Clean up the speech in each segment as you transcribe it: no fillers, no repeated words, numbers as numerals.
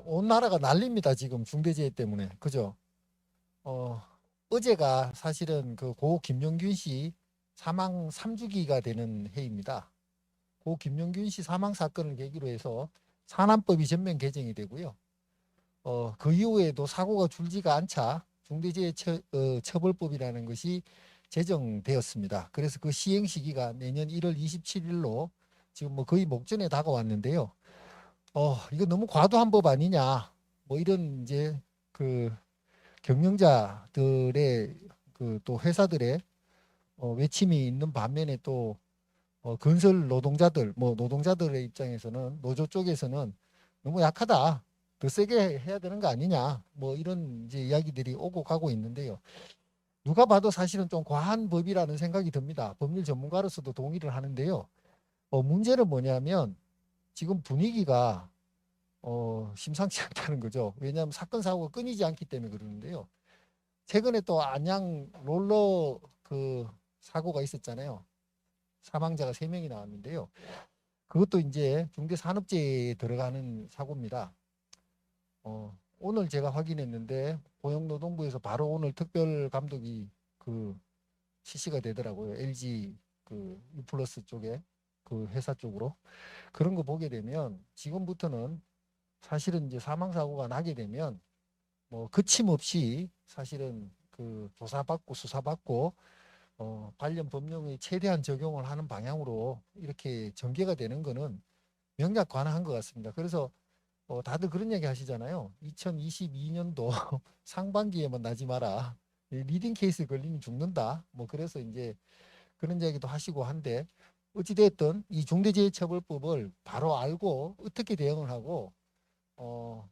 온 나라가 난립니다. 지금 중대재해 때문에. 그죠? 어, 어제가 사실은 그 고 김용균 씨 사망 3주기가 되는 해입니다. 고 김용균 씨 사망 사건을 계기로 해서 산안법이 전면 개정이 되고요. 그 이후에도 사고가 줄지가 않자 중대재해처벌법이라는 것이 제정되었습니다. 그래서 그 시행 시기가 내년 1월 27일로 지금 뭐 거의 목전에 다가왔는데요. 이거 너무 과도한 법 아니냐. 뭐 이런 이제 그 경영자들의 그 또 회사들의 외침이 있는 반면에 또 건설 노동자들, 뭐 노동자들의 입장에서는 노조 쪽에서는 너무 약하다. 더 세게 해야 되는 거 아니냐. 뭐 이런 이제 이야기들이 오고 가고 있는데요. 누가 봐도 사실은 좀 과한 법이라는 생각이 듭니다. 법률 전문가로서도 동의를 하는데요. 문제는 뭐냐면 지금 분위기가 심상치 않다는 거죠. 왜냐하면 사건 사고가 끊이지 않기 때문에 그러는데요. 최근에 또 안양 롤러 그 사고가 있었잖아요. 사망자가 3명이 나왔는데요. 그것도 이제 중대산업재해에 들어가는 사고입니다. 오늘 제가 확인했는데 고용노동부에서 바로 오늘 특별 감독이 그 실시가 되더라고요. LG 그 유플러스 쪽에 그 회사 쪽으로. 그런 거 보게 되면 지금부터는 사실은 이제 사망 사고가 나게 되면 뭐 거침없이 사실은 그 조사받고 수사받고 관련 법령의 최대한 적용을 하는 방향으로 이렇게 전개가 되는 거는 명작 관화한 것 같습니다. 그래서 다들 그런 얘기 하시잖아요. 2022년도 상반기에만 나지 마라. 리딩 케이스 걸리면 죽는다. 뭐 그래서 이제 그런 얘기도 하시고 한데 어찌됐든 이 중대재해처벌법을 바로 알고 어떻게 대응을 하고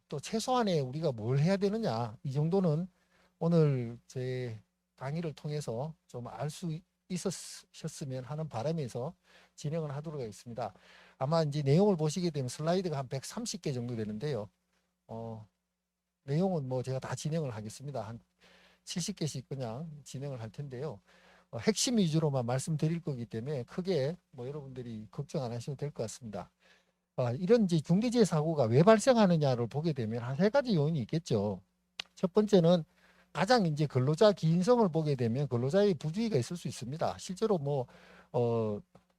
또 최소한의 우리가 뭘 해야 되느냐 이 정도는 오늘 제 강의를 통해서 좀 알 수 있으셨으면 하는 바람에서 진행을 하도록 하겠습니다. 아마 이제 내용을 보시게 되면 슬라이드가 한 130개 정도 되는데요. 내용은 뭐 제가 다 진행을 하겠습니다. 한 70개씩 그냥 진행을 할 텐데요. 핵심 위주로만 말씀드릴 거기 때문에 크게 뭐 여러분들이 걱정 안 하셔도 될 것 같습니다. 이런 이제 중대재해 사고가 왜 발생하느냐를 보게 되면 한 3가지 요인이 있겠죠. 첫 번째는 가장 이제 근로자 기인성을 보게 되면 근로자의 부주의가 있을 수 있습니다. 실제로 뭐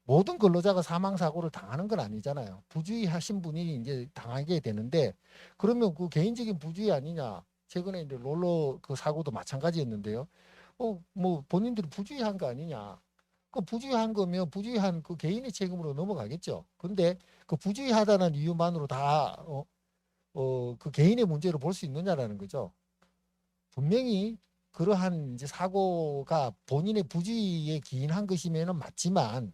모든 근로자가 사망 사고를 당하는 건 아니잖아요. 부주의하신 분이 이제 당하게 되는데 그러면 그 개인적인 부주의 아니냐? 최근에 이제 롤러 그 사고도 마찬가지였는데요. 뭐 본인들이 부주의한 거 아니냐? 그 부주의한 거면 부주의한 그 개인의 책임으로 넘어가겠죠. 근데 그 부주의하다는 이유만으로 다 그 개인의 문제로 볼 수 있느냐라는 거죠. 분명히 그러한 이제 사고가 본인의 부주의에 기인한 것이면은 맞지만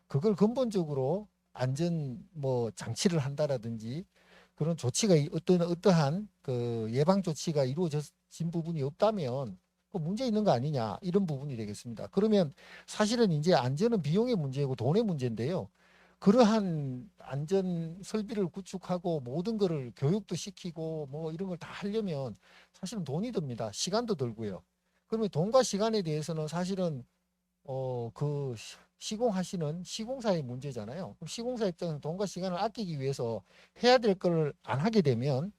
그걸 근본적으로 안전 뭐 장치를 한다라든지 그런 조치가 어떠한 그 예방 조치가 이루어진 부분이 없다면 그 문제 있는 거 아니냐 이런 부분이 되겠습니다. 그러면 사실은 이제 안전은 비용의 문제고 돈의 문제인데요. 그러한 안전 설비를 구축하고 모든 거를 교육도 시키고 뭐 이런 걸 다 하려면 사실은 돈이 듭니다. 시간도 들고요. 그러면 돈과 시간에 대해서는 사실은 그 시공하시는 시공사의 문제잖아요. 그럼 시공사 입장에서 돈과 시간을 아끼기 위해서 해야 될 걸 안 하게 되면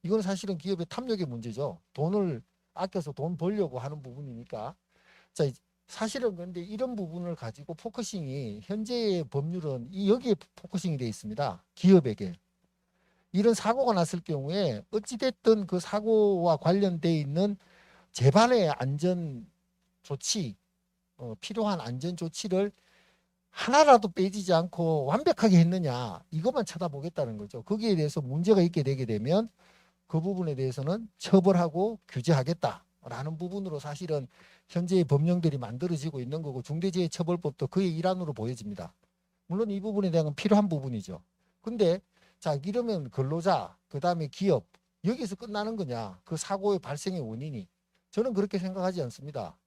이건 사실은 기업의 탐욕의 문제죠. 돈을 아껴서 돈 벌려고 하는 부분이니까. 자, 사실은 근데 이런 부분을 가지고 포커싱이 현재의 법률은 여기에 포커싱이 되어 있습니다. 기업에게. 이런 사고가 났을 경우에 어찌됐든 그 사고와 관련되어 있는 재반의 안전 조치, 필요한 안전 조치를 하나라도 빼지지 않고 완벽하게 했느냐 이것만 쳐다보겠다는 거죠. 거기에 대해서 문제가 있게 되게 되면 그 부분에 대해서는 처벌하고 규제하겠다라는 부분으로 사실은 현재의 법령들이 만들어지고 있는 거고 중대재해처벌법도 그의 일환으로 보여집니다. 물론 이 부분에 대한 건 필요한 부분이죠. 근데 자 이러면 근로자 그다음에 기업 여기서 끝나는 거냐 그 사고의 발생의 원인이 저는 그렇게 생각하지 않습니다.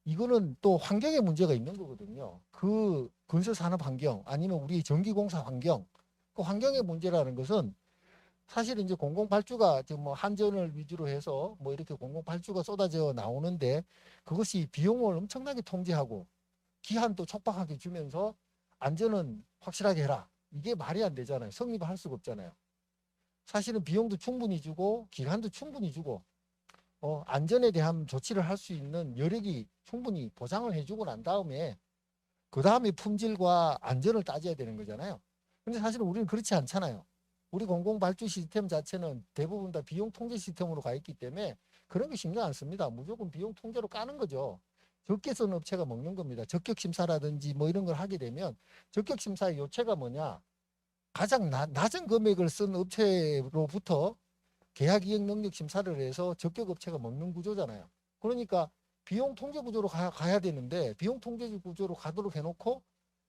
이거는 또 환경의 문제가 있는 거거든요. 그 건설산업 환경 아니면 우리 전기공사 환경 그 환경의 문제라는 것은 사실 이제 공공발주가 지금 뭐 한전을 위주로 해서 뭐 이렇게 공공발주가 쏟아져 나오는데 그것이 비용을 엄청나게 통제하고 기한도 촉박하게 주면서 안전은 확실하게 해라. 이게 말이 안 되잖아요. 성립할 수가 없잖아요. 사실은 비용도 충분히 주고 기간도 충분히 주고 안전에 대한 조치를 할 수 있는 여력이 충분히 보장을 해주고 난 다음에 그 다음에 품질과 안전을 따져야 되는 거잖아요. 근데 사실은 우리는 그렇지 않잖아요. 우리 공공발주 시스템 자체는 대부분 다 비용 통제 시스템으로 가 있기 때문에 그런 게 신경 안 씁니다. 무조건 비용 통제로 까는 거죠. 적게 쓰는 업체가 먹는 겁니다. 적격심사라든지 뭐 이런 걸 하게 되면 적격심사의 요체가 뭐냐? 가장 낮은 금액을 쓴 업체로부터 계약 이행 능력 심사를 해서 적격 업체가 먹는 구조잖아요. 그러니까 비용 통제 구조로 가야 되는데 비용 통제 구조로 가도록 해놓고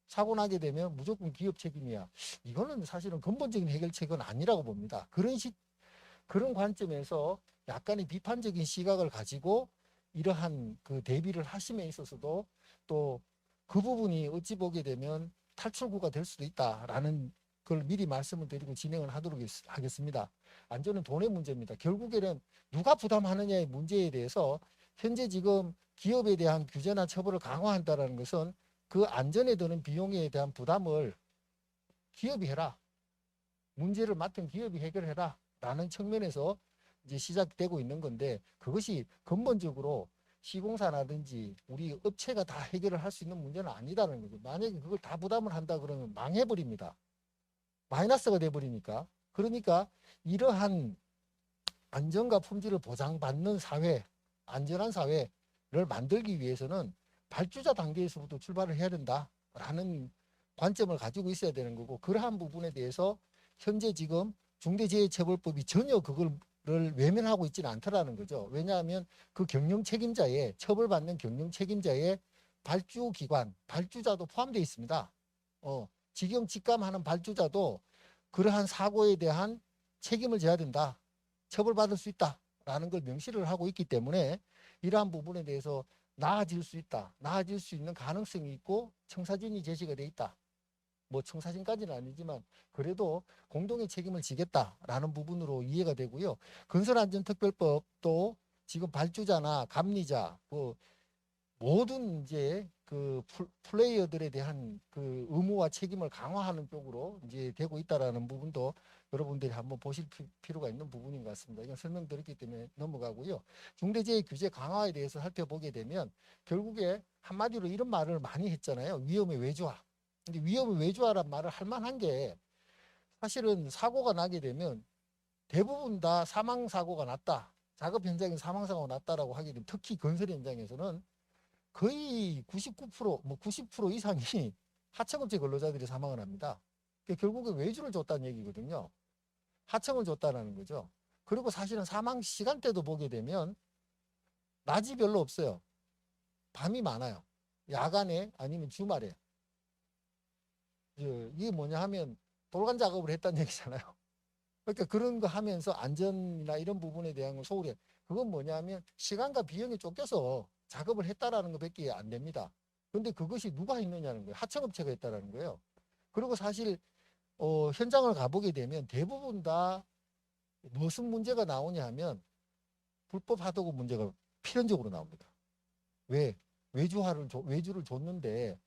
사고 나게 되면 무조건 기업 책임이야. 이거는 사실은 근본적인 해결책은 아니라고 봅니다. 그런 관점에서 약간의 비판적인 시각을 가지고 이러한 그 대비를 하심에 있어서도 또 그 부분이 어찌 보게 되면 탈출구가 될 수도 있다라는 걸 미리 말씀을 드리고 진행을 하도록 하겠습니다. 안전은 돈의 문제입니다. 결국에는 누가 부담하느냐의 문제에 대해서 현재 지금 기업에 대한 규제나 처벌을 강화한다는 것은 그 안전에 드는 비용에 대한 부담을 기업이 해라. 문제를 맡은 기업이 해결해라. 라는 측면에서 이제 시작되고 있는 건데 그것이 근본적으로 시공사라든지 우리 업체가 다 해결을 할 수 있는 문제는 아니다는 거죠. 만약에 그걸 다 부담을 한다 그러면 망해버립니다. 마이너스가 돼버리니까. 그러니까 이러한 안전과 품질을 보장받는 사회, 안전한 사회를 만들기 위해서는 발주자 단계에서부터 출발을 해야 된다라는 관점을 가지고 있어야 되는 거고 그러한 부분에 대해서 현재 지금 중대재해처벌법이 전혀 그걸 외면하고 있지는 않다라는 거죠. 왜냐하면 그 경영 책임자에 처벌받는 경영 책임자의 발주기관, 발주자도 포함되어 있습니다. 직영 직감하는 발주자도 그러한 사고에 대한 책임을 져야 된다. 처벌받을 수 있다라는 걸 명시를 하고 있기 때문에 이러한 부분에 대해서 나아질 수 있다. 나아질 수 있는 가능성이 있고 청사진이 제시가 돼 있다. 뭐 청사진까지는 아니지만 그래도 공동의 책임을 지겠다라는 부분으로 이해가 되고요. 건설안전특별법도 지금 발주자나 감리자 뭐 모든 이제 그 플레이어들에 대한 그 의무와 책임을 강화하는 쪽으로 이제 되고 있다라는 부분도 여러분들이 한번 보실 필요가 있는 부분인 것 같습니다. 이건 설명드렸기 때문에 넘어가고요. 중대재해 규제 강화에 대해서 살펴보게 되면 결국에 한마디로 이런 말을 많이 했잖아요. 위험의 외주화. 근데 위험의 외주화란 말을 할 만한 게 사실은 사고가 나게 되면 대부분 다 사망사고가 났다. 작업 현장에 사망사고가 났다라고 하게 되면 특히 건설 현장에서는 거의 99%, 뭐 90% 이상이 하청업체 근로자들이 사망을 합니다. 그러니까 결국에 외주를 줬다는 얘기거든요. 하청을 줬다는 거죠. 그리고 사실은 사망 시간대도 보게 되면 낮이 별로 없어요. 밤이 많아요. 야간에 아니면 주말에. 이게 뭐냐 하면 돌간 작업을 했다는 얘기잖아요. 그러니까 그런 거 하면서 안전이나 이런 부분에 대한 걸 소홀히 그건 뭐냐 하면 시간과 비용이 쫓겨서 작업을 했다라는 것밖에 안 됩니다. 그런데 그것이 누가 했느냐는 거예요. 하청업체가 했다라는 거예요. 그리고 사실 현장을 가보게 되면 대부분 다 무슨 문제가 나오냐 하면 불법 하도급 문제가 필연적으로 나옵니다. 왜? 외주를 줬는데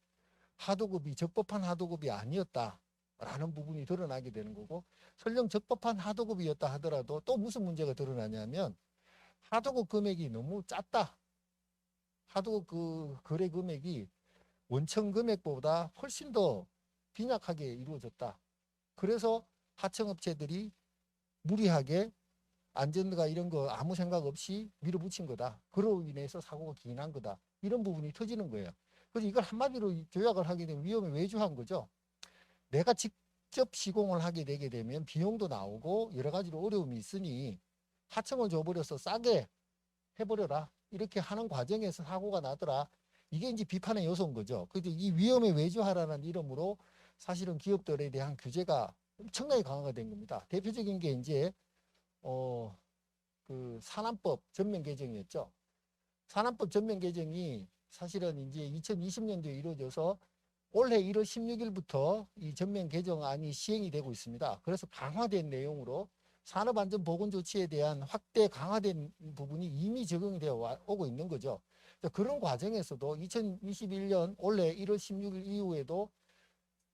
하도급이 적법한 하도급이 아니었다라는 부분이 드러나게 되는 거고 설령 적법한 하도급이었다 하더라도 또 무슨 문제가 드러나냐면 하도급 금액이 너무 작다. 하도급 그 거래 금액이 원천 금액보다 훨씬 더 빈약하게 이루어졌다. 그래서 하청업체들이 무리하게 안전과 이런 거 아무 생각 없이 밀어붙인 거다. 그로 인해서 사고가 기인한 거다. 이런 부분이 터지는 거예요. 그래서 이걸 한마디로 조약을 하게 되면 위험에 외주한 거죠. 내가 직접 시공을 하게 되게 되면 비용도 나오고 여러 가지로 어려움이 있으니 하청을 줘버려서 싸게 해버려라. 이렇게 하는 과정에서 사고가 나더라. 이게 이제 비판의 요소인 거죠. 그래서 이 위험에 외주하라는 이름으로 사실은 기업들에 대한 규제가 엄청나게 강화가 된 겁니다. 대표적인 게 이제 그 산안법 전면 개정이었죠. 산안법 전면 개정이 사실은 이제 2020년도에 이루어져서 올해 1월 16일부터 이 전면 개정안이 시행이 되고 있습니다. 그래서 강화된 내용으로 산업안전보건조치에 대한 확대 강화된 부분이 이미 적용이 되어 오고 있는 거죠. 그런 과정에서도 2021년 올해 1월 16일 이후에도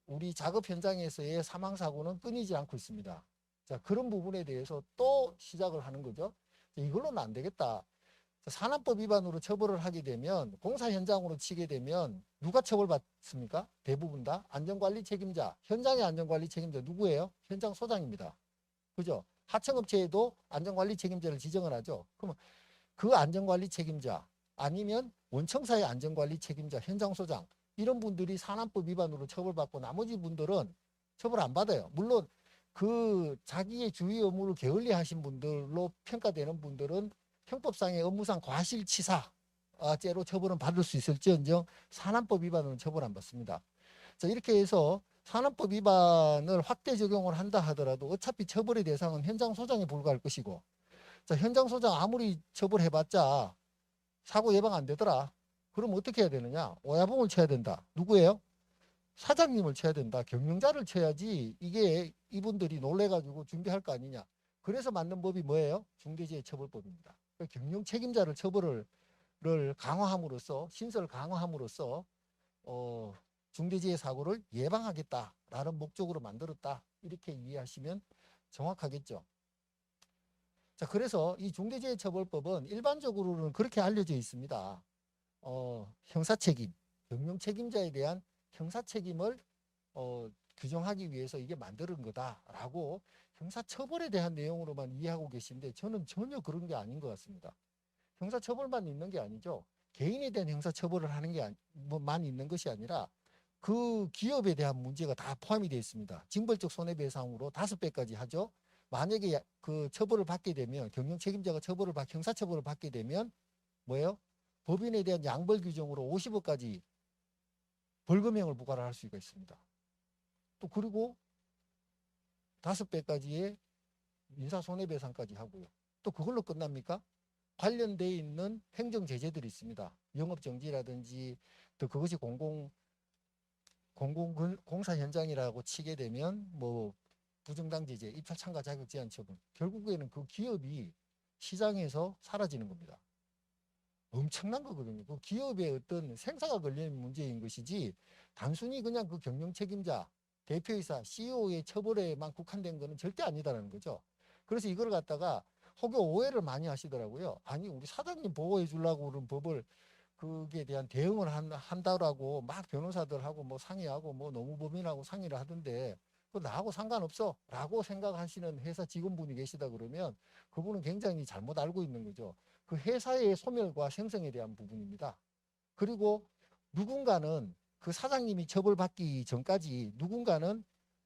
우리 작업 현장에서의 사망사고는 끊이지 않고 있습니다. 자, 그런 부분에 대해서 또 시작을 하는 거죠. 이걸로는 안 되겠다. 산안법 위반으로 처벌을 하게 되면 공사 현장으로 치게 되면 누가 처벌받습니까? 대부분 다 안전관리 책임자, 현장의 안전관리 책임자 누구예요? 현장 소장입니다. 그죠? 하청업체에도 안전관리 책임자를 지정을 하죠. 그러면 그 안전관리 책임자 아니면 원청사의 안전관리 책임자, 현장 소장 이런 분들이 산안법 위반으로 처벌받고 나머지 분들은 처벌 안 받아요. 물론 그 자기의 주의 업무를 게을리 하신 분들로 평가되는 분들은 형법상의 업무상 과실치사죄로 처벌은 받을 수 있을지언정 산안법 위반으로는 처벌 안 받습니다. 자, 이렇게 해서 산안법 위반을 확대 적용을 한다 하더라도 어차피 처벌의 대상은 현장 소장에 불과할 것이고, 자, 현장 소장 아무리 처벌해봤자 사고 예방 안 되더라. 그럼 어떻게 해야 되느냐? 오야봉을 쳐야 된다. 누구예요? 사장님을 쳐야 된다. 경영자를 쳐야지 이게 이분들이 놀래가지고 준비할 거 아니냐. 그래서 만든 법이 뭐예요? 중대재해처벌법입니다. 경영 책임자를 처벌을 강화함으로써 신설을 강화함으로써 중대재해 사고를 예방하겠다라는 목적으로 만들었다. 이렇게 이해하시면 정확하겠죠. 자, 그래서 이 중대재해처벌법은 일반적으로는 그렇게 알려져 있습니다. 형사책임, 경영 책임자에 대한 형사책임을 규정하기 위해서 이게 만드는 거다라고 형사처벌에 대한 내용으로만 이해하고 계신데 저는 전혀 그런 게 아닌 것 같습니다. 형사처벌만 있는 게 아니죠. 개인에 대한 형사처벌을 하는 게 만 있는 것이 아니라 그 기업에 대한 문제가 다 포함이 되어 있습니다. 징벌적 손해배상으로 5배까지 하죠. 만약에 그 처벌을 받게 되면 경영 책임자가 형사처벌을 받게 되면 뭐예요? 법인에 대한 양벌 규정으로 50억까지 벌금형을 부과를 할 수가 있습니다. 또 그리고 5배까지의 인사손해배상까지 하고요. 또 그걸로 끝납니까? 관련되어 있는 행정제재들이 있습니다. 영업정지라든지 또 그것이 공공공사 현장이라고 치게 되면 뭐 부정당 제재, 입찰 참가 자격 제한 처분. 결국에는 그 기업이 시장에서 사라지는 겁니다. 엄청난 거거든요. 그 기업의 어떤 생사가 걸리는 문제인 것이지 단순히 그냥 그 경영 책임자, 대표이사, CEO의 처벌에만 국한된 거는 절대 아니다라는 거죠. 그래서 이걸 갖다가 혹여 오해를 많이 하시더라고요. 아니 우리 사장님 보호해 주려고 그런 법을 그게 대한 대응을 한다라고 막 변호사들하고 뭐 상의하고 뭐 노무법인하고 상의를 하던데 그 나하고 상관없어 라고 생각하시는 회사 직원분이 계시다 그러면 그분은 굉장히 잘못 알고 있는 거죠. 그 회사의 소멸과 생성에 대한 부분입니다. 그리고 누군가는 그 사장님이 처벌받기 전까지 누군가는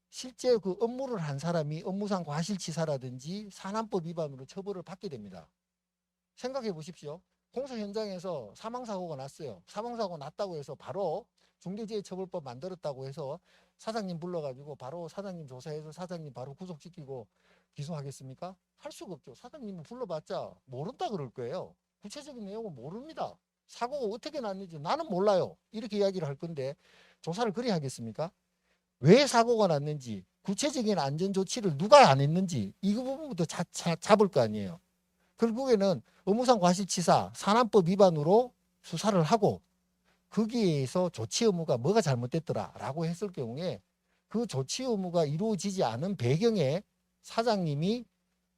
실제 그 업무를 한 사람이 업무상 과실치사라든지 산안법 위반으로 처벌을 받게 됩니다. 생각해 보십시오. 공사 현장에서 사망사고가 났어요. 사망사고 났다고 해서 바로 중대재해처벌법 만들었다고 해서 사장님 불러가지고 바로 사장님 조사해서 사장님 바로 구속시키고 기소하겠습니까? 할 수가 없죠. 사장님은 불러봤자 모른다 그럴 거예요. 구체적인 내용은 모릅니다. 사고가 어떻게 났는지 나는 몰라요. 이렇게 이야기를 할 건데 조사를 그리 하겠습니까? 왜 사고가 났는지 구체적인 안전조치를 누가 안 했는지 이 부분부터 잡을 거 아니에요. 결국에는 업무상 과실치사 산안법 위반으로 수사를 하고 거기에서 조치 의무가 뭐가 잘못됐더라라고 했을 경우에 그 조치 의무가 이루어지지 않은 배경에 사장님이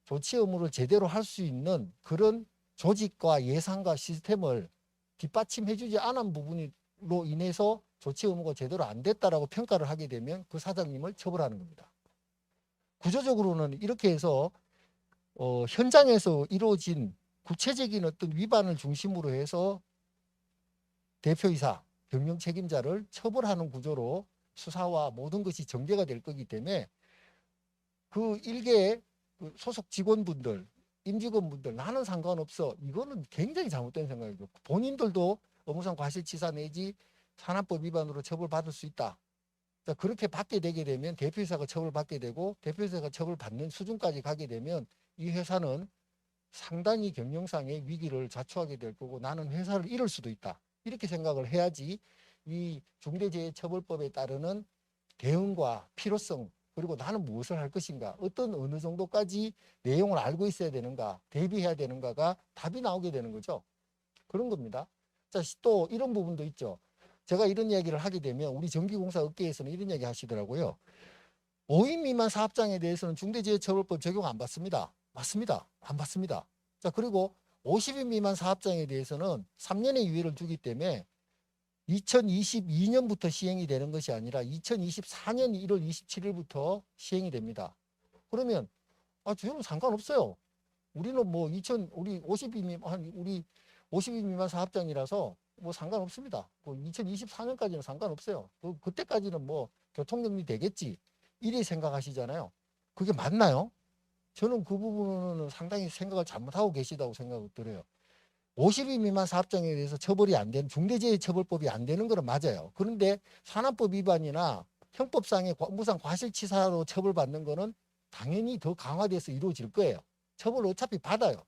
조치 의무를 제대로 할 수 있는 그런 조직과 예산과 시스템을 뒷받침해주지 않은 부분으로 인해서 조치 의무가 제대로 안 됐다라고 평가를 하게 되면 그 사장님을 처벌하는 겁니다. 구조적으로는 이렇게 해서 현장에서 이루어진 구체적인 어떤 위반을 중심으로 해서 대표이사, 경영 책임자를 처벌하는 구조로 수사와 모든 것이 전개가 될 거기 때문에 그 일개의 소속 직원분들, 임직원분들 나는 상관없어. 이거는 굉장히 잘못된 생각이죠. 본인들도 업무상 과실치사 내지 산안법 위반으로 처벌받을 수 있다. 자, 그렇게 받게 되게 되면 대표이사가 처벌받게 되고 대표이사가 처벌받는 수준까지 가게 되면 이 회사는 상당히 경영상의 위기를 자초하게 될 거고 나는 회사를 잃을 수도 있다. 이렇게 생각을 해야지 이 중대재해처벌법에 따르는 대응과 필요성 그리고 나는 무엇을 할 것인가 어떤 어느 정도까지 내용을 알고 있어야 되는가 대비해야 되는가가 답이 나오게 되는 거죠. 그런 겁니다. 자, 또 이런 부분도 있죠. 제가 이런 이야기를 하게 되면 우리 전기공사 업계에서는 이런 이야기 하시더라고요. 5인 미만 사업장에 대해서는 중대재해처벌법 적용 안 받습니다. 맞습니다. 안 받습니다. 자, 그리고 50인 미만 사업장에 대해서는 3년의 유예를 두기 때문에 2022년부터 시행이 되는 것이 아니라 2024년 1월 27일부터 시행이 됩니다. 그러면 저는 상관없어요. 우리는 뭐 우리 50인 미만 사업장이라서 뭐 상관없습니다. 2024년까지는 상관없어요. 그때까지는 뭐 교통정리 되겠지. 이리 생각하시잖아요. 그게 맞나요? 저는 그 부분은 상당히 생각을 잘못하고 계시다고 생각이 들어요. 50인 미만 사업장에 대해서 처벌이 안 되는, 중대재해처벌법이 안 되는 거는 맞아요. 그런데 산업법 위반이나 형법상의 무상 과실치사로 처벌받는 거는 당연히 더 강화돼서 이루어질 거예요. 처벌을 어차피 받아요.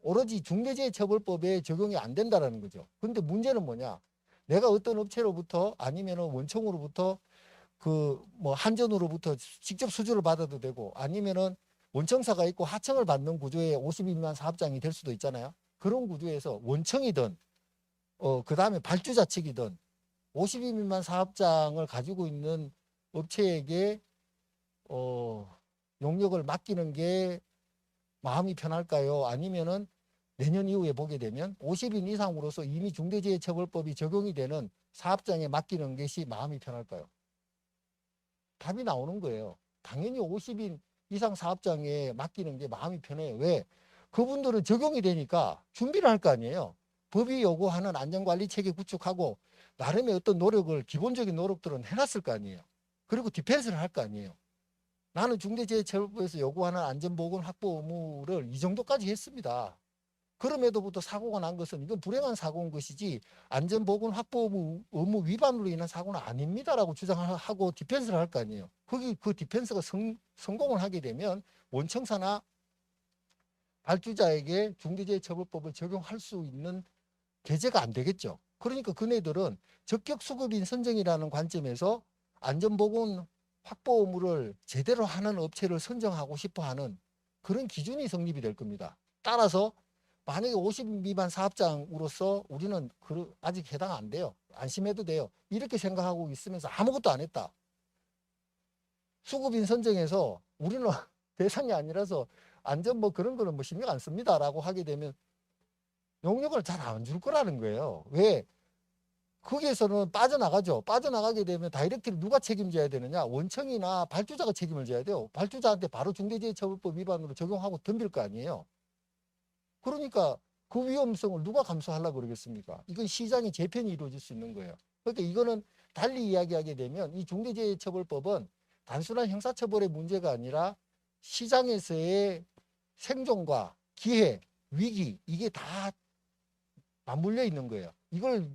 오로지 중대재해처벌법에 적용이 안 된다는 거죠. 그런데 문제는 뭐냐? 내가 어떤 업체로부터 아니면 원청으로부터 뭐 한전으로부터 직접 수주를 받아도 되고 아니면은 원청사가 있고 하청을 받는 구조의 50인 미만 사업장이 될 수도 있잖아요. 그런 구조에서 원청이든 그 다음에 발주자 측이든 50인 미만 사업장을 가지고 있는 업체에게 용역을 맡기는 게 마음이 편할까요? 아니면은 내년 이후에 보게 되면 50인 이상으로서 이미 중대재해처벌법이 적용이 되는 사업장에 맡기는 것이 마음이 편할까요? 답이 나오는 거예요. 당연히 50인 이상 사업장에 맡기는 게 마음이 편해요. 왜? 그분들은 적용이 되니까 준비를 할 거 아니에요. 법이 요구하는 안전관리 체계 구축하고 나름의 어떤 노력을, 기본적인 노력들은 해놨을 거 아니에요. 그리고 디펜스를 할 거 아니에요. 나는 중대재해처벌법에서 요구하는 안전보건 확보 의무를 이 정도까지 했습니다. 그럼에도부터 사고가 난 것은 이건 불행한 사고인 것이지 안전보건 확보 의무 위반으로 인한 사고는 아닙니다라고 주장하고 디펜스를 할 거 아니에요. 그 디펜스가 성공을 하게 되면 원청사나 발주자에게 중대재해처벌법을 적용할 수 있는 계제가 안 되겠죠. 그러니까 그네들은 적격수급인 선정이라는 관점에서 안전보건 확보 의무를 제대로 하는 업체를 선정하고 싶어하는 그런 기준이 성립이 될 겁니다. 따라서 만약에 50인 미만 사업장으로서 우리는 아직 해당 안 돼요. 안심해도 돼요. 이렇게 생각하고 있으면서 아무것도 안 했다. 수급인 선정에서 우리는 대상이 아니라서 안전 뭐 그런 거는 뭐 신경 안 씁니다라고 하게 되면 용역을 잘 안 줄 거라는 거예요. 왜? 거기에서는 빠져나가죠. 빠져나가게 되면 다이렉트를 누가 책임져야 되느냐? 원청이나 발주자가 책임을 져야 돼요. 발주자한테 바로 중대재해처벌법 위반으로 적용하고 덤빌 거 아니에요. 그러니까 그 위험성을 누가 감수하려고 그러겠습니까? 이건 시장의 재편이 이루어질 수 있는 거예요. 그러니까 이거는 달리 이야기하게 되면 이 중대재해처벌법은 단순한 형사처벌의 문제가 아니라 시장에서의 생존과 기회, 위기 이게 다 맞물려 있는 거예요. 이걸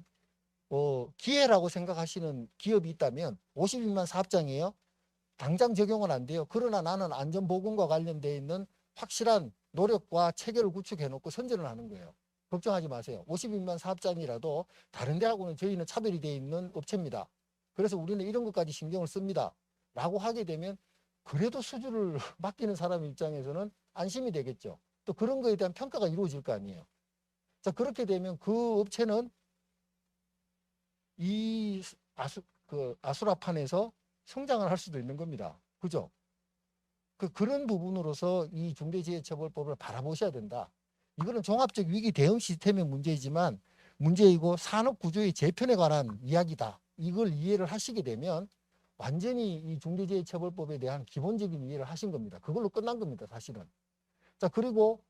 기회라고 생각하시는 기업이 있다면 50인만 사업장이에요. 당장 적용은 안 돼요. 그러나 나는 안전보건과 관련되어 있는 확실한 노력과 체계를 구축해 놓고 선전을 하는 거예요. 걱정하지 마세요. 50인만 사업장이라도 다른 데하고는 저희는 차별이 되어 있는 업체입니다. 그래서 우리는 이런 것까지 신경을 씁니다. 라고 하게 되면 그래도 수주를 맡기는 사람 입장에서는 안심이 되겠죠. 또 그런 거에 대한 평가가 이루어질 거 아니에요. 자, 그렇게 되면 그 업체는 이 아수라판에서 성장을 할 수도 있는 겁니다. 그죠? 그런 부분으로서 이 중대재해처벌법을 바라보셔야 된다. 이거는 종합적 위기 대응 시스템의 문제이지만 문제이고 산업구조의 재편에 관한 이야기다. 이걸 이해를 하시게 되면 완전히 이 중대재해처벌법에 대한 기본적인 이해를 하신 겁니다. 그걸로 끝난 겁니다, 사실은. 자, 그리고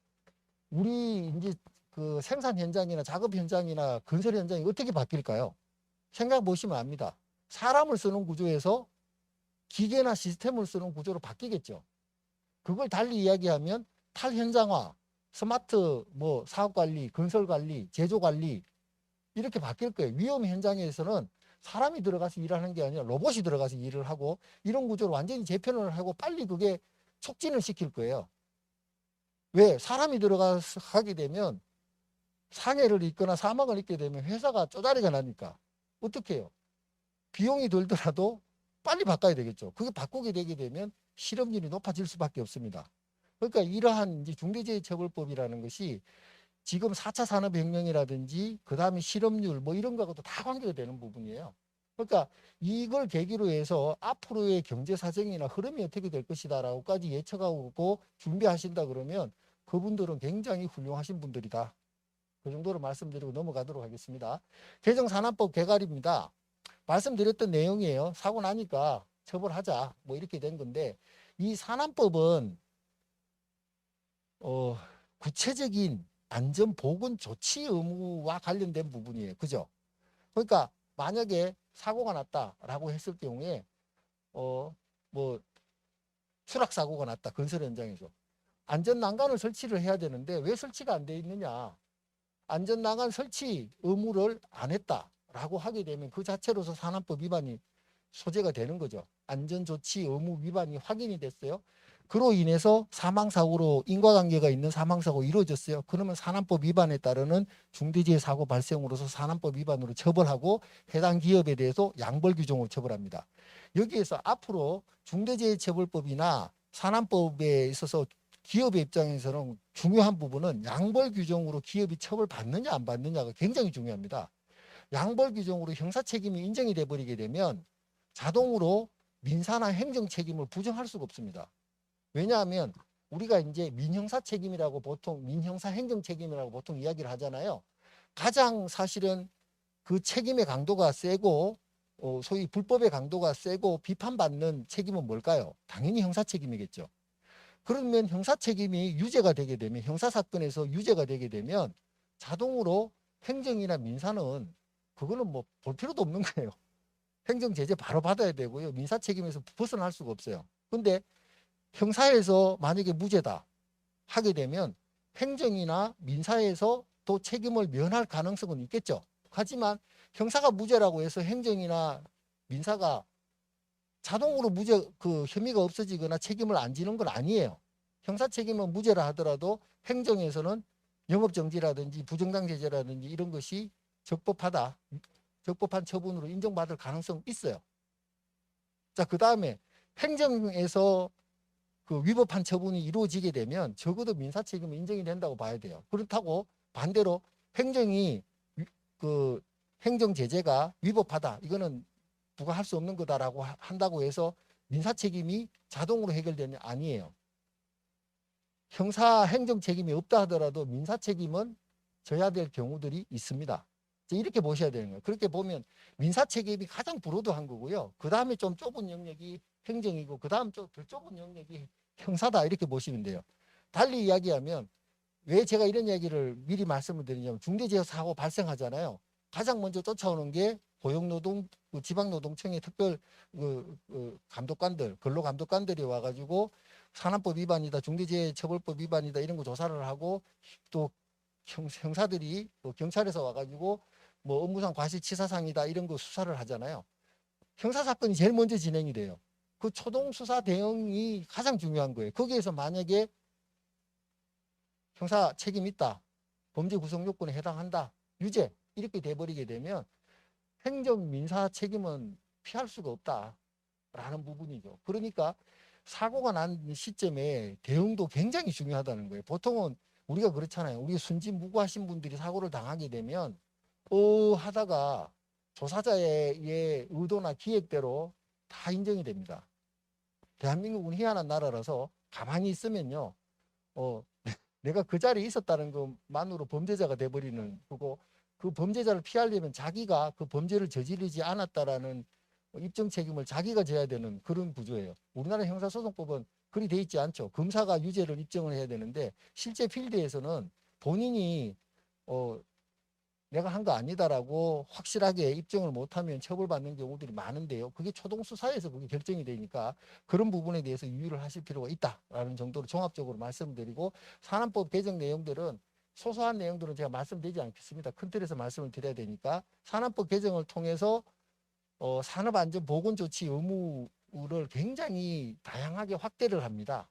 우리 이제 그 생산 현장이나 작업 현장이나 건설 현장이 어떻게 바뀔까요? 생각 보시면 압니다. 사람을 쓰는 구조에서 기계나 시스템을 쓰는 구조로 바뀌겠죠. 그걸 달리 이야기하면 탈현장화, 스마트 뭐 사업관리, 건설관리, 제조관리 이렇게 바뀔 거예요. 위험 현장에서는 사람이 들어가서 일하는 게 아니라 로봇이 들어가서 일을 하고 이런 구조를 완전히 재편을 하고 빨리 그게 촉진을 시킬 거예요. 왜? 사람이 들어가서 하게 되면 상해를 입거나 사망을 입게 되면 회사가 쪼다리가 나니까 어떻게 해요? 비용이 들더라도 빨리 바꿔야 되겠죠. 그게 바꾸게 되게 되면 실업률이 높아질 수밖에 없습니다. 그러니까 이러한 이제 중대재해처벌법이라는 것이 지금 4차 산업혁명이라든지 그 다음에 실업률 뭐 이런 거하고도 다 관계가 되는 부분이에요. 그러니까 이걸 계기로 해서 앞으로의 경제 사정이나 흐름이 어떻게 될 것이다라고까지 예측하고 준비하신다 그러면 그분들은 굉장히 훌륭하신 분들이다. 그 정도로 말씀드리고 넘어가도록 하겠습니다. 개정산안법 개괄입니다. 말씀드렸던 내용이에요. 사고 나니까 처벌하자 뭐 이렇게 된 건데 이 산안법은 구체적인 안전보건 조치 의무와 관련된 부분이에요. 그죠? 그러니까 만약에 사고가 났다라고 했을 경우에 뭐 추락사고가 났다. 건설 현장에서. 안전난간을 설치를 해야 되는데 왜 설치가 안 돼 있느냐. 안전난간 설치 의무를 안 했다라고 하게 되면 그 자체로서 산안법 위반이 소재가 되는 거죠. 안전조치 의무 위반이 확인이 됐어요. 그로 인해서 사망사고로 인과관계가 있는 사망사고 이루어졌어요. 그러면 산안법 위반에 따르는 중대재해사고 발생으로서 산안법 위반으로 처벌하고 해당 기업에 대해서 양벌 규정으로 처벌합니다. 여기에서 앞으로 중대재해처벌법이나 산안법에 있어서 기업의 입장에서는 중요한 부분은 양벌 규정으로 기업이 처벌받느냐 안 받느냐가 굉장히 중요합니다. 양벌 규정으로 형사 책임이 인정이 돼 버리게 되면 자동으로 민사나 행정 책임을 부정할 수가 없습니다. 왜냐하면 우리가 이제 민형사 책임이라고 보통 민형사 행정 책임이라고 보통 이야기를 하잖아요. 가장 사실은 그 책임의 강도가 세고 소위 불법의 강도가 세고 비판받는 책임은 뭘까요? 당연히 형사 책임이겠죠. 그러면 형사 책임이 유죄가 되게 되면 형사사건에서 유죄가 되게 되면 자동으로 행정이나 민사는 그거는 뭐 볼 필요도 없는 거예요. 행정 제재 바로 받아야 되고요. 민사 책임에서 벗어날 수가 없어요. 근데 형사에서 만약에 무죄다 하게 되면 행정이나 민사에서 또 책임을 면할 가능성은 있겠죠. 하지만 형사가 무죄라고 해서 행정이나 민사가 자동으로 무죄 그 혐의가 없어지거나 책임을 안 지는 건 아니에요. 형사 책임은 무죄라 하더라도 행정에서는 영업정지라든지 부정당 제재라든지 이런 것이 적법하다. 적법한 처분으로 인정받을 가능성 있어요. 자, 그 다음에 행정에서 그 위법한 처분이 이루어지게 되면 적어도 민사 책임은 인정이 된다고 봐야 돼요. 그렇다고 반대로 행정이 그 행정 제재가 위법하다. 이거는 부과할 수 없는 거다라고 한다고 해서 민사 책임이 자동으로 해결되는 아니에요. 형사 행정 책임이 없다 하더라도 민사 책임은 져야 될 경우들이 있습니다. 이렇게 보셔야 되는 거예요. 그렇게 보면 민사 책임이 가장 불호도한 거고요. 그 다음에 좀 좁은 영역이 행정이고 그 다음 좀 더 좁은 영역이 형사다 이렇게 보시면 돼요. 달리 이야기하면 왜 제가 이런 이야기를 미리 말씀을 드리냐면 중대재해사고 발생하잖아요. 가장 먼저 쫓아오는 게 고용노동 지방노동청의 특별 감독관들 근로감독관들이 와가지고 산안법 위반이다 중대재해처벌법 위반이다 이런 거 조사를 하고 또 형사들이 경찰에서 와가지고 뭐 업무상 과실치사상이다 이런 거 수사를 하잖아요. 형사사건이 제일 먼저 진행이 돼요. 그 초동수사 대응이 가장 중요한 거예요. 거기에서 만약에 형사 책임 있다. 범죄 구성 요건에 해당한다. 유죄. 이렇게 돼버리게 되면 행정 민사 책임은 피할 수가 없다라는 부분이죠. 그러니까 사고가 난 시점에 대응도 굉장히 중요하다는 거예요. 보통은 우리가 그렇잖아요. 우리 순진무구하신 분들이 사고를 당하게 되면 하다가 조사자의 의도나 기획대로 다 인정이 됩니다. 대한민국은 희한한 나라라서 가만히 있으면요. 내가 그 자리에 있었다는 것만으로 범죄자가 돼버리는 거고 그 범죄자를 피하려면 자기가 그 범죄를 저지르지 않았다라는 입증 책임을 자기가 져야 되는 그런 구조예요. 우리나라 형사소송법은 그리 돼 있지 않죠. 검사가 유죄를 입증을 해야 되는데 실제 필드에서는 본인이 내가 한 거 아니다라고 확실하게 입증을 못하면 처벌받는 경우들이 많은데요. 그게 초동수사에서 그게 결정이 되니까 그런 부분에 대해서 유의를 하실 필요가 있다라는 정도로 종합적으로 말씀드리고 산안법 개정 내용들은 소소한 내용들은 제가 말씀드리지 않겠습니다. 큰 틀에서 말씀을 드려야 되니까 산안법 개정을 통해서 산업안전보건조치 의무를 굉장히 다양하게 확대를 합니다.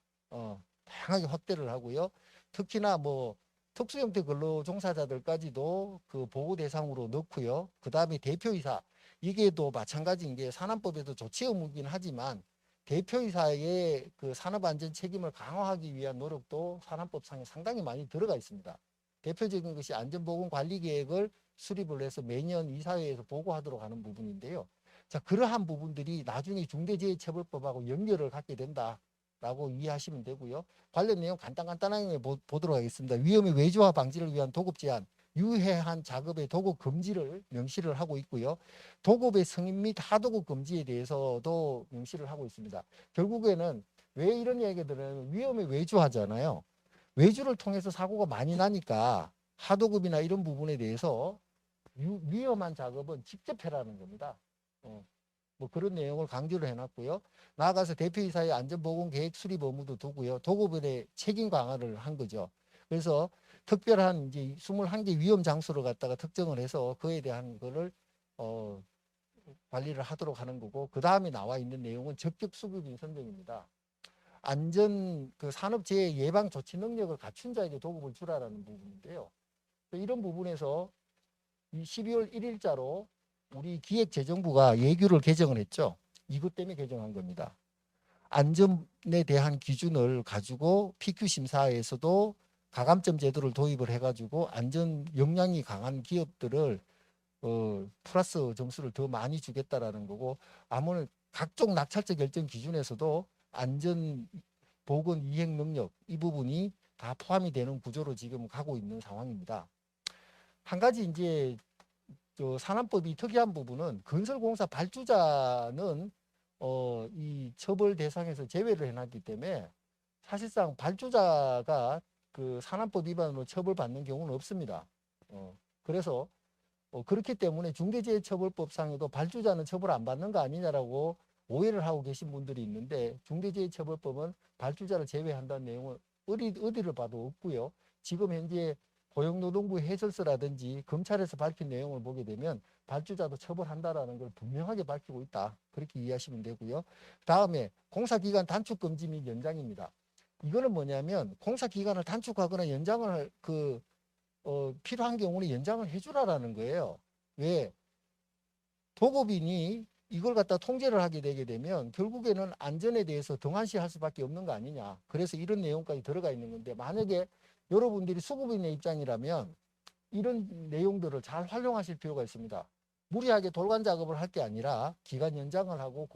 다양하게 확대를 하고요. 특히나 뭐 특수형태 근로종사자들까지도 그 보호 대상으로 넣고요. 그 다음에 대표이사 이게 또 마찬가지인 게 산안법에도 조치 의무이긴 하지만 대표이사의 그 산업안전 책임을 강화하기 위한 노력도 산안법상에 상당히 많이 들어가 있습니다. 대표적인 것이 안전보건관리계획을 수립을 해서 매년 이사회에서 보고하도록 하는 부분인데요. 자, 그러한 부분들이 나중에 중대재해처벌법하고 연결을 갖게 된다라고 이해하시면 되고요. 관련 내용 간단하게 보도록 하겠습니다. 위험의 외주화 방지를 위한 도급 제한, 유해한 작업의 도급 금지를 명시를 하고 있고요. 도급의 승인 및 하도급 금지에 대해서도 명시를 하고 있습니다. 결국에는 왜 이런 얘기들은 위험의 외주화잖아요. 외주를 통해서 사고가 많이 나니까 하도급이나 이런 부분에 대해서 위험한 작업은 직접 해라는 겁니다. 뭐 그런 내용을 강조를 해놨고요. 나아가서 대표이사의 안전보건계획 수립 의무도 두고요. 도급에 대해 책임 강화를 한 거죠. 그래서 특별한 이제 21개 위험 장소를 갖다가 특정을 해서 그에 대한 거를 관리를 하도록 하는 거고, 그 다음에 나와 있는 내용은 적격 수급인 선정입니다. 안전 산업재해 예방 조치 능력을 갖춘 자에게 도급을 주라라는 부분인데요. 이런 부분에서 12월 1일자로 우리 기획재정부가 예규를 개정을 했죠. 이것 때문에 개정한 겁니다. 안전에 대한 기준을 가지고 PQ 심사에서도 가감점 제도를 도입을 해가지고 안전 역량이 강한 기업들을 플러스 점수를 더 많이 주겠다라는 거고, 아무튼 각종 낙찰자 결정 기준에서도 안전 보건 이행 능력 이 부분이 다 포함이 되는 구조로 지금 가고 있는 상황입니다. 한 가지 이제 산안법이 특이한 부분은 건설공사 발주자는 이 처벌 대상에서 제외를 해놨기 때문에 사실상 발주자가 그 산안법 위반으로 처벌받는 경우는 없습니다. 그래서 그렇기 때문에 중대재해처벌법상에도 발주자는 처벌 안 받는 거 아니냐라고 오해를 하고 계신 분들이 있는데, 중대재해처벌법은 발주자를 제외한다는 내용은 어디를 봐도 없고요. 지금 현재 고용노동부 해설서라든지 검찰에서 밝힌 내용을 보게 되면 발주자도 처벌한다라는 걸 분명하게 밝히고 있다. 그렇게 이해하시면 되고요. 다음에 공사기간 단축금지 및 연장입니다. 이거는 뭐냐면 공사기간을 단축하거나 연장을 필요한 경우는 연장을 해주라라는 거예요. 왜? 도급인이 이걸 갖다 통제를 하게 되게 되면 결국에는 안전에 대해서 등한시할 수밖에 없는 거 아니냐. 그래서 이런 내용까지 들어가 있는 건데, 만약에 여러분들이 수급인의 입장이라면 이런 내용들을 잘 활용하실 필요가 있습니다. 무리하게 돌관 작업을 할 게 아니라 기간 연장을 하고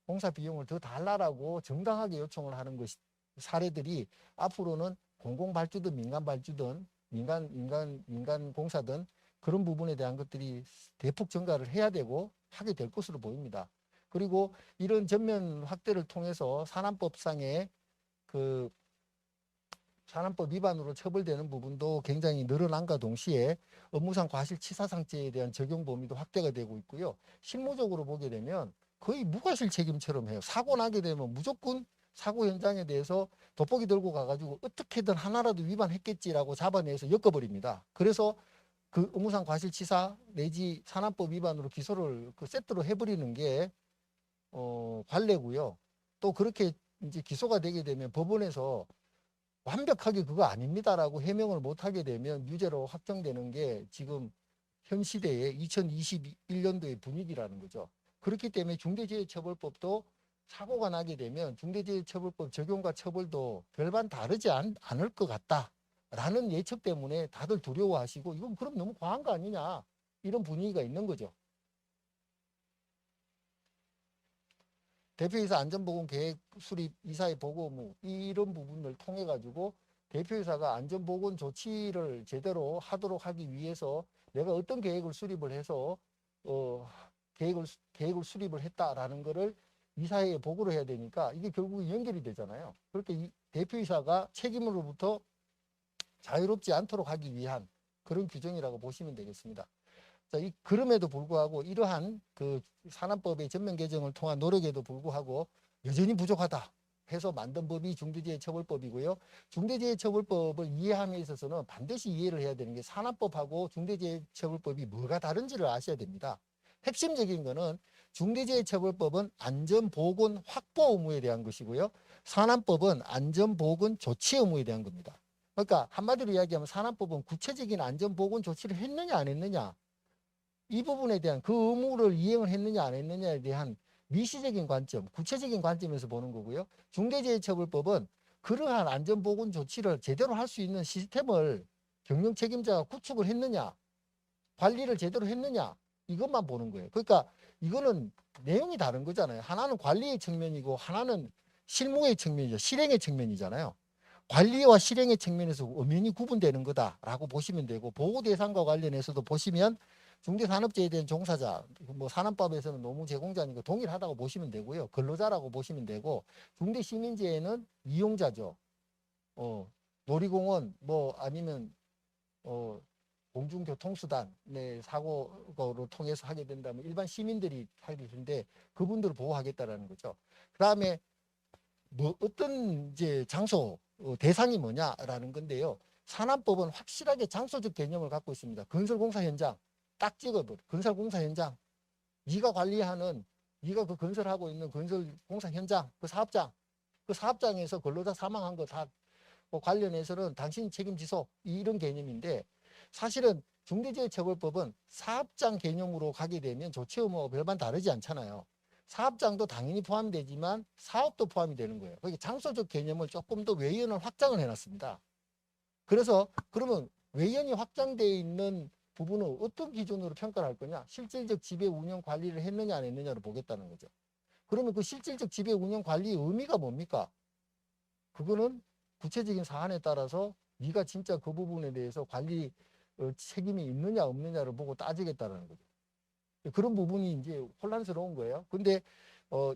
공사 비용을 더 달라라고 정당하게 요청을 하는 사례들이 앞으로는 공공발주든 민간발주든 민간 공사든 그런 부분에 대한 것들이 대폭 증가를 해야 되고 하게 될 것으로 보입니다. 그리고 이런 전면 확대를 통해서 산안법상의 산안법 위반으로 처벌되는 부분도 굉장히 늘어난과 동시에 업무상 과실치사상죄에 대한 적용 범위도 확대가 되고 있고요. 실무적으로 보게 되면 거의 무과실 책임처럼 해요. 사고 나게 되면 무조건 사고 현장에 대해서 돋보기 들고 가가지고 어떻게든 하나라도 위반했겠지라고 잡아내서 엮어버립니다. 그래서 그 업무상 과실치사 내지 산안법 위반으로 기소를 세트로 해버리는 게 관례고요. 또 그렇게 이제 기소가 되게 되면 법원에서 완벽하게 그거 아닙니다라고 해명을 못하게 되면 유죄로 확정되는 게 지금 현 시대의 2021년도의 분위기라는 거죠. 그렇기 때문에 중대재해처벌법도 사고가 나게 되면 중대재해처벌법 적용과 처벌도 별반 다르지 않을 것 같다라는 예측 때문에 다들 두려워하시고, 이건 그럼 너무 과한 거 아니냐, 이런 분위기가 있는 거죠. 대표이사 안전보건계획 수립, 이사의 보고 의무, 이런 부분을 통해 가지고 대표이사가 안전보건 조치를 제대로 하도록 하기 위해서 내가 어떤 계획을 수립을 해서 계획을 수립을 했다라는 거를 이사회에 보고를 해야 되니까 이게 결국 연결이 되잖아요. 그렇게 이 대표이사가 책임으로부터 자유롭지 않도록 하기 위한 그런 규정이라고 보시면 되겠습니다. 자, 그럼에도 불구하고 이러한 산안법의 전면 개정을 통한 노력에도 불구하고 여전히 부족하다 해서 만든 법이 중대재해처벌법이고요. 중대재해처벌법을 이해함에 있어서는 반드시 이해를 해야 되는 게 산안법하고 중대재해처벌법이 뭐가 다른지를 아셔야 됩니다. 핵심적인 거는 중대재해처벌법은 안전보건 확보 의무에 대한 것이고요. 산안법은 안전보건 조치 의무에 대한 겁니다. 그러니까 한마디로 이야기하면 산안법은 구체적인 안전보건 조치를 했느냐 안 했느냐, 이 부분에 대한 그 의무를 이행을 했느냐 안 했느냐에 대한 미시적인 관점, 구체적인 관점에서 보는 거고요. 중대재해처벌법은 그러한 안전보건 조치를 제대로 할 수 있는 시스템을 경영 책임자가 구축을 했느냐, 관리를 제대로 했느냐, 이것만 보는 거예요. 그러니까 이거는 내용이 다른 거잖아요. 하나는 관리의 측면이고 하나는 실무의 측면이죠. 실행의 측면이잖아요. 관리와 실행의 측면에서 엄연히 구분되는 거다라고 보시면 되고, 보호 대상과 관련해서도 보시면 중대산업재해에 대한 종사자, 뭐 산업법에서는 노무 제공자니까 동일하다고 보시면 되고요. 근로자라고 보시면 되고, 중대시민재해는 이용자죠. 놀이공원 뭐 아니면 공중교통수단의 사고를 통해서 하게 된다면 일반 시민들이 하게 되는데 그분들을 보호하겠다라는 거죠. 그 다음에 뭐 어떤 이제 장소 대상이 뭐냐라는 건데요. 산안법은 확실하게 장소적 개념을 갖고 있습니다. 건설공사 현장 딱 찍어버려. 건설공사 현장. 네가 관리하는, 네가 그 건설하고 있는 건설공사 현장, 그 사업장, 그 사업장에서 근로자 사망한 거 다 관련해서는 당신이 책임지소, 이런 개념인데, 사실은 중대재해처벌법은 사업장 개념으로 가게 되면 조치 의무와 별반 다르지 않잖아요. 사업장도 당연히 포함이 되지만 사업도 포함이 되는 거예요. 그러니까 장소적 개념을 조금 더 외연을 확장을 해놨습니다. 그래서 그러면 외연이 확장되어 있는 부분은 어떤 기준으로 평가를 할 거냐? 실질적 지배 운영 관리를 했느냐 안 했느냐를 보겠다는 거죠. 그러면 그 실질적 지배 운영 관리의 의미가 뭡니까? 그거는 구체적인 사안에 따라서 네가 진짜 그 부분에 대해서 관리 책임이 있느냐 없느냐를 보고 따지겠다는 거죠. 그런 부분이 이제 혼란스러운 거예요. 근데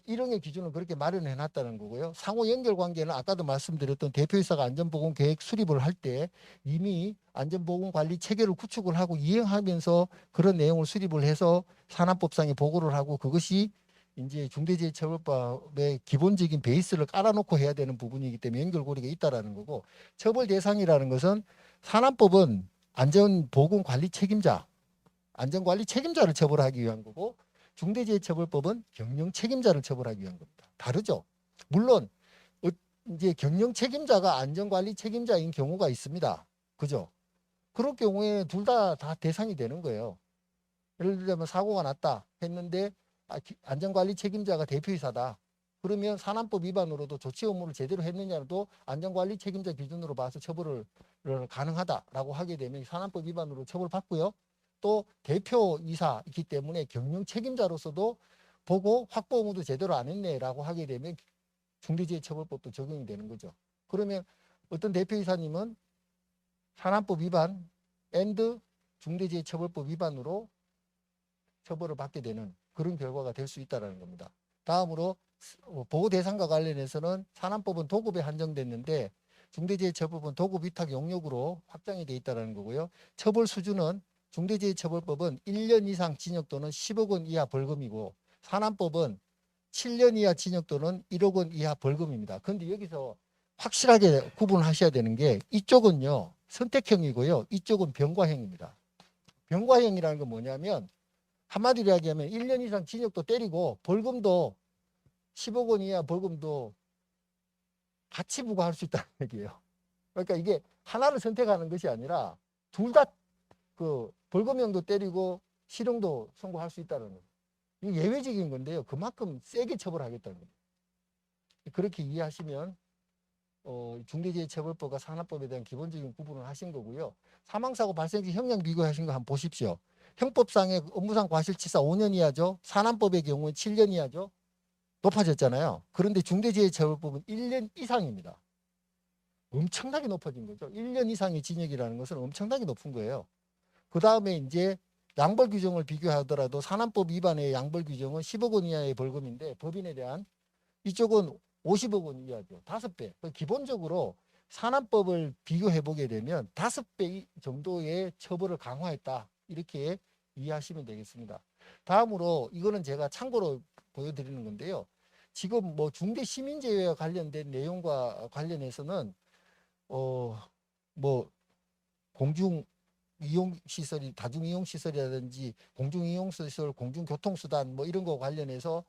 일형의 기준은 그렇게 마련해 놨다는 거고요. 상호 연결 관계는 아까도 말씀드렸던 대표이사가 안전보건 계획 수립을 할 때 이미 안전보건 관리 체계를 구축을 하고 이행하면서 그런 내용을 수립을 해서 산안법상에 보고를 하고, 그것이 이제 중대재해처벌법의 기본적인 베이스를 깔아놓고 해야 되는 부분이기 때문에 연결고리가 있다라는 거고, 처벌 대상이라는 것은 산안법은 안전보건 관리 책임자, 안전관리 책임자를 처벌하기 위한 거고, 중대재해처벌법은 경영 책임자를 처벌하기 위한 겁니다. 다르죠. 물론 이제 경영 책임자가 안전관리 책임자인 경우가 있습니다. 그죠? 그럴 경우에 둘 다 대상이 되는 거예요. 예를 들자면 사고가 났다 했는데 안전관리 책임자가 대표이사다. 그러면 산안법 위반으로도 조치 업무를 제대로 했느냐도 안전관리 책임자 기준으로 봐서 처벌을 가능하다라고 하게 되면 산안법 위반으로 처벌받고요. 또 대표이사이기 때문에 경영 책임자로서도 보고 확보 업무도 제대로 안 했네라고 하게 되면 중대재해처벌법도 적용이 되는 거죠. 그러면 어떤 대표이사님은 산안법 위반 앤드 중대재해처벌법 위반으로 처벌을 받게 되는 그런 결과가 될 수 있다는 겁니다. 다음으로 보호 대상과 관련해서는 산안법은 도급에 한정됐는데 중대재해처벌법은 도급 위탁 용역으로 확장이 되어 있다는 거고요. 처벌 수준은 중대재해처벌법은 1년 이상 징역 또는 10억 원 이하 벌금이고, 산안법은 7년 이하 징역 또는 1억 원 이하 벌금입니다. 그런데 여기서 확실하게 구분하셔야 되는 게, 이쪽은요 선택형이고요, 이쪽은 병과형입니다. 병과형이라는 건 뭐냐면 한마디로 이야기하면 1년 이상 징역도 때리고 벌금도 10억 원 이하 벌금도 같이 부과할 수 있다는 얘기예요. 그러니까 이게 하나를 선택하는 것이 아니라 둘 다 그 벌금형도 때리고 실형도 선고할 수 있다는 거예요. 이게 예외적인 건데요. 그만큼 세게 처벌하겠다는 거예요. 그렇게 이해하시면 중대재해처벌법과 산업법에 대한 기본적인 구분을 하신 거고요. 사망사고 발생 시 형량 비교하신 거 한번 보십시오. 형법상의 업무상 과실치사 5년 이하죠. 산안법의 경우는 7년 이하죠. 높아졌잖아요. 그런데 중대재해처벌법은 1년 이상입니다. 엄청나게 높아진 거죠. 1년 이상의 징역이라는 것은 엄청나게 높은 거예요. 그 다음에 이제 양벌 규정을 비교하더라도 산안법 위반의 양벌 규정은 10억 원 이하의 벌금인데 법인에 대한, 이쪽은 50억 원 이하죠. 5배. 기본적으로 산안법을 비교해 보게 되면 5배 정도의 처벌을 강화했다. 이렇게 이해하시면 되겠습니다. 다음으로 이거는 제가 참고로 보여드리는 건데요. 지금 뭐 중대시민재해와 관련된 내용과 관련해서는 뭐 공중 이용시설이 다중이용시설이라든지 공중이용시설, 공중교통수단 뭐 이런 거 관련해서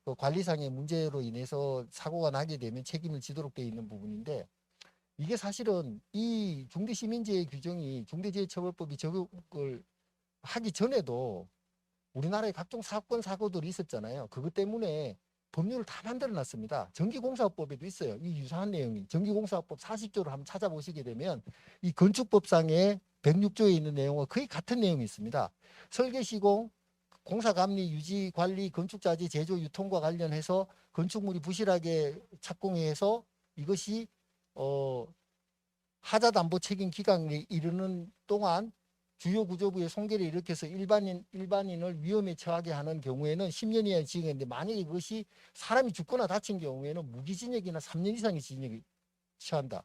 그 관리상의 문제로 인해서 사고가 나게 되면 책임을 지도록 되어 있는 부분인데, 이게 사실은 이 중대시민재해 규정이 중대재해처벌법이 적용을 하기 전에도 우리나라에 각종 사건 사고들이 있었잖아요. 그것 때문에 법률을 다 만들어 놨습니다. 전기공사업법에도 있어요. 이 유사한 내용이. 전기공사업법 40조를 한번 찾아보시게 되면 이 건축법상의 106조에 있는 내용과 거의 같은 내용이 있습니다. 설계 시공, 공사 감리, 유지, 관리, 건축자재 제조, 유통과 관련해서 건축물이 부실하게 착공해서 이것이 하자담보 책임 기간에 이르는 동안 주요 구조부의 손괴를 일으켜서 일반인을 위험에 처하게 하는 경우에는 10년 이하의 징역인데, 만약에 그것이 사람이 죽거나 다친 경우에는 무기징역이나 3년 이상의 징역이 처한다.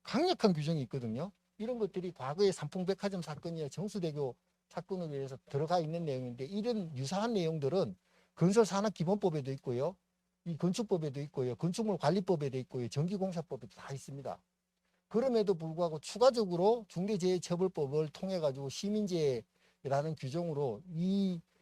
강력한 규정이 있거든요. 이런 것들이 과거의 삼풍백화점 사건이나 정수대교 사건에 대해서 들어가 있는 내용인데, 이런 유사한 내용들은 건설산업기본법에도 있고요, 이 건축법에도 있고요, 건축물 관리법에도 있고요, 전기공사법에도 다 있습니다. 그럼에도 불구하고 추가적으로 중대재해처벌법을 통해 가지고 시민재해라는 규정으로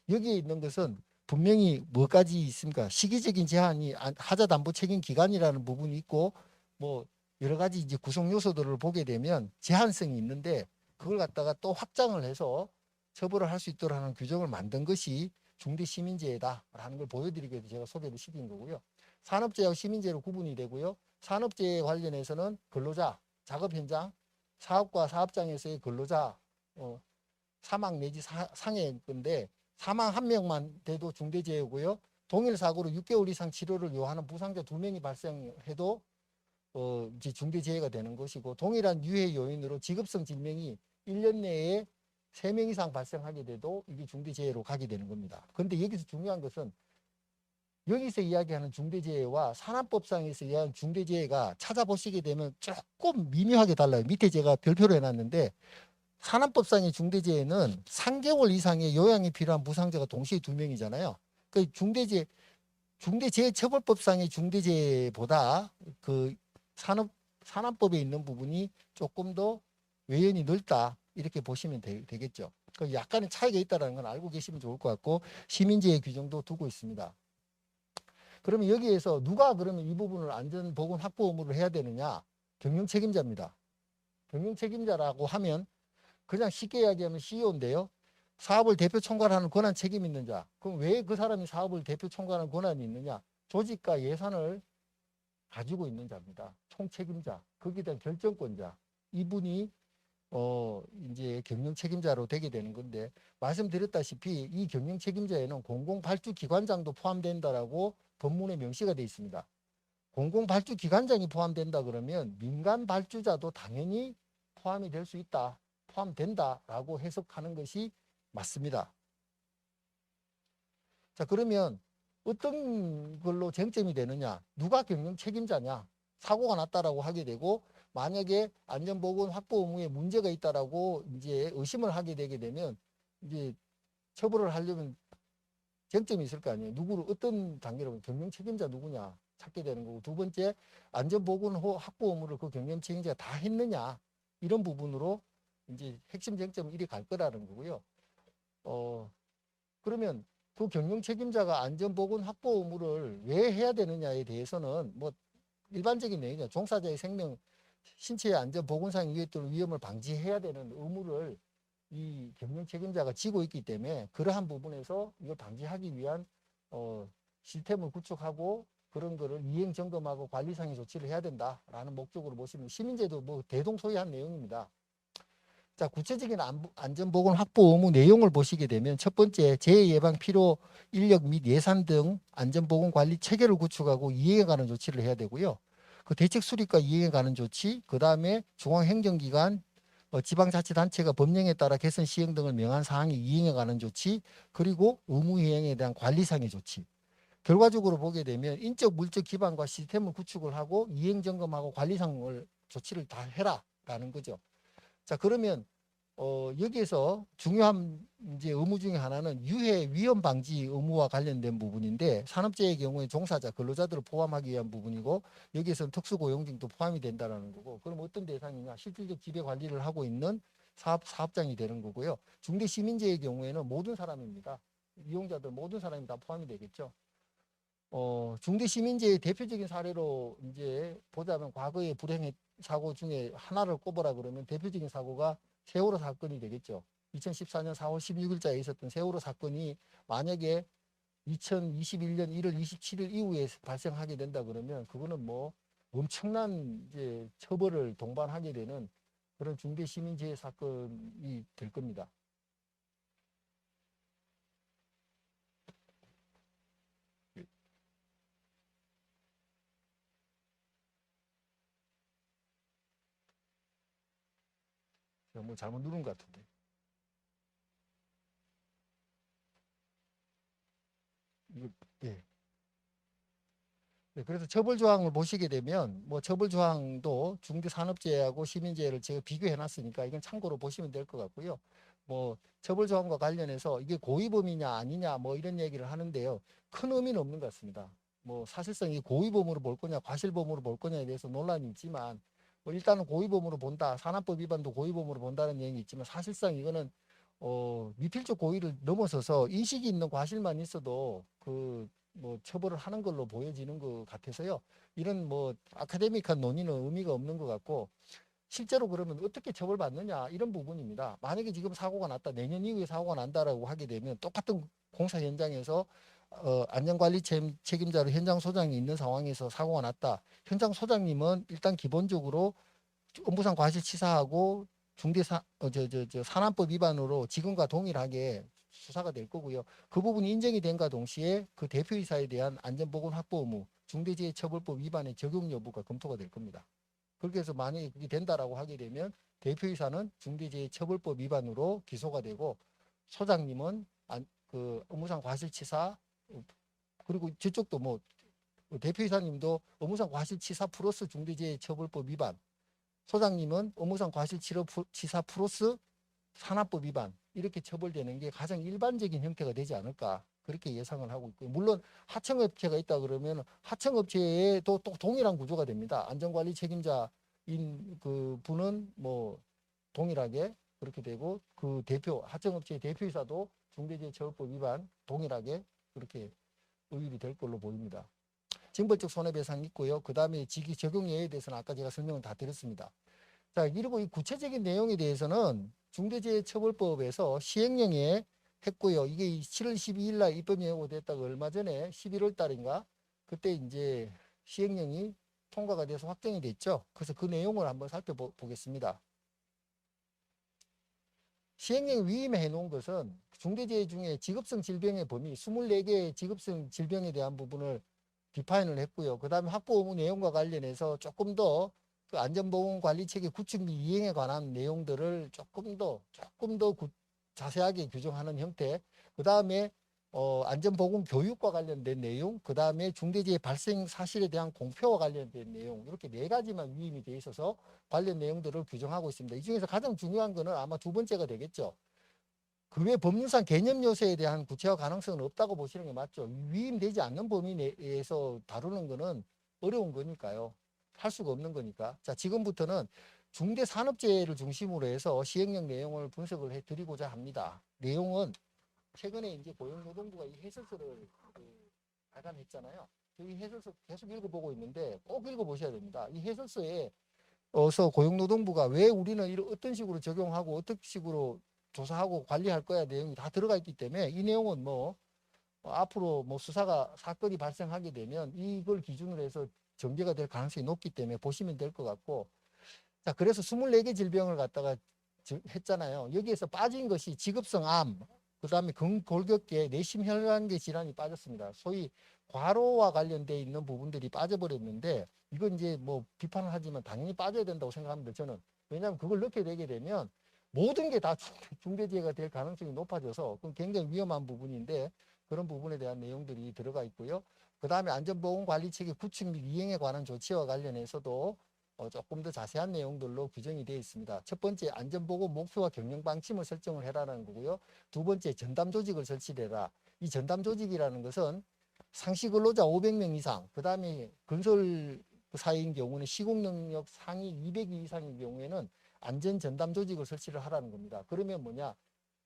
여기에 있는 것은 분명히 뭐까지 있습니까? 시기적인 제한이 하자담보 책임 기간이라는 부분이 있고, 뭐 여러 가지 이제 구성 요소들을 보게 되면 제한성이 있는데, 그걸 갖다가 또 확장을 해서 처벌을 할 수 있도록 하는 규정을 만든 것이 중대시민재해다라는 걸 보여드리기 위해서 제가 소개를 시킨 거고요. 산업재해와 시민재해로 구분이 되고요. 산업재해 관련해서는 근로자, 작업 현장, 사업과 사업장에서의 근로자 사망 내지 상해 건데, 사망 1명만 돼도 중대재해고요. 동일 사고로 6개월 이상 치료를 요하는 부상자 2명이 발생해도 이제 중대재해가 되는 것이고, 동일한 유해 요인으로 직업성 질병이 1년 내에 3명 이상 발생하게 돼도 이게 중대재해로 가게 되는 겁니다. 그런데 여기서 중요한 것은, 여기서 이야기하는 중대재해와 산업법상에서 이야기하는 중대재해가 찾아보시게 되면 조금 미묘하게 달라요. 밑에 제가 별표로 해놨는데, 산업법상의 중대재해는 3개월 이상의 요양이 필요한 부상자가 동시에 2명이잖아요. 그 중대재해처벌법상의 중대재해보다 그 산업법에 있는 부분이 조금 더 외연이 넓다, 이렇게 보시면 되겠죠. 그 약간의 차이가 있다는 건 알고 계시면 좋을 것 같고, 시민재해 규정도 두고 있습니다. 그러면 여기에서 누가 그러면 이 부분을 안전보건 확보 의무를 해야 되느냐? 경영책임자입니다. 경영책임자라고 하면 그냥 쉽게 이야기하면 CEO인데요. 사업을 대표 총괄하는 권한 책임 있는 자. 그럼 왜 그 사람이 사업을 대표 총괄하는 권한이 있느냐? 조직과 예산을 가지고 있는 자입니다. 총책임자. 거기에 대한 결정권자. 이분이 이제 경영 책임자로 되게 되는 건데, 말씀드렸다시피 이 경영 책임자에는 공공발주기관장도 포함된다라고 법문에 명시가 되어 있습니다. 공공발주기관장이 포함된다 그러면 민간 발주자도 당연히 포함이 될 수 있다, 포함된다라고 해석하는 것이 맞습니다. 자, 그러면 어떤 걸로 쟁점이 되느냐? 누가 경영 책임자냐? 사고가 났다라고 하게 되고, 만약에 안전보건 확보 의무에 문제가 있다라고 이제 의심을 하게 되게 되면 이제 처벌을 하려면 쟁점이 있을 거 아니에요. 누구를 어떤 단계로 경영 책임자 누구냐 찾게 되는 거고, 두 번째 안전보건 확보 의무를 그 경영 책임자가 다 했느냐, 이런 부분으로 이제 핵심 쟁점은 이리 갈 거라는 거고요. 그러면 그 경영 책임자가 안전보건 확보 의무를 왜 해야 되느냐에 대해서는 뭐 일반적인 내용이죠. 종사자의 생명, 신체의 안전 보건상 위험을 방지해야 되는 의무를 이 경영 책임자가 지고 있기 때문에, 그러한 부분에서 이걸 방지하기 위한 시스템을 구축하고 그런 거를 이행 점검하고 관리상의 조치를 해야 된다라는 목적으로 보시면, 시민제도 뭐 대동소이한 내용입니다. 자, 구체적인 안전보건 확보 의무 내용을 보시게 되면, 첫 번째, 재해 예방 필요 인력 및 예산 등 안전보건 관리 체계를 구축하고 이행해 가는 조치를 해야 되고요. 그 대책 수립과 이행해 가는 조치, 그 다음에 중앙행정기관, 지방자치단체가 법령에 따라 개선 시행 등을 명한 사항이 이행해 가는 조치, 그리고 의무 이행에 대한 관리상의 조치. 결과적으로 보게 되면 인적 물적 기반과 시스템을 구축을 하고 이행 점검하고 관리상을 조치를 다 해라라는 거죠. 자, 그러면 여기에서 중요한 이제 의무 중에 하나는 유해 위험 방지 의무와 관련된 부분인데, 산업재해의 경우에 종사자, 근로자들을 포함하기 위한 부분이고, 여기에서는 특수고용직도 포함이 된다는 거고, 그럼 어떤 대상이냐? 실질적 지배 관리를 하고 있는 사업장이 되는 거고요. 중대시민재의 경우에는 모든 사람입니다. 이용자들 모든 사람이 다 포함이 되겠죠. 중대시민재의 대표적인 사례로 이제 보자면, 과거의 불행 사고 중에 하나를 꼽으라 그러면 대표적인 사고가 세월호 사건이 되겠죠. 2014년 4월 16일자에 있었던 세월호 사건이 만약에 2021년 1월 27일 이후에 발생하게 된다 그러면, 그거는 뭐 엄청난 이제 처벌을 동반하게 되는 그런 중대시민재해 사건이 될 겁니다. 뭐 잘못 누른 것 같은데. 이거, 예. 네, 그래서 처벌 조항을 보시게 되면 뭐 처벌 조항도 중대산업재해하고 시민재해를 제가 비교해 놨으니까 이건 참고로 보시면 될 것 같고요. 뭐 처벌 조항과 관련해서 이게 고의범이냐 아니냐 뭐 이런 얘기를 하는데요. 큰 의미는 없는 것 같습니다. 뭐 사실상 이 고의범으로 볼 거냐 과실범으로 볼 거냐에 대해서 논란이 있지만 뭐 일단은 고의범으로 본다. 산업법 위반도 고의범으로 본다는 얘기 있지만 사실상 이거는 미필적 고의를 넘어서서 인식이 있는 과실만 있어도 뭐 처벌을 하는 걸로 보여지는 것 같아서요. 이런 뭐 아카데믹한 논의는 의미가 없는 것 같고 실제로 그러면 어떻게 처벌받느냐 이런 부분입니다. 만약에 지금 사고가 났다. 내년 이후에 사고가 난다라고 하게 되면 똑같은 공사 현장에서 안전관리 책임자로 현장 소장이 있는 상황에서 사고가 났다. 현장 소장님은 일단 기본적으로 업무상 과실치사하고 산업법 위반으로 지금과 동일하게 수사가 될 거고요. 그 부분이 인정이 된과 동시에 그 대표이사에 대한 안전보건 확보 의무, 중대재해처벌법 위반의 적용 여부가 검토가 될 겁니다. 그렇게 해서 만약에 그게 된다라고 하게 되면 대표이사는 중대재해처벌법 위반으로 기소가 되고 소장님은 업무상 과실치사 그리고 저쪽도 뭐 대표이사님도 업무상 과실치사 플러스 중대재해처벌법 위반 소장님은 업무상 과실치사 플러스 산업법 위반 이렇게 처벌되는 게 가장 일반적인 형태가 되지 않을까 그렇게 예상을 하고 있고요. 물론 하청업체가 있다 그러면 하청업체에도 또 동일한 구조가 됩니다. 안전관리 책임자인 그 분은 뭐 동일하게 그렇게 되고 그 하청업체의 대표이사도 중대재해처벌법 위반 동일하게 그렇게 의율이 될 걸로 보입니다. 징벌적 손해배상이 있고요. 그 다음에 직위 적용예에 대해서는 아까 제가 설명을 다 드렸습니다. 자, 그리고 이 구체적인 내용에 대해서는 중대재해처벌법에서 시행령에 했고요. 이게 7월 12일 날 입법 예고됐다가 얼마 전에 11월 달인가 그때 이제 시행령이 통과가 돼서 확정이 됐죠. 그래서 그 내용을 한번 살펴보겠습니다. 시행령에 위임해 놓은 것은 중대재해 중에 직업성 질병의 범위 24개의 직업성 질병에 대한 부분을 디파인을 했고요. 그 다음에 확보 의무 내용과 관련해서 조금 더 그 안전보건관리체계 구축 및 이행에 관한 내용들을 조금 더 자세하게 규정하는 형태. 그 다음에 안전보건 교육과 관련된 내용, 그 다음에 중대재해 발생 사실에 대한 공표와 관련된 내용 이렇게 4가지만 위임이 돼 있어서 관련 내용들을 규정하고 있습니다. 이 중에서 가장 중요한 거는 아마 두 번째가 되겠죠. 그 외 법률상 개념 요소에 대한 구체화 가능성은 없다고 보시는 게 맞죠. 위임되지 않는 범위 내에서 다루는 거는 어려운 거니까요. 할 수가 없는 거니까. 자, 지금부터는 중대산업재해를 중심으로 해서 시행령 내용을 분석을 해드리고자 합니다. 내용은 최근에 이제 고용노동부가 이 해설서를 발간했잖아요. 이 해설서 계속 읽어보고 있는데 꼭 읽어보셔야 됩니다. 이 해설서에 어서 고용노동부가 왜 우리는 어떤 식으로 적용하고 어떤 식으로 조사하고 관리할 거야 내용이 다 들어가 있기 때문에 이 내용은 뭐 앞으로 뭐 사건이 발생하게 되면 이걸 기준으로 해서 전개가 될 가능성이 높기 때문에 보시면 될 것 같고 자 그래서 24개 질병을 갖다가 했잖아요. 여기에서 빠진 것이 직업성 암, 그 다음에 골격계, 내심혈관계 질환이 빠졌습니다. 소위 과로와 관련돼 있는 부분들이 빠져버렸는데 이건 이제 뭐 비판을 하지만 당연히 빠져야 된다고 생각합니다. 저는. 왜냐하면 그걸 넣게 되게 되면 모든 게 다 중대재해가 될 가능성이 높아져서 그건 굉장히 위험한 부분인데 그런 부분에 대한 내용들이 들어가 있고요. 그 다음에 안전보건관리체계 구축 및 이행에 관한 조치와 관련해서도 조금 더 자세한 내용들로 규정이 되어 있습니다. 첫 번째 안전보건 목표와 경영방침을 설정을 해라는 거고요. 두 번째 전담조직을 설치해라. 이 전담조직이라는 것은 상시근로자 500명 이상, 그 다음에 건설사인 경우는 시공능력 상위 200위 이상인 경우에는 안전전담조직을 설치를 하라는 겁니다. 그러면 뭐냐?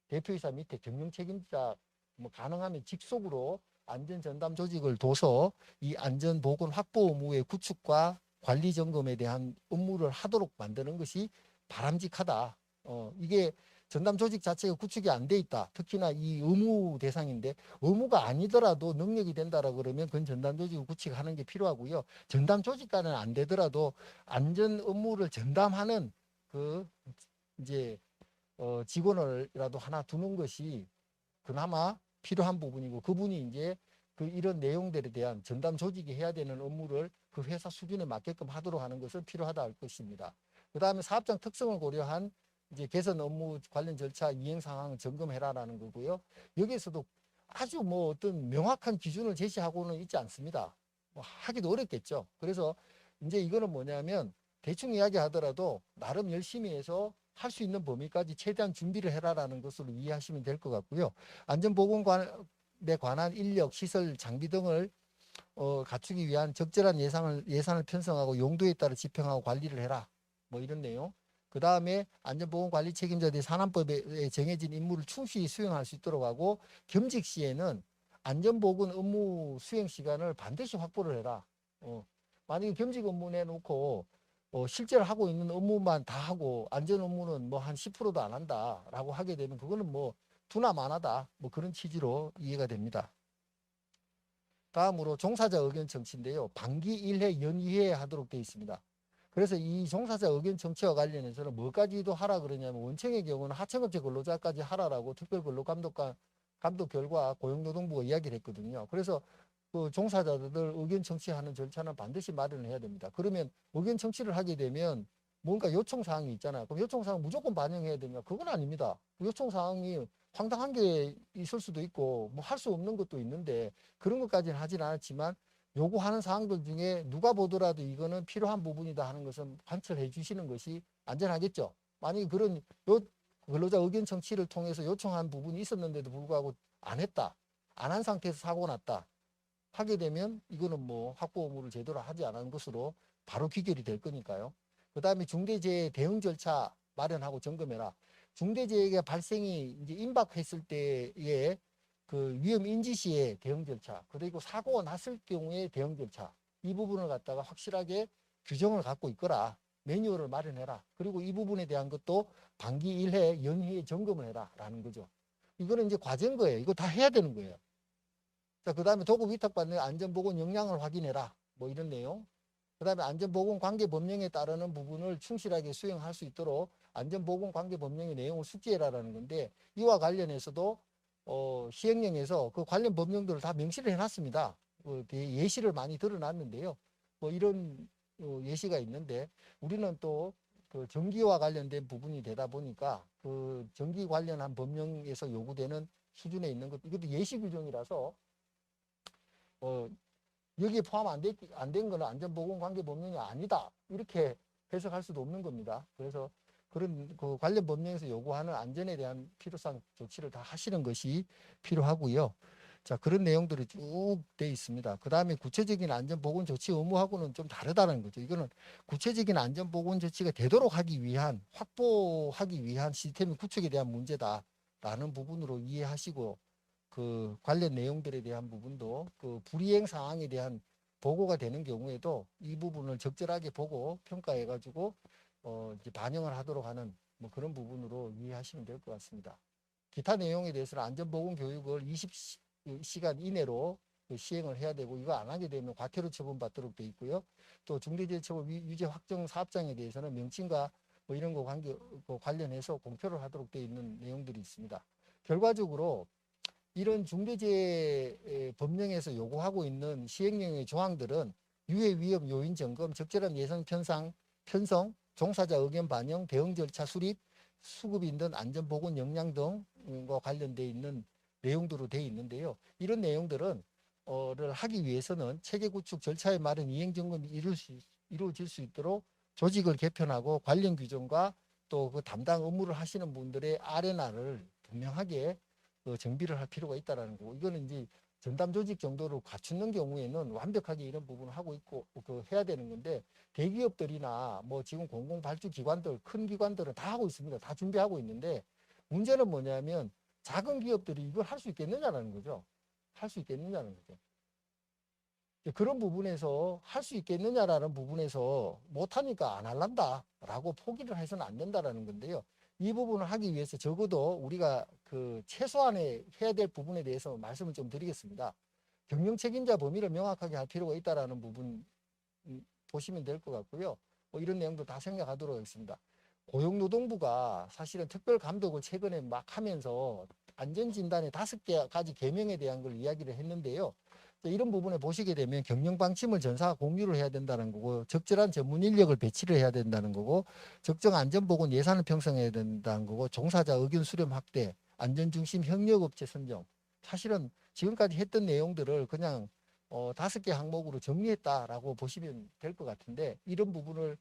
대표이사 밑에 경영책임자 뭐 가능하면 직속으로 안전전담조직을 둬서 이 안전보건 확보 의무의 구축과 관리 점검에 대한 업무를 하도록 만드는 것이 바람직하다. 이게 전담 조직 자체가 구축이 안 돼 있다. 특히나 이 의무 대상인데 의무가 아니더라도 능력이 된다라 그러면 그건 전담 조직을 구축하는 게 필요하고요. 전담 조직과는 안 되더라도 안전 업무를 전담하는 그 이제 직원을라도 하나 두는 것이 그나마 필요한 부분이고 그분이 이제 이런 내용들에 대한 전담 조직이 해야 되는 업무를 그 회사 수준에 맞게끔 하도록 하는 것은 필요하다 할 것입니다. 그 다음에 사업장 특성을 고려한 이제 개선 업무 관련 절차 이행 상황 점검해라라는 거고요. 여기에서도 아주 뭐 어떤 명확한 기준을 제시하고는 있지 않습니다. 뭐 하기도 어렵겠죠. 그래서 이제 이거는 뭐냐면 대충 이야기하더라도 나름 열심히 해서 할 수 있는 범위까지 최대한 준비를 해라라는 것으로 이해하시면 될 것 같고요. 안전보건관에 관한 인력, 시설, 장비 등을 갖추기 위한 적절한 예산을 편성하고 용도에 따라 집행하고 관리를 해라. 뭐 이런 내용. 그 다음에 안전보건관리 책임자들이 산안법에 정해진 임무를 충실히 수행할 수 있도록 하고 겸직 시에는 안전보건 업무 수행 시간을 반드시 확보를 해라. 만약에 겸직 업무 내놓고 실제로 하고 있는 업무만 다 하고 안전 업무는 뭐 한 10%도 안 한다라고 하게 되면 그거는 뭐 두나마나다. 뭐 그런 취지로 이해가 됩니다. 다음으로 종사자 의견 청취인데요. 반기 1회, 연이회 하도록 되어 있습니다. 그래서 이 종사자 의견 청취와 관련해서는 뭐까지도 하라 그러냐면 원청의 경우는 하청업체 근로자까지 하라라고 특별근로감독관 감독 결과 고용노동부가 이야기를 했거든요. 그래서 그 종사자들 의견 청취하는 절차는 반드시 마련을 해야 됩니다. 그러면 의견 청취를 하게 되면 뭔가 요청 사항이 있잖아요. 그럼 요청 사항 무조건 반영해야 되냐? 그건 아닙니다. 요청 사항이 황당한 게 있을 수도 있고 뭐 할 수 없는 것도 있는데 그런 것까지는 하진 않았지만 요구하는 사항들 중에 누가 보더라도 이거는 필요한 부분이다 하는 것은 관철해 주시는 것이 안전하겠죠. 만약에 그런 근로자 의견 청취를 통해서 요청한 부분이 있었는데도 불구하고 안 했다. 안 한 상태에서 사고 났다. 하게 되면 이거는 뭐 확보 의무를 제대로 하지 않은 것으로 바로 귀결이 될 거니까요. 그 다음에 중대재해 대응 절차 마련하고 점검해라. 중대재해가 발생이 이제 임박했을 때의 그 위험 인지 시에 대응 절차, 그리고 사고가 났을 경우에 대응 절차, 이 부분을 갖다가 확실하게 규정을 갖고 있거라. 매뉴얼을 마련해라. 그리고 이 부분에 대한 것도 반기 1회, 연회에 점검을 해라. 라는 거죠. 이거는 이제 과제인 거예요. 이거 다 해야 되는 거예요. 자, 그 다음에 도급 위탁받는 안전보건 역량을 확인해라. 뭐 이런 내용. 그 다음에 안전보건 관계 법령에 따르는 부분을 충실하게 수행할 수 있도록 안전보건 관계 법령의 내용을 숙지해라라는 건데 이와 관련해서도 시행령에서 그 관련 법령들을 다 명시를 해놨습니다. 예시를 많이 드러났는데요. 뭐 이런 예시가 있는데 우리는 또 그 전기와 관련된 부분이 되다 보니까 그 전기 관련한 법령에서 요구되는 수준에 있는 것 이것도 예시 규정이라서 여기에 포함 안 된 거는 안전보건관계법령이 아니다. 이렇게 해석할 수도 없는 겁니다. 그래서 그런 그 관련 법령에서 요구하는 안전에 대한 필요성 조치를 다 하시는 것이 필요하고요. 자, 그런 내용들이 쭉 돼 있습니다. 그 다음에 구체적인 안전보건 조치 의무하고는 좀 다르다는 거죠. 이거는 구체적인 안전보건 조치가 되도록 하기 위한, 확보하기 위한 시스템의 구축에 대한 문제다라는 부분으로 이해하시고 그 관련 내용들에 대한 부분도 그 불이행 상황에 대한 보고가 되는 경우에도 이 부분을 적절하게 보고 평가해 가지고 이제 반영을 하도록 하는 뭐 그런 부분으로 이해하시면 될 것 같습니다. 기타 내용에 대해서는 안전보건 교육을 20시간 이내로 시행을 해야 되고 이거 안 하게 되면 과태료 처분받도록 돼 있고요. 또 중대재해처벌 유죄 확정 사업장에 대해서는 명칭과 뭐 이런 거 관련해서 공표를 하도록 돼 있는 내용들이 있습니다. 결과적으로 이런 중대재해 법령에서 요구하고 있는 시행령의 조항들은 유해 위험 요인 점검, 적절한 예산 편성, 종사자 의견 반영, 대응 절차 수립, 수급 인근 안전보건 역량 등과 관련되어 있는 내용들로 되어 있는데요. 이런 내용들은 를 하기 위해서는 체계 구축 절차에 마련 이행 점검이 이루어질 수 있도록 조직을 개편하고 관련 규정과 또 그 담당 업무를 하시는 분들의 아레나를 분명하게 정비를 할 필요가 있다는 거고 이거는 이제 전담 조직 정도로 갖추는 경우에는 완벽하게 이런 부분을 하고 있고 해야 되는 건데 대기업들이나 뭐 지금 공공발주 기관들 큰 기관들은 다 하고 있습니다. 다 준비하고 있는데 문제는 뭐냐면 작은 기업들이 이걸 할 수 있겠느냐라는 거죠. 할 수 있겠느냐는 거죠. 그런 부분에서 할 수 있겠느냐라는 부분에서 못하니까 안 할란다라고 포기를 해서는 안 된다라는 건데요. 이 부분을 하기 위해서 적어도 우리가 그 최소한의 해야 될 부분에 대해서 말씀을 좀 드리겠습니다. 경영 책임자 범위를 명확하게 할 필요가 있다라는 부분 보시면 될 것 같고요. 뭐 이런 내용도 다 생각하도록 하겠습니다. 고용노동부가 사실은 특별 감독을 최근에 막 하면서 안전진단의 5가지 계명에 대한 걸 이야기를 했는데요. 이런 부분에 보시게 되면 경영 방침을 전사가 공유를 해야 된다는 거고, 적절한 전문 인력을 배치를 해야 된다는 거고, 적정 안전보건 예산을 편성해야 된다는 거고, 종사자 의견 수렴 확대, 안전 중심 협력업체 선정. 사실은 지금까지 했던 내용들을 그냥 5개 항목으로 정리했다라고 보시면 될 것 같은데, 이런 부분을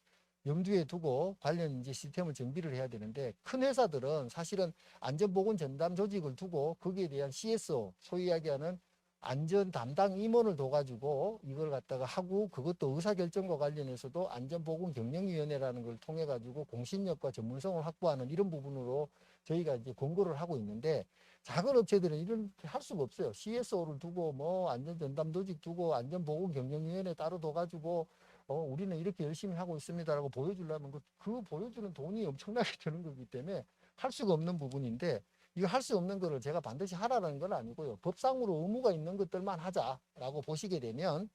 염두에 두고 관련 이제 시스템을 정비를 해야 되는데, 큰 회사들은 사실은 안전보건 전담 조직을 두고 거기에 대한 CSO, 소위 이야기하는 안전 담당 임원을 둬가지고 이걸 갖다가 하고, 그것도 의사결정과 관련해서도 안전보건 경영위원회라는 걸 통해 가지고 공신력과 전문성을 확보하는 이런 부분으로 저희가 이제 권고를 하고 있는데, 작은 업체들은 이런 할 수가 없어요. CSO를 두고 뭐 안전전담 조직 두고 안전보건 경영위원회 따로 둬가지고 우리는 이렇게 열심히 하고 있습니다라고 보여주려면 그 보여주는 돈이 엄청나게 드는 거기 때문에 할 수가 없는 부분인데, 이거 할 수 없는 거를 제가 반드시 하라는 건 아니고요. 법상으로 의무가 있는 것들만 하자라고 보시게 되면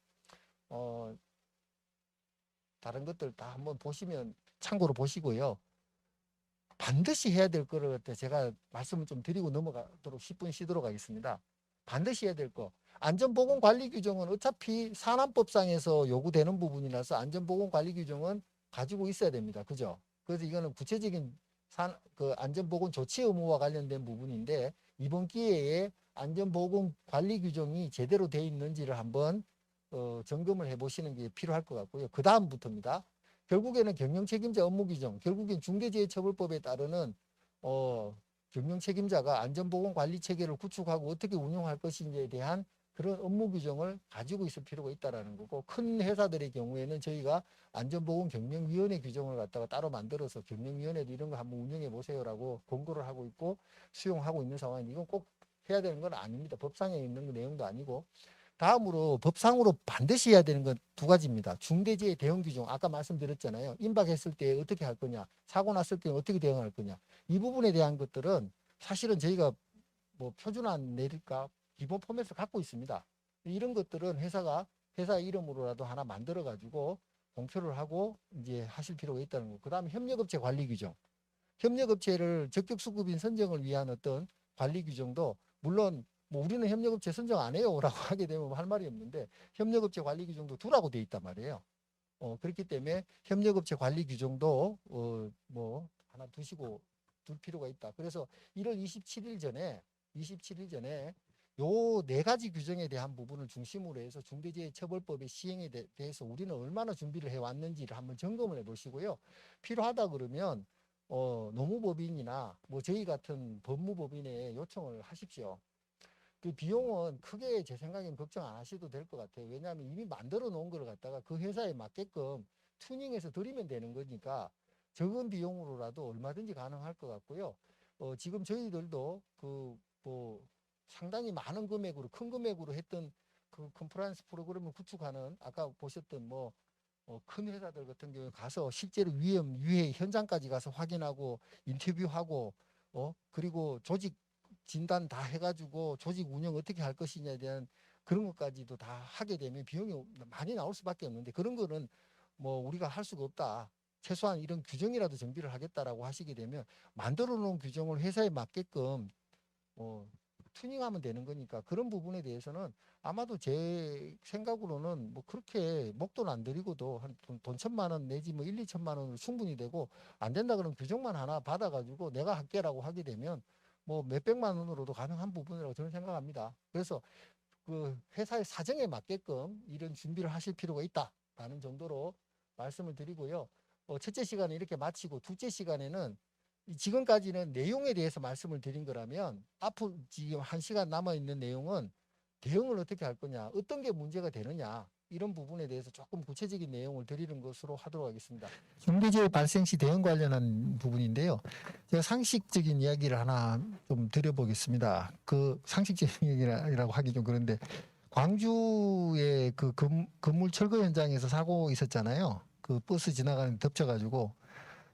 다른 것들 다 한번 보시면 참고로 보시고요. 반드시 해야 될 거를 제가 말씀을 좀 드리고 넘어가도록 10분 쉬도록 하겠습니다. 반드시 해야 될 거. 안전보건관리 규정은 어차피 산안법상에서 요구되는 부분이라서 안전보건관리 규정은 가지고 있어야 됩니다. 그죠? 그래서 이거는 구체적인 안전보건 조치 의무와 관련된 부분인데, 이번 기회에 안전보건관리 규정이 제대로 되어 있는지를 한번 점검을 해보시는 게 필요할 것 같고요. 그 다음부터입니다. 결국에는 경영책임자 업무규정, 결국엔 중대재해처벌법에 따르는 경영책임자가 안전보건관리체계를 구축하고 어떻게 운영할 것인지에 대한 그런 업무규정을 가지고 있을 필요가 있다는 거고, 큰 회사들의 경우에는 저희가 안전보건경영위원회 규정을 갖다가 따로 만들어서 경영위원회도 이런 거 한번 운영해 보세요라고 권고를 하고 있고 수용하고 있는 상황인데, 이건 꼭 해야 되는 건 아닙니다. 법상에 있는 내용도 아니고. 다음으로 법상으로 반드시 해야 되는 건 두 가지입니다. 중대재해 대응 규정, 아까 말씀드렸잖아요. 임박했을 때 어떻게 할 거냐, 사고 났을 때 어떻게 대응할 거냐, 이 부분에 대한 것들은 사실은 저희가 뭐 표준안 내릴까 기본 포맷을 갖고 있습니다. 이런 것들은 회사 이름으로라도 하나 만들어 가지고 공표를 하고 이제 하실 필요가 있다는 거. 그다음에 협력업체 관리 규정, 협력업체를 적격수급인 선정을 위한 어떤 관리 규정도, 물론 뭐 우리는 협력업체 선정 안 해요 라고 하게 되면 할 말이 없는데, 협력업체 관리 규정도 두라고 돼 있단 말이에요. 그렇기 때문에 협력업체 관리 규정도 뭐 하나 두시고 둘 필요가 있다. 그래서 1월 27일 전에 요 4가지 규정에 대한 부분을 중심으로 해서 중대재해처벌법의 시행에 대해서 우리는 얼마나 준비를 해왔는지를 한번 점검을 해보시고요. 필요하다 그러면 노무법인이나 뭐 저희 같은 법무법인에 요청을 하십시오. 그 비용은 크게 제 생각엔 걱정 안 하셔도 될 것 같아요. 왜냐하면 이미 만들어 놓은 걸 갖다가 그 회사에 맞게끔 튜닝해서 드리면 되는 거니까 적은 비용으로라도 얼마든지 가능할 것 같고요. 지금 저희들도 뭐 상당히 많은 금액으로, 큰 금액으로 했던 그 컴플라이언스 프로그램을 구축하는, 아까 보셨던 큰 회사들 같은 경우에 가서 실제로 유해 현장까지 가서 확인하고 인터뷰하고 그리고 조직 진단 다 해가지고 조직 운영 어떻게 할 것이냐에 대한 그런 것까지도 다 하게 되면 비용이 많이 나올 수밖에 없는데, 그런 거는 뭐 우리가 할 수가 없다. 최소한 이런 규정이라도 정비를 하겠다라고 하시게 되면 만들어 놓은 규정을 회사에 맞게끔 튜닝하면 되는 거니까, 그런 부분에 대해서는 아마도 제 생각으로는 뭐 그렇게 목돈 안 들이고도 한 돈 1,000만 원 내지 뭐 1, 2천만 원으로 충분히 되고, 안 된다 그러면 규정만 하나 받아가지고 내가 할게라고 하게 되면 뭐 몇백만 원으로도 가능한 부분이라고 저는 생각합니다. 그래서 그 회사의 사정에 맞게끔 이런 준비를 하실 필요가 있다라는 정도로 말씀을 드리고요. 첫째 시간에 이렇게 마치고, 둘째 시간에는 지금까지는 내용에 대해서 말씀을 드린 거라면, 앞으로 지금 1시간 남아있는 내용은 대응을 어떻게 할 거냐, 어떤 게 문제가 되느냐, 이런 부분에 대해서 조금 구체적인 내용을 드리는 것으로 하도록 하겠습니다. 중대재해 발생 시 대응 관련한 부분인데요. 제가 상식적인 이야기를 하나 좀 드려보겠습니다. 그 상식적인 얘기라고 하기 좀 그런데, 광주의 그 건물 철거 현장에서 사고 있었잖아요. 그 버스 지나가는 데 덮쳐가지고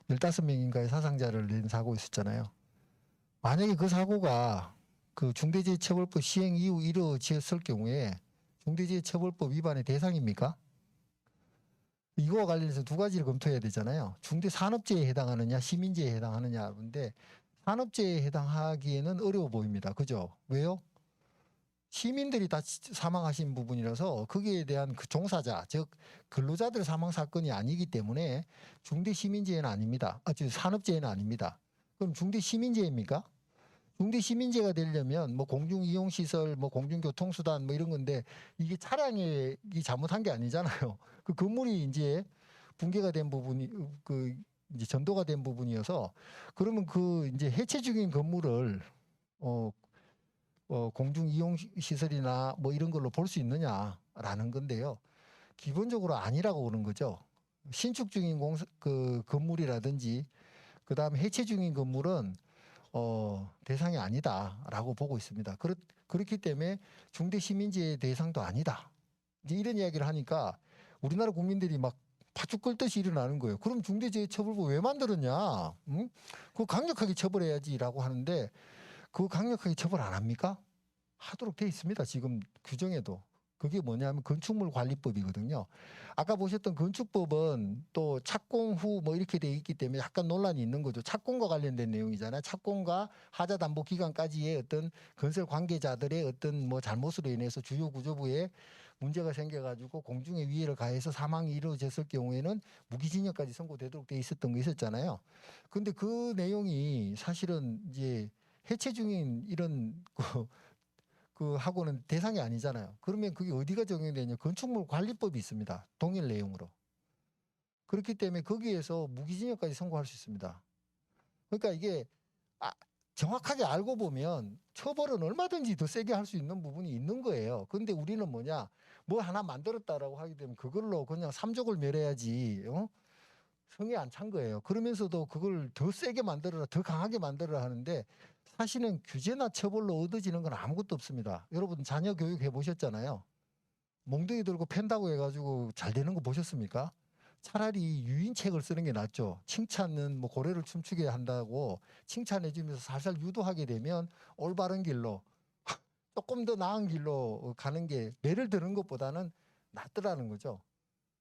15명인가의 사상자를 낸 사고 있었잖아요. 만약에 그 사고가 그 중대재해처벌법 시행 이후 이루어졌을 경우에 중대재해처벌법 위반의 대상입니까? 이거와 관련해서 두 가지를 검토해야 되잖아요. 중대산업재해에 해당하느냐, 시민재해에 해당하느냐인데, 산업재해에 해당하기에는 어려워 보입니다. 그죠? 왜요? 시민들이 다 사망하신 부분이라서 거기에 대한 그 종사자, 즉 근로자들 사망 사건이 아니기 때문에 중대 시민재해는 아닙니다. 즉 산업재해는 아닙니다. 그럼 중대 시민재해입니까? 중대 시민재해가 되려면 뭐 공중 이용 시설, 뭐 공중 교통수단 뭐 이런 건데 이게 차량이 잘못한 게 아니잖아요. 그 건물이 이제 붕괴가 된 부분이 그 이제 전도가 된 부분이어서 그러면 그 이제 해체 중인 건물을 어 공중 이용 시설이나 뭐 이런 걸로 볼 수 있느냐라는 건데요. 기본적으로 아니라고 그러는 거죠. 신축 중인 그 건물이라든지 그다음에 해체 중인 건물은 대상이 아니다라고 보고 있습니다. 그렇기 때문에 중대 시민재해 대상도 아니다. 이제 이런 이야기를 하니까 우리나라 국민들이 막 파죽 끓듯이 일어나는 거예요. 그럼 중대재해처벌법 왜 만들었냐? 응? 그거 강력하게 처벌해야지라고 하는데 그거 강력하게 처벌 안 합니까? 하도록 돼 있습니다. 지금 규정에도. 그게 뭐냐면 건축물 관리법이거든요. 아까 보셨던 건축법은 또 착공 후 뭐 이렇게 돼 있기 때문에 약간 논란이 있는 거죠. 착공과 관련된 내용이잖아요. 착공과 하자 담보 기간까지의 어떤 건설 관계자들의 어떤 뭐 잘못으로 인해서 주요 구조부에 문제가 생겨가지고 공중의 위해를 가해서 사망이 이루어졌을 경우에는 무기징역까지 선고되도록 돼 있었던 거 있었잖아요. 근데 그 내용이 사실은 이제 해체 중인 이런 그 하고는 대상이 아니잖아요. 그러면 그게 어디가 적용되냐? 건축물 관리법이 있습니다. 동일 내용으로. 그렇기 때문에 거기에서 무기징역까지 선고할 수 있습니다. 그러니까 이게 정확하게 알고 보면 처벌은 얼마든지 더 세게 할 수 있는 부분이 있는 거예요. 근데 우리는 뭐냐? 뭐 하나 만들었다라고 하게 되면 그걸로 그냥 삼족을 멸해야지. 성에 안 찬 거예요. 그러면서도 그걸 더 세게 만들어라, 더 강하게 만들어라 하는데 사실은 규제나 처벌로 얻어지는 건 아무것도 없습니다. 여러분 자녀 교육 해보셨잖아요. 몽둥이 들고 팬다고 해가지고 잘 되는 거 보셨습니까? 차라리 유인책을 쓰는 게 낫죠. 칭찬은 뭐 고래를 춤추게 한다고 칭찬해주면서 살살 유도하게 되면 올바른 길로 조금 더 나은 길로 가는 게 매를 드는 것보다는 낫더라는 거죠.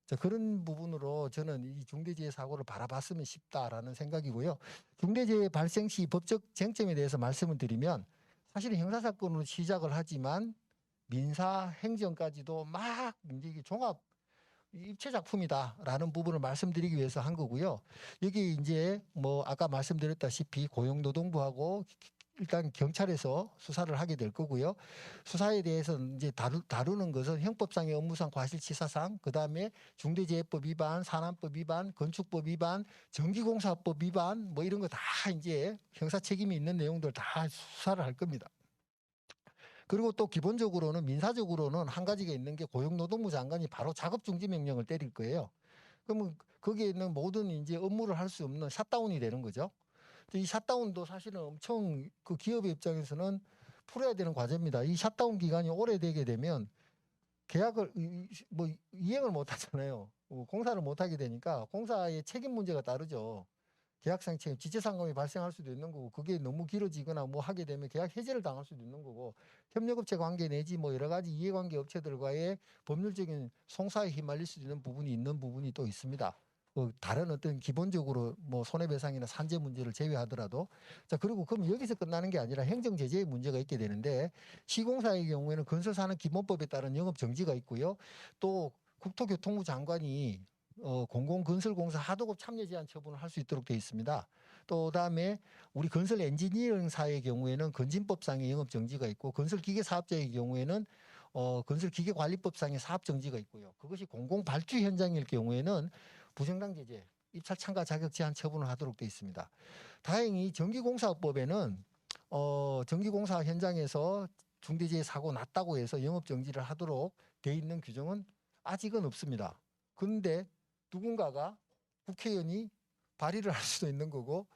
자, 그런 부분으로 저는 이 중대재해 사고를 바라봤으면 싶다라는 생각이고요. 중대재해 발생 시 법적 쟁점에 대해서 말씀을 드리면 사실은 형사사건으로 시작을 하지만 민사 행정까지도 막 이제 종합 입체 작품이다라는 부분을 말씀드리기 위해서 한 거고요. 여기 이제 뭐 아까 말씀드렸다시피 고용노동부하고 일단 경찰에서 수사를 하게 될 거고요. 수사에 대해서는 이제 다루는 것은 형법상의 업무상 과실치사상, 그 다음에 중대재해법 위반, 산안법 위반, 건축법 위반, 전기공사법 위반 뭐 이런 거 다 이제 형사 책임이 있는 내용들 다 수사를 할 겁니다. 그리고 또 기본적으로는 민사적으로는 한 가지가 있는 게 고용노동부 장관이 바로 작업중지 명령을 때릴 거예요. 그러면 거기에 있는 모든 이제 업무를 할 수 없는 샷다운이 되는 거죠. 이 샷다운도 사실은 엄청 그 기업의 입장에서는 풀어야 되는 과제입니다. 이 샷다운 기간이 오래되게 되면 계약을 뭐 이행을 못 하잖아요. 공사를 못 하게 되니까 공사의 책임 문제가 따르죠. 계약상 책임, 지체상감이 발생할 수도 있는 거고 그게 너무 길어지거나 뭐 하게 되면 계약 해지를 당할 수도 있는 거고 협력업체 관계 내지 뭐 여러 가지 이해관계 업체들과의 법률적인 송사에 휘말릴 수 있는 부분이 또 있습니다. 다른 어떤 기본적으로 뭐 손해배상이나 산재 문제를 제외하더라도 자 그리고 그럼 여기서 끝나는 게 아니라 행정제재의 문제가 있게 되는데 시공사의 경우에는 건설산업기본법에 따른 영업정지가 있고요. 또 국토교통부 장관이 공공건설공사 하도급 참여 제한 처분을 할 수 있도록 되어 있습니다. 또 그다음에 우리 건설 엔지니어링사의 경우에는 건진법상의 영업정지가 있고 건설기계사업자의 경우에는 건설기계관리법상의 사업정지가 있고요. 그것이 공공발주 현장일 경우에는 부정당 제재, 입찰 참가 자격 제한 처분을 하도록 되어 있습니다. 다행히 전기공사업법에는 전기공사 현장에서 중대재해 사고 났다고 해서 영업정지를 하도록 되어 있는 규정은 아직은 없습니다. 그런데 누군가가 국회의원이 발의를 할 수도 있는 거고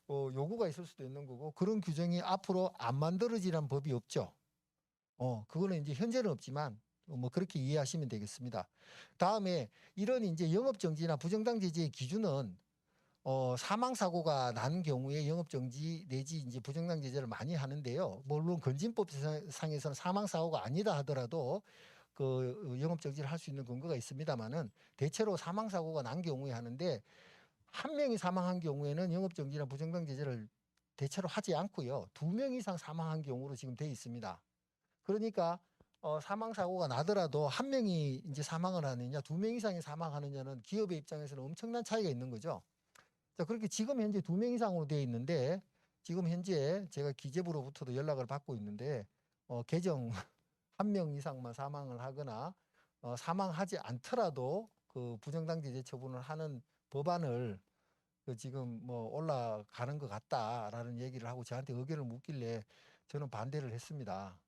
요구가 있을 수도 있는 거고 그런 규정이 앞으로 안 만들어지는 법이 없죠. 그거는 이제 현재는 없지만 뭐 그렇게 이해하시면 되겠습니다. 다음에 이런 이제 영업정지나 부정당 제재의 기준은 사망 사고가 난 경우에 영업정지 내지 이제 부정당 제재를 많이 하는데요. 물론 건진법상에서는 사망 사고가 아니다 하더라도 그 영업정지를 할 수 있는 근거가 있습니다만은 대체로 사망 사고가 난 경우에 하는데 한 명이 사망한 경우에는 영업정지나 부정당 제재를 대체로 하지 않고요. 2명 이상 사망한 경우로 지금 돼 있습니다. 그러니까 사망 사고가 나더라도 한 명이 이제 사망을 하느냐, 두 명 이상이 사망하느냐는 기업의 입장에서는 엄청난 차이가 있는 거죠. 자, 그렇게 지금 현재 두 명 이상으로 되어 있는데 지금 현재 제가 기재부로부터도 연락을 받고 있는데 개정 한 명 이상만 사망을 하거나 사망하지 않더라도 그 부정당기제 처분을 하는 법안을 그 지금 뭐 올라가는 것 같다라는 얘기를 하고 저한테 의견을 묻길래 저는 반대를 했습니다.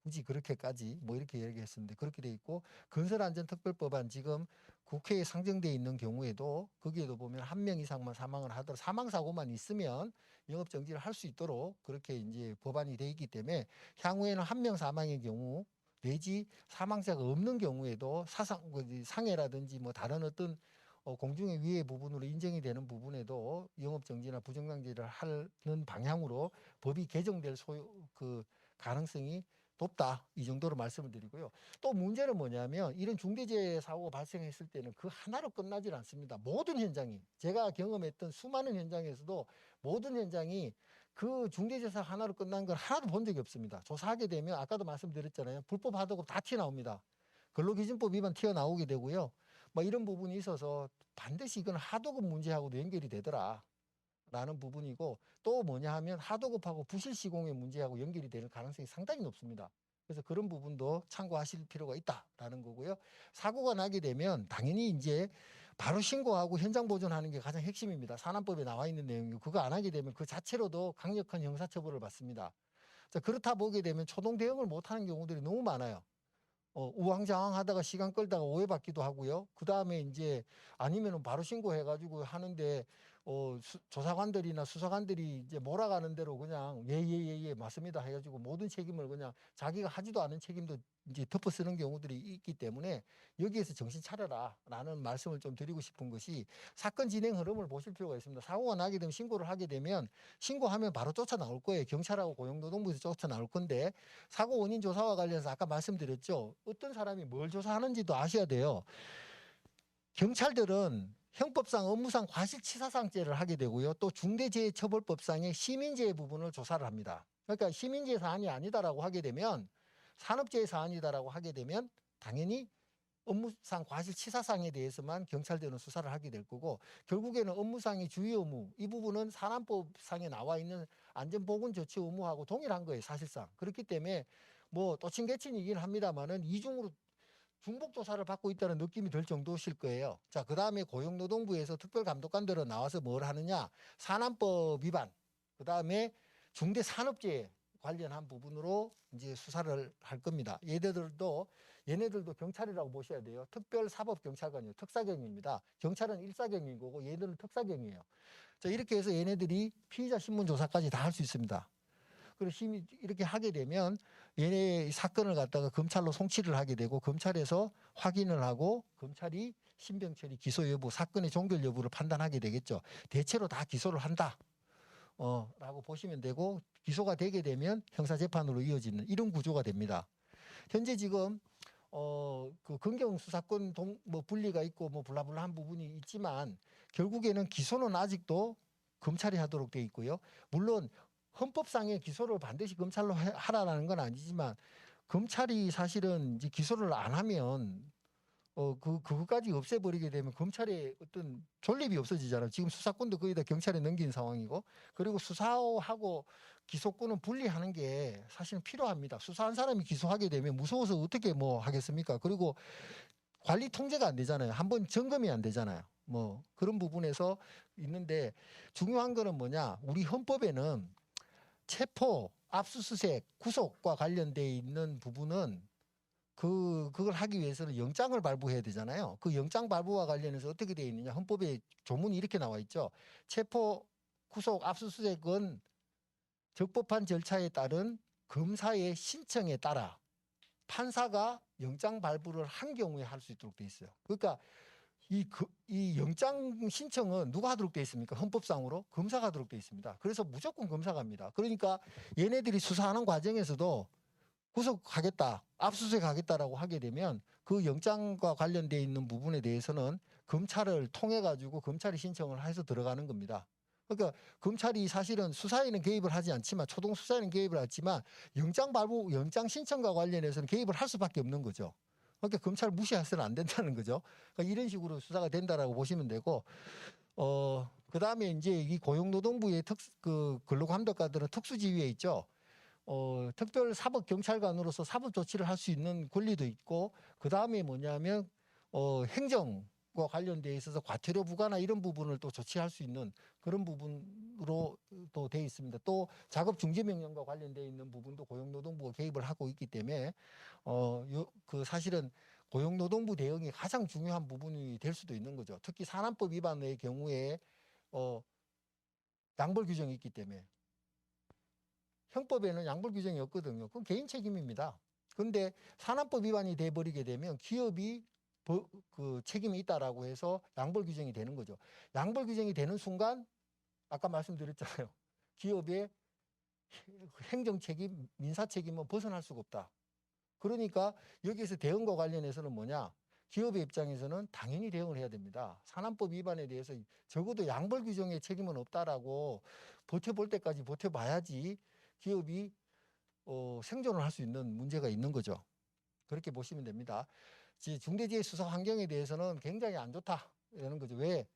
굳이 그렇게까지 뭐 이렇게 얘기했었는데 그렇게 돼 있고, 건설안전특별법안 지금 국회에 상정돼 있는 경우에도 거기에도 보면 한 명 이상만 사망을 하더라도 사망사고만 있으면 영업정지를 할 수 있도록 그렇게 이제 법안이 돼 있기 때문에 향후에는 한 명 사망의 경우 내지 사망자가 없는 경우에도 상해라든지 뭐 다른 어떤 공중의 위해 부분으로 인정이 되는 부분에도 영업정지나 부정당기를 하는 방향으로 법이 개정될 그 가능성이 높다. 이 정도로 말씀을 드리고요. 또 문제는 뭐냐면 이런 중대재해 사고가 발생했을 때는 그 하나로 끝나질 않습니다. 모든 현장이, 제가 경험했던 수많은 현장에서도 모든 현장이 그 중대재해 사고 하나로 끝난 걸 하나도 본 적이 없습니다. 조사하게 되면 아까도 말씀드렸잖아요. 불법 하도급 다 튀어나옵니다. 근로기준법 위반 튀어나오게 되고요. 뭐 이런 부분이 있어서 반드시 이건 하도급 문제하고도 연결이 되더라 라는 부분이고, 또 뭐냐 하면 하도급하고 부실 시공의 문제하고 연결이 되는 가능성이 상당히 높습니다. 그래서 그런 부분도 참고하실 필요가 있다라는 거고요. 사고가 나게 되면 당연히 이제 바로 신고하고 현장 보존하는 게 가장 핵심입니다. 산안법에 나와 있는 내용이고, 그거 안 하게 되면 그 자체로도 강력한 형사처벌을 받습니다. 자, 그렇다 보게 되면 초동 대응을 못하는 경우들이 너무 많아요. 우왕좌왕하다가 시간 끌다가 오해받기도 하고요. 그 다음에 이제 아니면은 바로 신고해가지고 하는데 조사관들이나 수사관들이 이제 몰아가는 대로 그냥 예 맞습니다 해가지고 모든 책임을 그냥 자기가 하지도 않은 책임도 이제 덮어 쓰는 경우들이 있기 때문에 여기에서 정신 차려라 라는 말씀을 좀 드리고 싶은 것이, 사건 진행 흐름을 보실 필요가 있습니다. 사고가 나게 되면 신고를 하게 되면 신고하면 바로 쫓아 나올 거예요. 경찰하고 고용노동부에서 쫓아 나올 건데, 사고 원인 조사와 관련해서 아까 말씀드렸죠. 어떤 사람이 뭘 조사하는지도 아셔야 돼요. 경찰들은 형법상 업무상 과실치사상죄를 하게 되고요. 또 중대재해처벌법상의 시민재해 부분을 조사를 합니다. 그러니까 시민재해 사안이 아니다라고 하게 되면, 산업재해 사안이다라고 하게 되면 당연히 업무상 과실치사상에 대해서만 경찰들은 수사를 하게 될 거고, 결국에는 업무상의 주의 의무, 이 부분은 산안법상에 나와 있는 안전보건조치 의무하고 동일한 거예요, 사실상. 그렇기 때문에 뭐 또친개친이긴 합니다만은 이중으로 중복 조사를 받고 있다는 느낌이 들 정도실 거예요. 자, 그 다음에 고용노동부에서 특별감독관들은 나와서 뭘 하느냐? 산안법 위반, 그 다음에 중대산업재해 관련한 부분으로 이제 수사를 할 겁니다. 얘네들도 경찰이라고 보셔야 돼요. 특별사법경찰관이에요. 특사경입니다. 경찰은 일사경이고 얘들은 특사경이에요. 자, 이렇게 해서 얘네들이 피의자 신문 조사까지 다 할 수 있습니다. 그리고 힘이 이렇게 하게 되면 얘네 사건을 갖다가 검찰로 송치를 하게 되고, 검찰에서 확인을 하고 검찰이 신병 처리 기소 여부, 사건의 종결 여부를 판단하게 되겠죠. 대체로 다 기소를 한다. 라고 보시면 되고, 기소가 되게 되면 형사재판으로 이어지는 이런 구조가 됩니다. 현재 지금 그 검경 수사권 뭐 분리가 있고 뭐 블라블라한 부분이 있지만 결국에는 기소는 아직도 검찰이 하도록 돼 있고요. 물론 헌법상의 기소를 반드시 검찰로 하라는 건 아니지만, 검찰이 사실은 이제 기소를 안 하면 그거까지 없애버리게 되면 검찰의 어떤 존립이 없어지잖아요. 지금 수사권도 거의 다 경찰에 넘긴 상황이고, 그리고 수사하고 기소권은 분리하는 게 사실은 필요합니다. 수사한 사람이 기소하게 되면 무서워서 어떻게 뭐 하겠습니까? 그리고 관리 통제가 안 되잖아요. 한번 점검이 안 되잖아요. 뭐 그런 부분에서 있는데, 중요한 거는 뭐냐? 우리 헌법에는 체포, 압수수색, 구속과 관련돼 있는 부분은 그걸 하기 위해서는 영장을 발부해야 되잖아요. 그 영장 발부와 관련해서 어떻게 되어 있느냐? 헌법에 조문이 이렇게 나와 있죠. 체포, 구속, 압수수색은 적법한 절차에 따른 검사의 신청에 따라 판사가 영장 발부를 한 경우에 할 수 있도록 되어 있어요. 그러니까 이 영장 신청은 누가 하도록 되어 있습니까? 헌법상으로 검사가 하도록 되어 있습니다. 그래서 무조건 검사가 합니다. 그러니까 얘네들이 수사하는 과정에서도 구속하겠다, 압수수색하겠다라고 하게 되면 그 영장과 관련되어 있는 부분에 대해서는 검찰을 통해 가지고 검찰이 신청을 해서 들어가는 겁니다. 그러니까 검찰이 사실은 수사에는 개입을 하지 않지만, 초동 수사에는 개입을 하지만 영장 발부, 영장 신청과 관련해서는 개입을 할 수밖에 없는 거죠. 그러니까 검찰 무시해서는 안 된다는 거죠. 그러니까 이런 식으로 수사가 된다라고 보시면 되고, 그다음에 이제 이 고용노동부의 그 근로감독관들은 특수지휘에 있죠. 특별 사법경찰관으로서 사법 조치를 할 수 있는 권리도 있고, 그다음에 뭐냐면 행정과 관련돼 있어서 과태료 부과나 이런 부분을 또 조치할 수 있는 그런 부분으로 또 돼 있습니다. 또 작업 중지 명령과 관련돼 있는 부분도 고용노동부가 개입을 하고 있기 때문에 그 사실은 고용노동부 대응이 가장 중요한 부분이 될 수도 있는 거죠. 특히 산안법 위반의 경우에 양벌 규정이 있기 때문에. 형법에는 양벌 규정이 없거든요. 그건 개인 책임입니다. 그런데 산안법 위반이 돼버리게 되면 기업이 그 책임이 있다라고 해서 양벌 규정이 되는 거죠. 양벌 규정이 되는 순간 아까 말씀드렸잖아요. 기업의 행정 책임, 민사 책임은 벗어날 수가 없다. 그러니까 여기에서 대응과 관련해서는 뭐냐? 기업의 입장에서는 당연히 대응을 해야 됩니다. 산안법 위반에 대해서 적어도 양벌 규정의 책임은 없다라고 버텨볼 때까지 버텨봐야지 기업이 생존을 할 수 있는 문제가 있는 거죠. 그렇게 보시면 됩니다. 중대재해수사 환경에 대해서는 굉장히 안 좋다라는 거죠. 왜?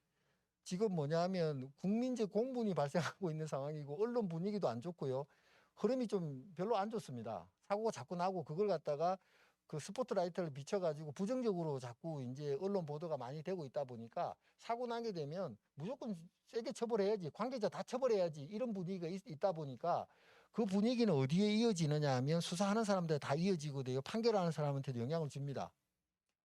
지금 뭐냐면 국민적 공분이 발생하고 있는 상황이고 언론 분위기도 안 좋고요. 흐름이 좀 별로 안 좋습니다. 사고가 자꾸 나고 그걸 갖다가 그 스포트라이트를 비춰가지고 부정적으로 자꾸 이제 언론 보도가 많이 되고 있다 보니까 사고 나게 되면 무조건 세게 처벌해야지, 관계자 다 처벌해야지, 이런 분위기가 있다 보니까 그 분위기는 어디에 이어지느냐 하면 수사하는 사람들 다 이어지고 돼요. 판결하는 사람한테도 영향을 줍니다.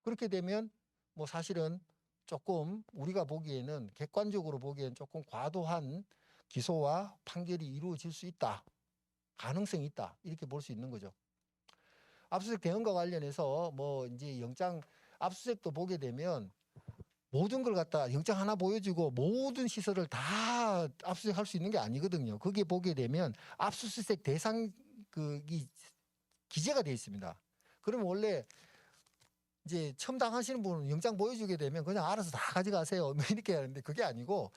그렇게 되면 뭐 사실은 조금 우리가 보기에는, 객관적으로 보기에는 조금 과도한 기소와 판결이 이루어질 수 있다. 가능성이 있다. 이렇게 볼 수 있는 거죠. 압수수색 대응과 관련해서 뭐 이제 영장 압수수색도 보게 되면 모든 걸 갖다 영장 하나 보여주고 모든 시설을 다 압수수색할 수 있는 게 아니거든요. 거기에 보게 되면 압수수색 대상 이 기재가 되어 있습니다. 그러면 원래 이제 처음 당하시는 분은 영장 보여주게 되면 그냥 알아서 다 가져가세요, 뭐 이렇게 하는데 그게 아니고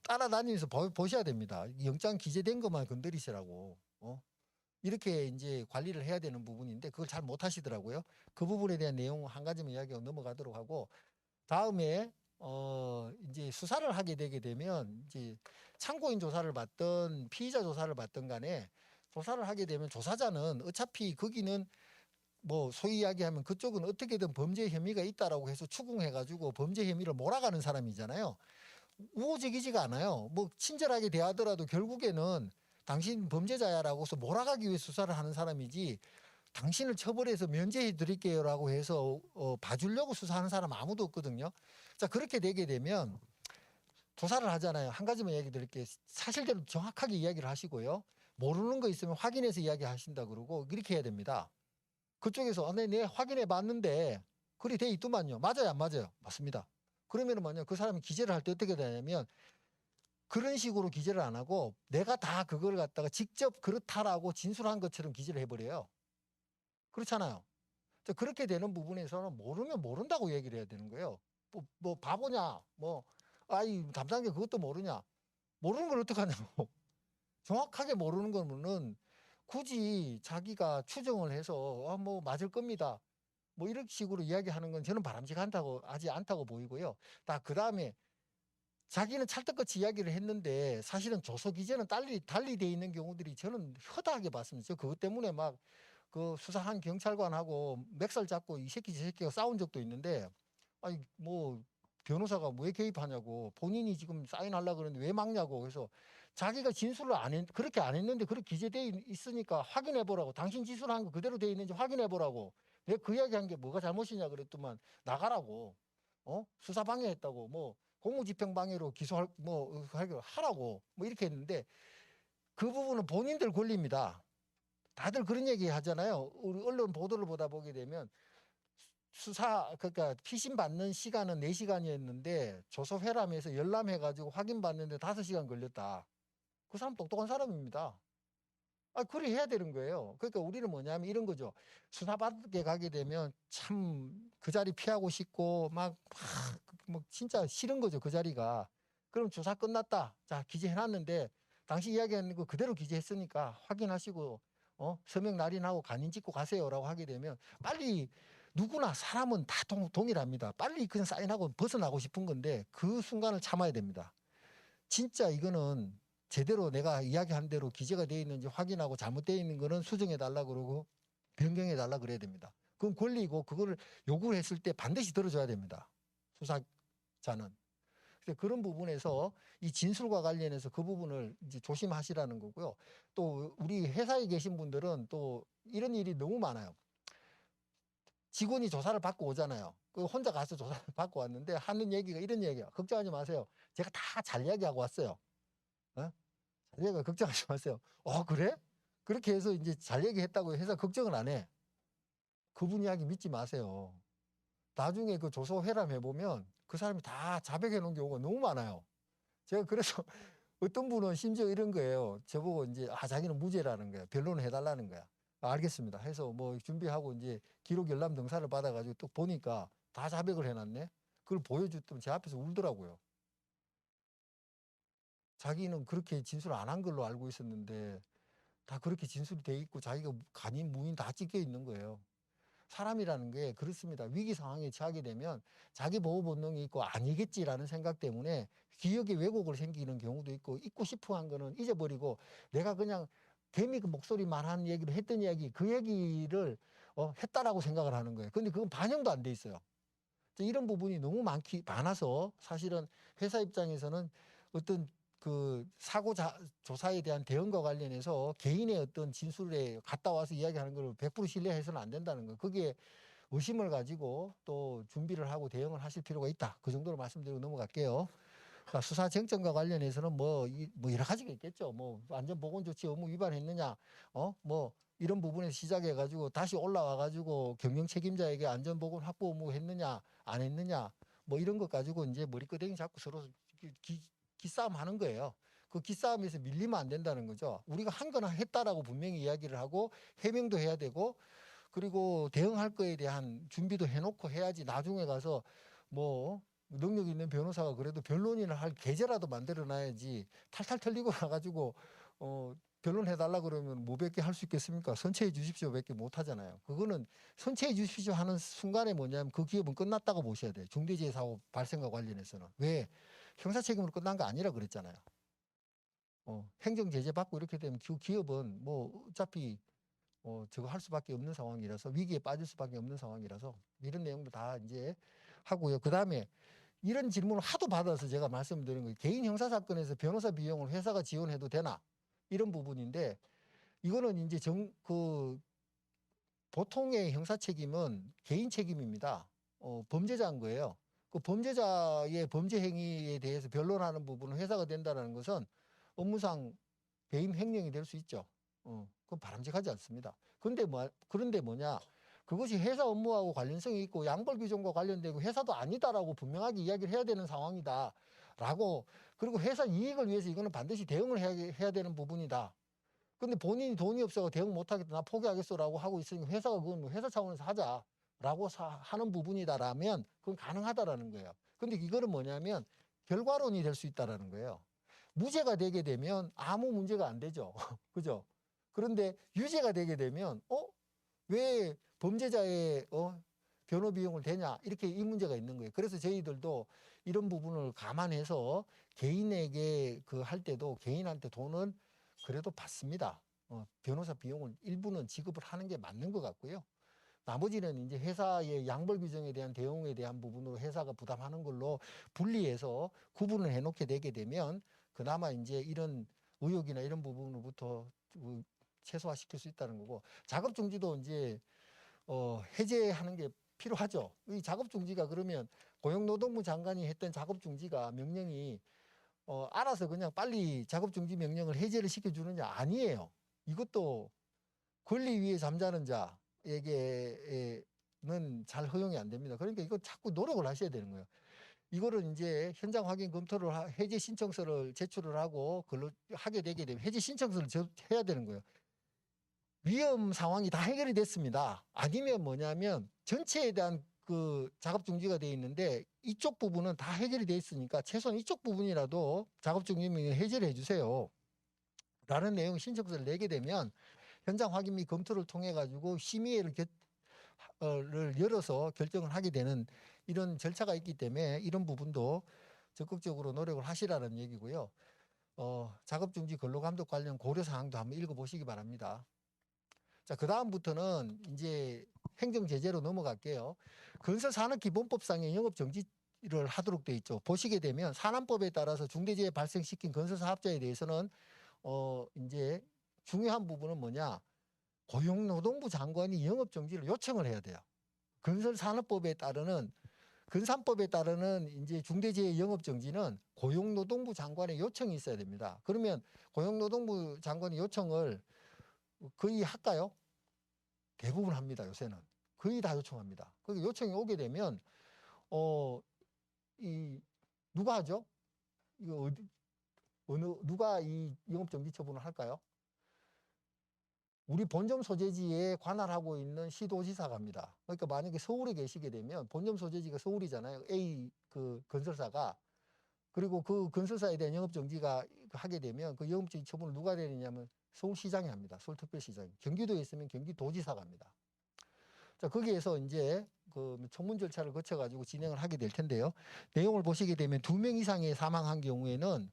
따라다니면서 보셔야 됩니다. 영장 기재된 것만 건드리시라고. 이렇게 이제 관리를 해야 되는 부분인데 그걸 잘 못하시더라고요. 그 부분에 대한 내용 한 가지만 이야기하고 넘어가도록 하고, 다음에 이제 수사를 하게 되게 되면 이제 참고인 조사를 받든 피의자 조사를 받든 간에 조사를 하게 되면 조사자는 어차피 거기는 뭐 소위 이야기하면 그쪽은 어떻게든 범죄 혐의가 있다라고 해서 추궁해가지고 범죄 혐의를 몰아가는 사람이잖아요. 우호적이지가 않아요. 뭐 친절하게 대하더라도 결국에는 당신 범죄자야라고 해서 몰아가기 위해 수사를 하는 사람이지, 당신을 처벌해서 면제해 드릴게요라고 해서 봐주려고 수사하는 사람 아무도 없거든요. 자, 그렇게 되게 되면 조사를 하잖아요. 한 가지만 얘기 드릴게요. 사실대로 정확하게 이야기를 하시고요. 모르는 거 있으면 확인해서 이야기하신다 그러고 이렇게 해야 됩니다. 그쪽에서 네 확인해 봤는데 그리 돼 있더만요. 맞아요, 안 맞아요? 맞습니다. 그러면은 뭐냐, 그 사람이 기재를 할 때 어떻게 되냐면 그런 식으로 기재를 안 하고 내가 다 그걸 갖다가 직접 그렇다라고 진술한 것처럼 기재를 해버려요. 그렇잖아요. 그렇게 되는 부분에서는 모르면 모른다고 얘기를 해야 되는 거예요. 뭐 바보냐, 뭐 아이 담당자 그것도 모르냐, 모르는 걸 어떡하냐고. 정확하게 모르는 거는 굳이 자기가 추정을 해서 뭐 맞을 겁니다, 뭐 이런 식으로 이야기하는 건 저는 바람직하다고 하지 않다고 보이고요. 그 다음에 자기는 찰떡같이 이야기를 했는데 사실은 조서 기재는 달리 돼 있는 경우들이 저는 허다하게 봤습니다. 저 그것 때문에 막 그 수사한 경찰관하고 맥살 잡고 이 새끼 저 새끼가 싸운 적도 있는데, 아니 뭐 변호사가 왜 개입하냐고, 본인이 지금 사인하려고 그러는데 왜 막냐고. 그래서 자기가 진술을 그렇게 안 했는데 그렇게 기재돼 있으니까 확인해 보라고, 당신 진술한 거 그대로 돼 있는지 확인해 보라고. 내가 그 이야기 한 게 뭐가 잘못이냐 그랬더만 나가라고, 수사 방해했다고, 뭐 공무집행 방해로 기소할 뭐 하라고 뭐 이렇게 했는데, 그 부분은 본인들 권리입니다. 다들 그런 얘기 하잖아요. 우리 언론 보도를 보다 보게 되면 그러니까 피신 받는 시간은 4시간이었는데 조서 회람해서 열람해가지고 확인받는데 5시간 걸렸다. 그 사람 똑똑한 사람입니다. 그래 해야 되는 거예요. 그러니까 우리는 뭐냐면 이런 거죠. 수사받게 가게 되면 참 그 자리 피하고 싶고 막 진짜 싫은 거죠, 그 자리가. 그럼 조사 끝났다. 자, 기재해놨는데 당시 이야기하는 거 그대로 기재했으니까 확인하시고 서명 날인하고 간인 찍고 가세요라고 하게 되면 빨리 누구나 사람은 다 동일합니다. 빨리 그냥 사인하고 벗어나고 싶은 건데 그 순간을 참아야 됩니다. 진짜 이거는 제대로 내가 이야기한 대로 기재가 되어 있는지 확인하고 잘못되어 있는 거는 수정해 달라 그러고 변경해 달라 그래야 됩니다. 그건 권리고 그거를 요구를 했을 때 반드시 들어줘야 됩니다. 수사자는. 그래서 그런 부분에서 이 진술과 관련해서 그 부분을 이제 조심하시라는 거고요. 또 우리 회사에 계신 분들은 또 이런 일이 너무 많아요. 직원이 조사를 받고 오잖아요. 그 혼자 가서 조사를 받고 왔는데 하는 얘기가 이런 얘기야. 걱정하지 마세요. 제가 다 잘 이야기하고 왔어요. 어? 잘 얘기가 걱정하지 마세요. 그래? 그렇게 해서 이제 잘 얘기했다고 해서 걱정을 안 해. 그분 이야기 믿지 마세요. 나중에 그 조서 회람 해보면 그 사람이 다 자백해 놓은 경우가 너무 많아요. 제가 그래서 어떤 분은 심지어 이런 거예요. 저보고 이제 자기는 무죄라는 거야. 변론을 해달라는 거야. 알겠습니다. 해서 뭐 준비하고 이제 기록 열람 등사를 받아가지고 또 보니까 다 자백을 해놨네. 그걸 보여줬더니 제 앞에서 울더라고요. 자기는 그렇게 진술 안 한 걸로 알고 있었는데 다 그렇게 진술이 돼 있고 자기가 간인 무인 다 찍혀 있는 거예요. 사람이라는 게 그렇습니다. 위기 상황에 처하게 되면 자기 보호 본능이 있고 아니겠지라는 생각 때문에 기억에 왜곡을 생기는 경우도 있고 잊고 싶어 한 거는 잊어버리고 내가 그냥 개미 그 목소리만 한 얘기로 했던 이야기 그 얘기를 했다라고 생각을 하는 거예요. 근데 그건 반영도 안 돼 있어요. 이런 부분이 너무 많아서 사실은 회사 입장에서는 어떤 그 사고 조사에 대한 대응과 관련해서 개인의 어떤 진술에 갔다 와서 이야기하는 걸 100% 신뢰해서는 안 된다는 거. 그게 의심을 가지고 또 준비를 하고 대응을 하실 필요가 있다. 그 정도로 말씀드리고 넘어갈게요. 그러니까 수사 쟁점과 관련해서는 뭐 여러 가지가 있겠죠. 뭐 안전보건조치 의무 위반했느냐, 뭐 이런 부분에서 시작해가지고 다시 올라와가지고 경영 책임자에게 안전보건 확보 의무 했느냐, 안 했느냐, 뭐 이런 것 가지고 이제 머리끄댕이 잡고 서로 기싸움 하는 거예요. 그 기싸움에서 밀리면 안 된다는 거죠. 우리가 한 거나 했다라고 분명히 이야기를 하고 해명도 해야 되고 그리고 대응할 거에 대한 준비도 해놓고 해야지 나중에 가서 뭐 능력 있는 변호사가 그래도 변론인을 할 계제라도 만들어 놔야지 탈탈 털리고 나가지고 변론해달라 그러면 뭐 몇 개 할 수 있겠습니까? 선처해 주십시오 몇 개 못 하잖아요. 그거는 선처해 주십시오 하는 순간에 뭐냐면 그 기업은 끝났다고 보셔야 돼요. 중대재해사고 발생과 관련해서는. 왜? 형사 책임으로 끝난 거 아니라 그랬잖아요. 행정 제재 받고 이렇게 되면 그 기업은 뭐 어차피 저거 할 수밖에 없는 상황이라서 위기에 빠질 수밖에 없는 상황이라서 이런 내용도 다 이제 하고요. 그 다음에 이런 질문을 하도 받아서 제가 말씀드린 거예요. 개인 형사 사건에서 변호사 비용을 회사가 지원해도 되나? 이런 부분인데 이거는 이제 보통의 형사 책임은 개인 책임입니다. 범죄자인 거예요. 그 범죄자의 범죄 행위에 대해서 변론하는 부분은 회사가 된다는 것은 업무상 배임 횡령이 될 수 있죠. 그건 바람직하지 않습니다. 그런데 뭐냐? 그것이 회사 업무하고 관련성이 있고 양벌 규정과 관련되고 회사도 아니다라고 분명하게 이야기를 해야 되는 상황이다라고 그리고 회사 이익을 위해서 이거는 반드시 대응을 해야 되는 부분이다. 근데 본인이 돈이 없어서 대응 못하겠다, 나 포기하겠어라고 하고 있으니까 회사가 그건 뭐 회사 차원에서 하자라고 하는 부분이다라면 그건 가능하다라는 거예요. 근데 이거는 뭐냐면 결과론이 될 수 있다라는 거예요. 무죄가 되게 되면 아무 문제가 안 되죠. 그죠? 그런데 유죄가 되게 되면 왜 범죄자의 변호 비용을 대냐 이렇게 이 문제가 있는 거예요. 그래서 저희들도 이런 부분을 감안해서 개인에게 그 할 때도 개인한테 돈은 그래도 받습니다. 변호사 비용을 일부는 지급을 하는 게 맞는 것 같고요. 나머지는 이제 회사의 양벌 규정에 대한 대응에 대한 부분으로 회사가 부담하는 걸로 분리해서 구분을 해놓게 되게 되면 그나마 이제 이런 의혹이나 이런 부분으로부터 최소화시킬 수 있다는 거고 작업 중지도 이제 해제하는 게 필요하죠. 이 작업 중지가 그러면 고용노동부 장관이 했던 작업 중지가 명령이 알아서 그냥 빨리 작업 중지 명령을 해제를 시켜주느냐 아니에요. 이것도 권리 위에 잠자는 자에게는 잘 허용이 안 됩니다. 그러니까 이거 자꾸 노력을 하셔야 되는 거예요. 이거를 이제 현장 확인 검토를 해제 신청서를 제출을 하고 그걸로 하게 되게 되면 해제 신청서를 해야 되는 거예요. 위험 상황이 다 해결이 됐습니다. 아니면 뭐냐면 전체에 대한 그 작업 중지가 되어 있는데 이쪽 부분은 다 해결이 되어 있으니까 최소한 이쪽 부분이라도 작업 중지명령 해제를 해주세요. 라는 내용 신청서를 내게 되면 현장 확인 및 검토를 통해 가지고 심의회를 열어서 결정을 하게 되는 이런 절차가 있기 때문에 이런 부분도 적극적으로 노력을 하시라는 얘기고요. 작업중지 근로감독 관련 고려사항도 한번 읽어보시기 바랍니다. 자, 그 다음부터는 이제 행정제재로 넘어갈게요. 건설산업기본법상의 영업정지를 하도록 되어 있죠. 보시게 되면 산안법에 따라서 중대재해 발생시킨 건설사업자에 대해서는 이제 중요한 부분은 뭐냐? 고용노동부 장관이 영업정지를 요청을 해야 돼요. 건설산업법에 따르는 건산법에 따르는 이제 중대재해 영업정지는 고용노동부 장관의 요청이 있어야 됩니다. 그러면 고용노동부 장관의 요청을 거의 할까요? 대부분 합니다. 요새는 거의 다 요청합니다. 그 요청이 오게 되면 누가 하죠? 이거 누가 이 영업정지 처분을 할까요? 우리 본점 소재지에 관할하고 있는 시도지사가 합니다. 그러니까 만약에 서울에 계시게 되면 본점 소재지가 서울이잖아요. A 그 건설사가. 그리고 그 건설사에 대한 영업정지가 하게 되면 그 영업정지 처분을 누가 내리냐면 서울시장이 합니다. 서울특별시장이. 경기도에 있으면 경기도지사가 합니다. 자, 거기에서 이제 그 청문 절차를 거쳐가지고 진행을 하게 될 텐데요. 내용을 보시게 되면 2명 이상의 사망한 경우에는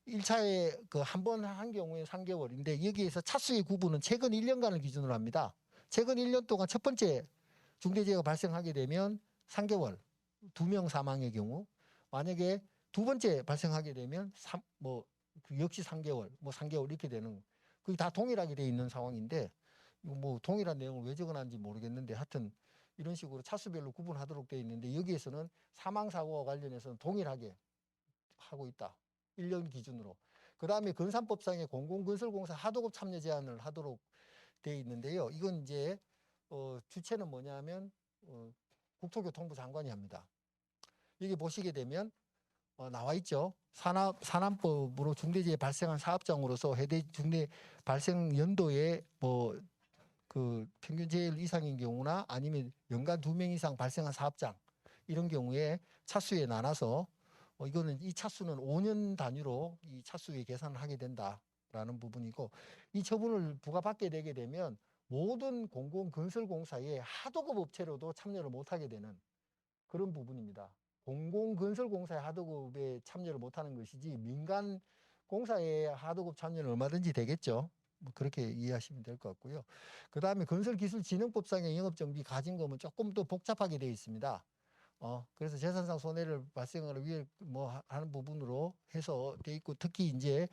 1차에 그 한 번 한 경우에 3개월인데 여기에서 차수의 구분은 최근 1년간을 기준으로 합니다. 최근 1년 동안 첫 번째 중대재해가 발생하게 되면 3개월, 2명 사망의 경우, 만약에 두 번째 발생하게 되면 역시 3개월, 3개월 이렇게 되는, 그게 다 동일하게 돼 있는 상황인데 뭐 동일한 내용을 왜 적어놨는지 모르겠는데 하여튼 이런 식으로 차수별로 구분하도록 돼 있는데 여기에서는 사망사고와 관련해서는 동일하게 하고 있다. 1년 기준으로. 그 다음에 건산법상의 공공건설공사 하도급 참여 제한을 하도록 되어 있는데요. 이건 이제 주체는 뭐냐면 국토교통부 장관이 합니다. 여기 보시게 되면 나와 있죠. 산안법으로 중대재해 발생한 사업장으로서 해대 중대 발생 연도에 그 평균 재율 이상인 경우나 아니면 연간 2명 이상 발생한 사업장 이런 경우에 차수에 나눠서 이거는 이 차수는 5년 단위로 이 차수의 계산을 하게 된다라는 부분이고 이 처분을 부과받게 되게 되면 모든 공공건설공사의 하도급 업체로도 참여를 못하게 되는 그런 부분입니다. 공공건설공사의 하도급에 참여를 못하는 것이지 민간 공사의 하도급 참여는 얼마든지 되겠죠. 뭐 그렇게 이해하시면 될 것 같고요. 그 다음에 건설기술진흥법상의 영업정비 가진금은 조금 더 복잡하게 되어 있습니다. 그래서 재산상 손해를 발생을 위해 하는 부분으로 해서 돼 있고 특히 이제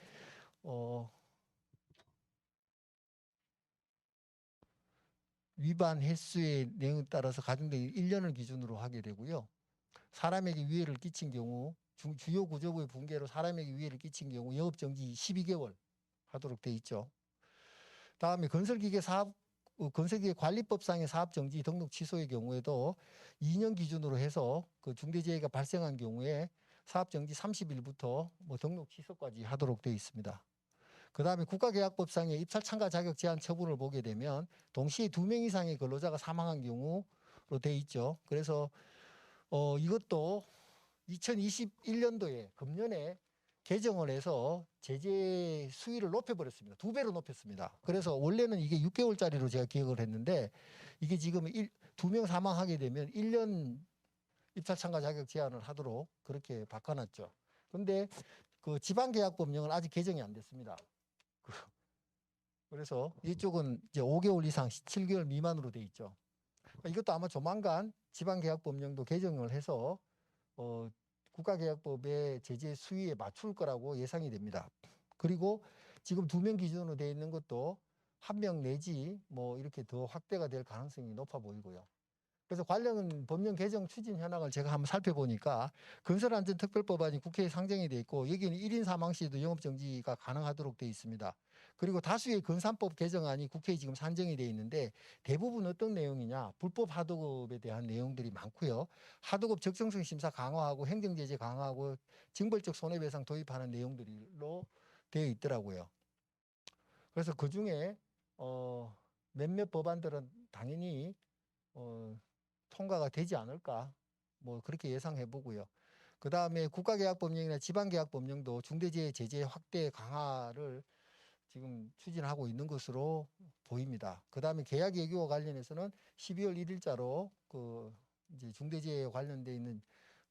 위반 횟수의 내용에 따라서 가중되는 1년을 기준으로 하게 되고요. 사람에게 위해를 끼친 경우 주요 구조부의 붕괴로 사람에게 위해를 끼친 경우 영업정지 12개월 하도록 돼 있죠. 다음에 건설기계 관리법상의 사업정지 등록 취소의 경우에도 2년 기준으로 해서 그 중대재해가 발생한 경우에 사업정지 30일부터 등록 취소까지 하도록 되어 있습니다. 그 다음에 국가계약법상의 입찰 참가 자격 제한 처분을 보게 되면 동시에 2명 이상의 근로자가 사망한 경우로 되어 있죠. 그래서 이것도 2021년도에 금년에 개정을 해서 제재 수위를 높여버렸습니다. 2배로 높였습니다. 그래서 원래는 이게 6개월짜리로 제가 기억을 했는데 이게 지금 2명 사망하게 되면 1년 입찰 참가 자격 제한을 하도록 그렇게 바꿔놨죠. 그런데 그 지방계약법령은 아직 개정이 안 됐습니다. 그래서 이쪽은 이제 5개월 이상 7개월 미만으로 돼 있죠. 이것도 아마 조만간 지방계약법령도 개정을 해서 국가계약법의 제재 수위에 맞출 거라고 예상이 됩니다. 그리고 지금 2명 기준으로 되어 있는 것도 1명 내지 이렇게 더 확대가 될 가능성이 높아 보이고요. 그래서 관련 법령 개정 추진 현황을 제가 한번 살펴보니까 건설안전특별법안이 국회에 상정이 되어 있고 여기는 1인 사망 시에도 영업정지가 가능하도록 되어 있습니다. 그리고 다수의 건산법 개정안이 국회에 지금 산정이 되어 있는데 대부분 어떤 내용이냐 불법 하도급에 대한 내용들이 많고요. 하도급 적정성 심사 강화하고 행정제재 강화하고 징벌적 손해배상 도입하는 내용들로 되어 있더라고요. 그래서 그중에 몇몇 법안들은 당연히 통과가 되지 않을까 뭐 그렇게 예상해 보고요. 그 다음에 국가계약법령이나 지방계약법령도 중대재해 제재 확대 강화를 지금 추진하고 있는 것으로 보입니다. 그 다음에 계약예규와 관련해서는 12월 1일자로 그 이제 중대재해에 관련돼 있는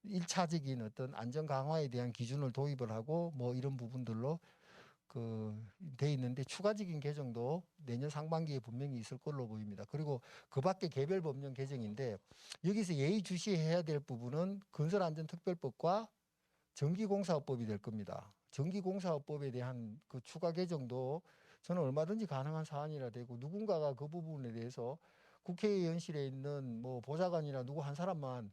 1차적인 어떤 안전 강화에 대한 기준을 도입을 하고 뭐 이런 부분들로 돼 있는데 추가적인 개정도 내년 상반기에 분명히 있을 걸로 보입니다. 그리고 그 밖에 개별 법령 개정인데 여기서 예의주시해야 될 부분은 건설안전특별법과 전기공사업법이 될 겁니다. 전기공사업법에 대한 그 추가 개정도 저는 얼마든지 가능한 사안이라 되고 누군가가 그 부분에 대해서 국회의원실에 있는 뭐 보좌관이나 누구 한 사람만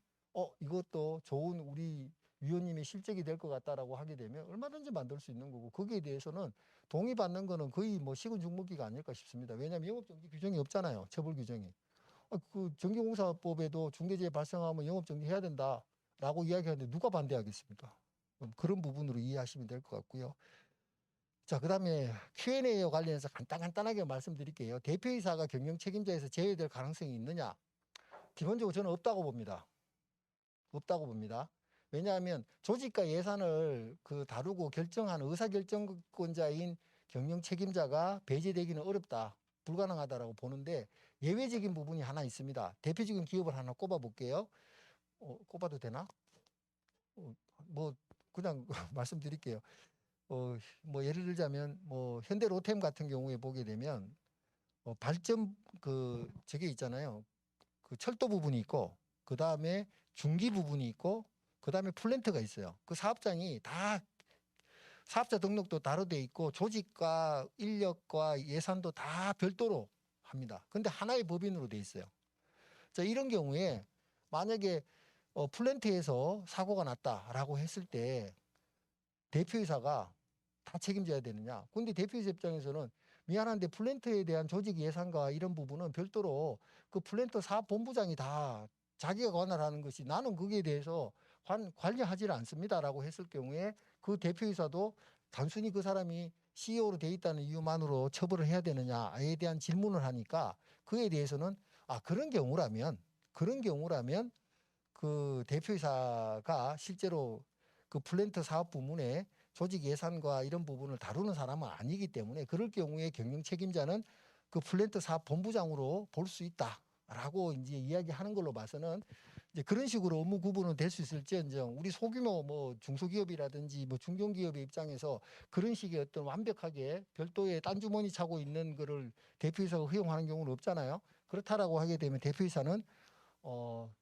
이것도 좋은 우리 위원님의 실적이 될 것 같다라고 하게 되면 얼마든지 만들 수 있는 거고 거기에 대해서는 동의받는 거는 거의 뭐 식은 죽 먹기가 아닐까 싶습니다. 왜냐하면 영업정지 규정이 없잖아요. 처벌 규정이. 그 전기공사법에도 중대재해 발생하면 영업정지해야 된다라고 이야기하는데 누가 반대하겠습니까? 그런 부분으로 이해하시면 될 것 같고요. 자, 그 다음에 Q&A와 관련해서 간단하게 말씀드릴게요. 대표이사가 경영 책임자에서 제외될 가능성이 있느냐? 기본적으로 저는 없다고 봅니다. 없다고 봅니다. 왜냐하면 조직과 예산을 다루고 결정하는 의사결정권자인 경영 책임자가 배제되기는 어렵다. 불가능하다라고 보는데 예외적인 부분이 하나 있습니다. 대표적인 기업을 하나 꼽아 볼게요. 꼽아도 되나? 뭐 그냥 말씀드릴게요. 뭐 예를 들자면 뭐 현대로템 같은 경우에 보게 되면 발전 저게 있잖아요. 그 철도 부분이 있고 그 다음에 중기 부분이 있고 그 다음에 플랜트가 있어요. 그 사업장이 다 사업자 등록도 따로 돼 있고 조직과 인력과 예산도 다 별도로 합니다. 근데 하나의 법인으로 돼 있어요. 자, 이런 경우에 만약에 플랜트에서 사고가 났다라고 했을 때 대표이사가 다 책임져야 되느냐? 근데 대표이사 입장에서는 미안한데 플랜트에 대한 조직 예산과 이런 부분은 별도로 그 플랜트 사업본부장이 다 자기가 관할하는 것이 나는 거기에 대해서 관여하지 않습니다라고 했을 경우에 그 대표이사도 단순히 그 사람이 CEO로 돼 있다는 이유만으로 처벌을 해야 되느냐에 대한 질문을 하니까 그에 대해서는 그런 경우라면 그 대표이사가 실제로 그 플랜트 사업 부문에 조직 예산과 이런 부분을 다루는 사람은 아니기 때문에 그럴 경우에 경영 책임자는 그 플랜트 사업 본부장으로 볼 수 있다라고 이제 이야기하는 걸로 봐서는 이제 그런 식으로 업무 구분은 될 수 있을지언정 우리 소규모 뭐 중소기업이라든지 뭐 중견기업의 입장에서 그런 식의 어떤 완벽하게 별도의 딴 주머니 차고 있는 거를 대표이사가 허용하는 경우는 없잖아요. 그렇다라고 하게 되면 대표이사는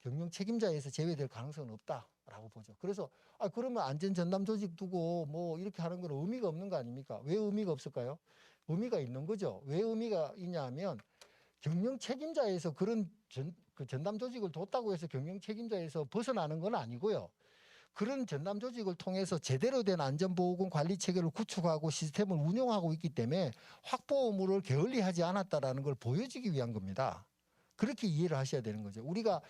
경영 책임자에서 제외될 가능성은 없다라고 보죠. 그래서 그러면 안전 전담 조직 두고 뭐 이렇게 하는 건 의미가 없는 거 아닙니까? 왜 의미가 없을까요? 의미가 있는 거죠. 왜 의미가 있냐면 경영 책임자에서 그런 전담 조직을 뒀다고 해서 경영 책임자에서 벗어나는 건 아니고요. 그런 전담 조직을 통해서 제대로 된 안전보호군 관리 체계를 구축하고 시스템을 운영하고 있기 때문에 확보 의무를 게을리하지 않았다라는 걸 보여주기 위한 겁니다. 그렇게 이해를 하셔야 되는 거죠. 우리가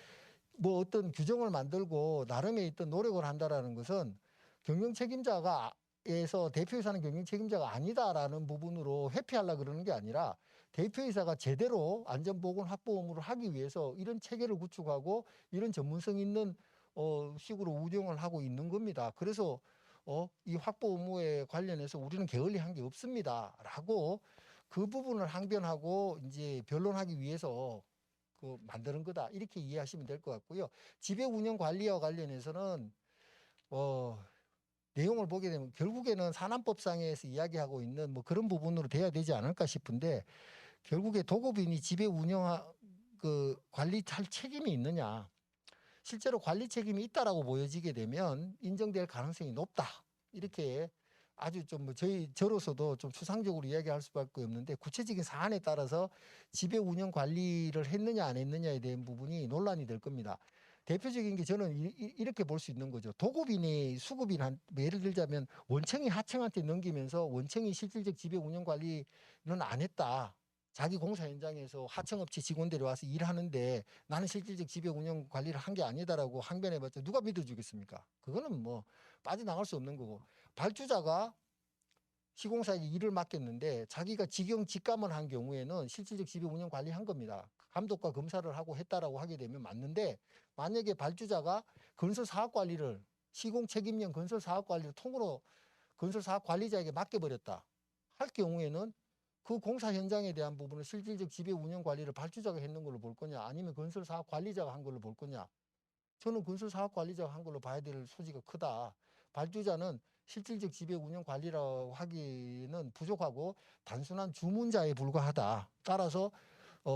뭐 어떤 규정을 만들고 나름의 어떤 노력을 한다라는 것은 경영 책임자가 에서 대표이사는 경영 책임자가 아니다라는 부분으로 회피하려고 그러는 게 아니라 대표이사가 제대로 안전보건 확보 의무를 하기 위해서 이런 체계를 구축하고 이런 전문성 있는 식으로 운영을 하고 있는 겁니다. 그래서 이 확보 의무에 관련해서 우리는 게을리한 게 없습니다라고 그 부분을 항변하고 이제 변론하기 위해서 만드는 거다 이렇게 이해하시면 될 것 같고요. 지배 운영 관리와 관련해서는 내용을 보게 되면 결국에는 산안법상에서 이야기하고 있는 뭐 그런 부분으로 돼야 되지 않을까 싶은데 결국에 도급인이 지배 운영 관리할 책임이 있느냐. 실제로 관리 책임이 있다라고 보여지게 되면 인정될 가능성이 높다. 이렇게 아주 좀 뭐 저로서도 좀 추상적으로 이야기할 수밖에 없는데 구체적인 사안에 따라서 지배 운영 관리를 했느냐 안 했느냐에 대한 부분이 논란이 될 겁니다. 대표적인 게 저는 이렇게 볼 수 있는 거죠. 도급인이 수급인 예를 들자면 원청이 하청한테 넘기면서 원청이 실질적 지배 운영 관리는 안 했다. 자기 공사 현장에서 하청업체 직원들이 와서 일하는데 나는 실질적 지배 운영 관리를 한 게 아니다라고 항변해봤자 누가 믿어주겠습니까? 그거는 뭐 빠져나갈 수 없는 거고 발주자가 시공사에게 일을 맡겼는데 자기가 직감을 한 경우에는 실질적 지배 운영 관리한 겁니다. 감독과 검사를 하고 했다라고 하게 되면 맞는데, 만약에 발주자가 건설사업관리를 시공책임령 건설사업관리를 통으로 건설사업관리자에게 맡겨버렸다 할 경우에는 그 공사 현장에 대한 부분은 실질적 지배 운영 관리를 발주자가 했는 걸로 볼 거냐, 아니면 건설사업관리자가 한 걸로 볼 거냐. 저는 건설사업관리자가 한 걸로 봐야 될 소지가 크다. 발주자는 실질적 지배 운영 관리라고 하기는 부족하고 단순한 주문자에 불과하다. 따라서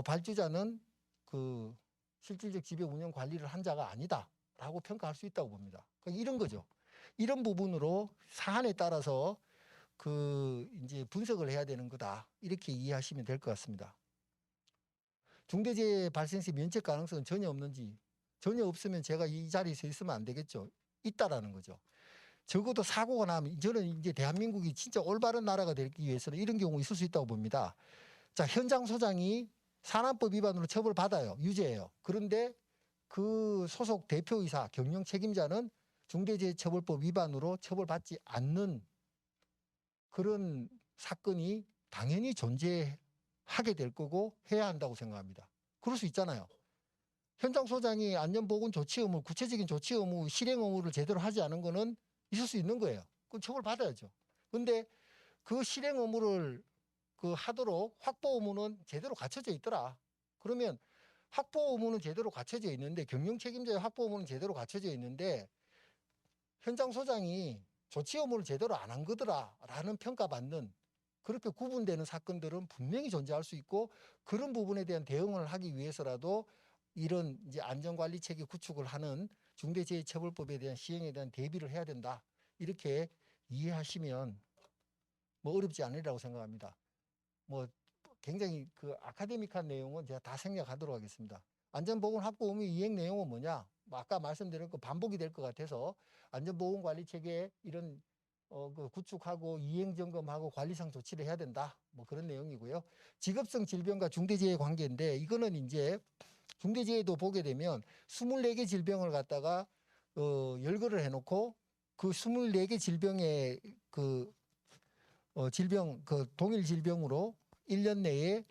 발주자는 그 실질적 지배 운영 관리를 한 자가 아니다라고 평가할 수 있다고 봅니다. 그러니까 이런 거죠. 이런 부분으로 사안에 따라서 그 이제 분석을 해야 되는 거다. 이렇게 이해하시면 될 것 같습니다. 중대재해 발생 시 면책 가능성은 전혀 없는지, 전혀 없으면 제가 이 자리에 있으면 안 되겠죠. 있다라는 거죠. 적어도 사고가 나면, 저는 이제 대한민국이 진짜 올바른 나라가 되기 위해서는 이런 경우 있을 수 있다고 봅니다. 자, 현장 소장이 산안법 위반으로 처벌받아요. 유죄예요. 그런데 그 소속 대표이사, 경영 책임자는 중대재해처벌법 위반으로 처벌받지 않는 그런 사건이 당연히 존재하게 될 거고 해야 한다고 생각합니다. 그럴 수 있잖아요. 현장 소장이 안전보건 조치 의무, 구체적인 조치 의무, 실행 의무를 제대로 하지 않은 거는 있을 수 있는 거예요. 그건 처벌받아야죠. 근데 그 실행 의무를 하도록 확보 의무는 제대로 갖춰져 있더라. 그러면 확보 의무는 제대로 갖춰져 있는데, 경영 책임자의 확보 의무는 제대로 갖춰져 있는데 현장 소장이 조치 의무를 제대로 안 한 거더라라는 평가받는, 그렇게 구분되는 사건들은 분명히 존재할 수 있고, 그런 부분에 대한 대응을 하기 위해서라도 이런 이제 안전관리 체계 구축을 하는 중대재해처벌법에 대한 시행에 대한 대비를 해야 된다. 이렇게 이해하시면 뭐 어렵지 않으리라고 생각합니다. 뭐 굉장히 그 아카데믹한 내용은 제가 다 생략하도록 하겠습니다. 안전보건 확보 의무 이행 내용은 뭐냐? 뭐 아까 말씀드린 거 반복이 될 것 같아서 안전보건 관리 체계 이런 그 구축하고 이행 점검하고 관리상 조치를 해야 된다. 뭐 그런 내용이고요. 직업성 질병과 중대재해 관계인데, 이거는 이제 중대재해도 보게 되면 24개 질병을 갖다가 열거를 해놓고 그 24개 질병의 질병, 동일 질병으로 1년 내에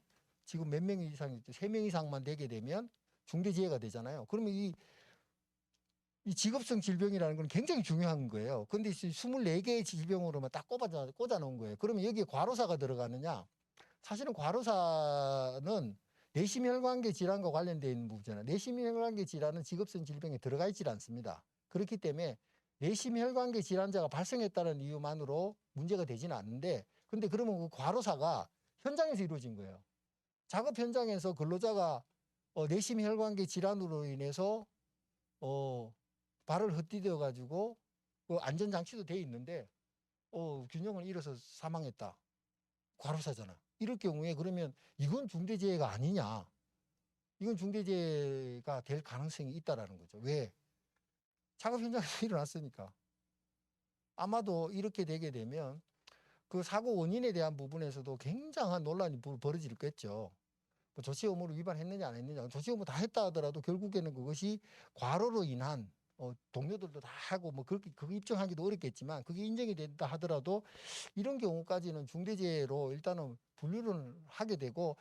지금 몇 명 이상, 3명 이상만 되게 되면 중대재해가 되잖아요. 그러면 이 직업성 질병이라는 건 굉장히 중요한 거예요. 근데 24개의 질병으로만 딱 꽂아 놓은 거예요. 그러면 여기에 과로사가 들어가느냐? 사실은 과로사는 내심혈관계 질환과 관련되어 있는 부분이잖아요. 내심혈관계 질환은 직업성 질병에 들어가 있지 않습니다. 그렇기 때문에 내심혈관계 질환자가 발생했다는 이유만으로 문제가 되지는 않는데, 근데 그러면 그 과로사가 현장에서 이루어진 거예요. 작업 현장에서 근로자가 내심혈관계 질환으로 인해서 발을 헛디뎌 가지고 그 안전장치도 돼 있는데 균형을 잃어서 사망했다. 과로사잖아. 이럴 경우에 그러면 이건 중대재해가 아니냐? 이건 중대재해가 될 가능성이 있다라는 거죠. 왜? 작업 현장에서 일어났으니까. 아마도 이렇게 되게 되면 그 사고 원인에 대한 부분에서도 굉장한 논란이 벌어지겠죠. 뭐 조치 의무를 위반했느냐 안 했느냐. 조치 의무 다 했다 하더라도 결국에는 그것이 과로로 인한 동료들도 다 하고 뭐 그렇게 그거 입증하기도 어렵겠지만 그게 인정이 된다 하더라도 이런 경우까지는 중대재해로 일단은 분류를 하게 되고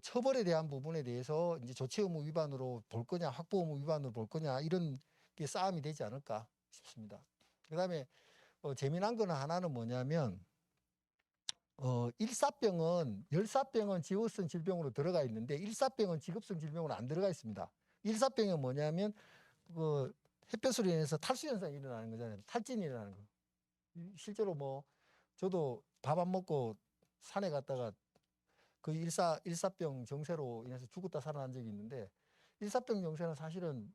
처벌에 대한 부분에 대해서 이제 조치 의무 위반으로 볼 거냐 확보 의무 위반으로 볼 거냐 이런 게 싸움이 되지 않을까 싶습니다. 그다음에 재미난 거는 하나는 뭐냐면 일사병은 열사병은 지구성 질병으로 들어가 있는데 일사병은 직업성 질병으로 안 들어가 있습니다. 일사병은 뭐냐면 그 햇볕으로 인해서 탈수 현상이 일어나는 거잖아요. 탈진이 일어나는 거. 실제로 뭐 저도 밥 안 먹고 산에 갔다가 그 일사병 정세로 인해서 죽었다 살아난 적이 있는데, 일사병 정세는 사실은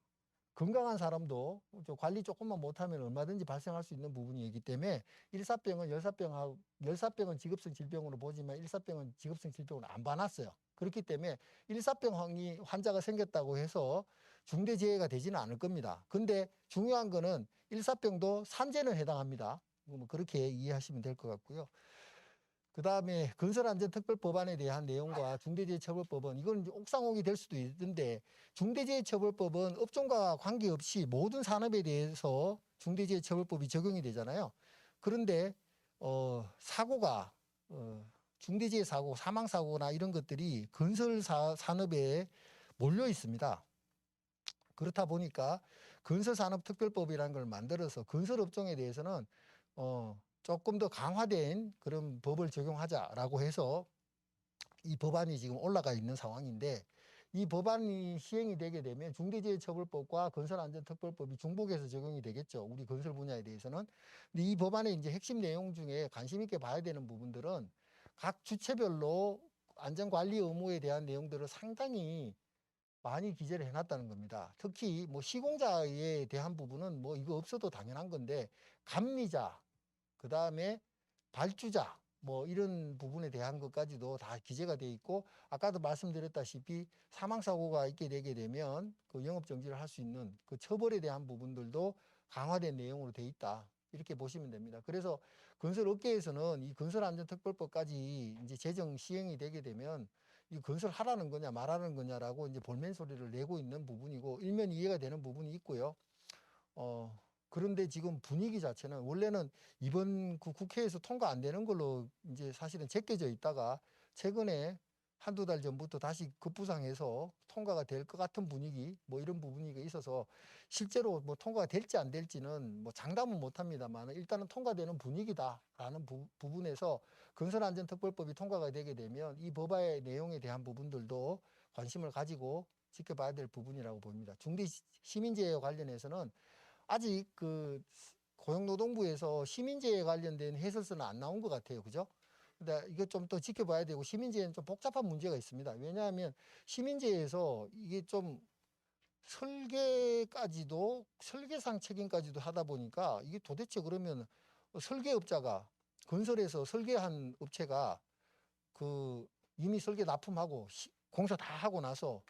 건강한 사람도 관리 조금만 못하면 얼마든지 발생할 수 있는 부분이기 때문에 일사병은 열사병은 직업성 질병으로 보지만 일사병은 직업성 질병으로 안 봐놨어요. 그렇기 때문에 일사병 환자가 생겼다고 해서 중대재해가 되지는 않을 겁니다. 근데 중요한 거는 일사병도 산재는 해당합니다. 뭐 그렇게 이해하시면 될 것 같고요. 그 다음에 건설안전특별법안에 대한 내용과 중대재해처벌법은 이건 이제 옥상옥이 될 수도 있는데, 중대재해처벌법은 업종과 관계없이 모든 산업에 대해서 중대재해처벌법이 적용이 되잖아요. 그런데 사고가 중대재해 사고, 사망 사고나 이런 것들이 건설 산업에 몰려 있습니다. 그렇다 보니까 건설산업특별법이라는 걸 만들어서 건설 업종에 대해서는 조금 더 강화된 그런 법을 적용하자라고 해서 이 법안이 지금 올라가 있는 상황인데, 이 법안이 시행이 되게 되면 중대재해처벌법과 건설안전특별법이 중복해서 적용이 되겠죠. 우리 건설 분야에 대해서는. 근데 이 법안의 이제 핵심 내용 중에 관심 있게 봐야 되는 부분들은 각 주체별로 안전관리 의무에 대한 내용들을 상당히 많이 기재를 해놨다는 겁니다. 특히 뭐 시공자에 대한 부분은 뭐 이거 없어도 당연한 건데, 감리자, 그 다음에 발주자, 뭐 이런 부분에 대한 것까지도 다 기재가 돼 있고, 아까도 말씀드렸다시피 사망사고가 있게 되게 되면 그 영업정지를 할 수 있는 그 처벌에 대한 부분들도 강화된 내용으로 돼 있다, 이렇게 보시면 됩니다. 그래서 건설업계에서는 이 건설안전특별법까지 이제 제정 시행이 되게 되면 이 건설하라는 거냐 말하는 거냐라고 이제 볼멘 소리를 내고 있는 부분이고, 일면 이해가 되는 부분이 있고요. 그런데 지금 분위기 자체는 원래는 이번 국회에서 통과 안 되는 걸로 이제 사실은 제껴져 있다가 최근에 한두 달 전부터 다시 급부상해서 통과가 될 것 같은 분위기, 뭐 이런 부분이 있어서 실제로 뭐 통과가 될지 안 될지는 뭐 장담은 못 합니다만 일단은 통과되는 분위기다라는 부분에서 건설안전특별법이 통과가 되게 되면 이 법안의 내용에 대한 부분들도 관심을 가지고 지켜봐야 될 부분이라고 봅니다. 중대시민재해 관련해서는 아직 그 고용노동부에서 시민재해 관련된 해설서는 안 나온 것 같아요. 그죠? 근데 이거 좀 더 지켜봐야 되고, 시민재해는 좀 복잡한 문제가 있습니다. 왜냐하면 시민재해에서 이게 좀 설계상 책임까지도 하다 보니까 이게 도대체 그러면 설계업자가, 건설에서 설계한 업체가 그 이미 설계 납품하고 공사 다 하고 나서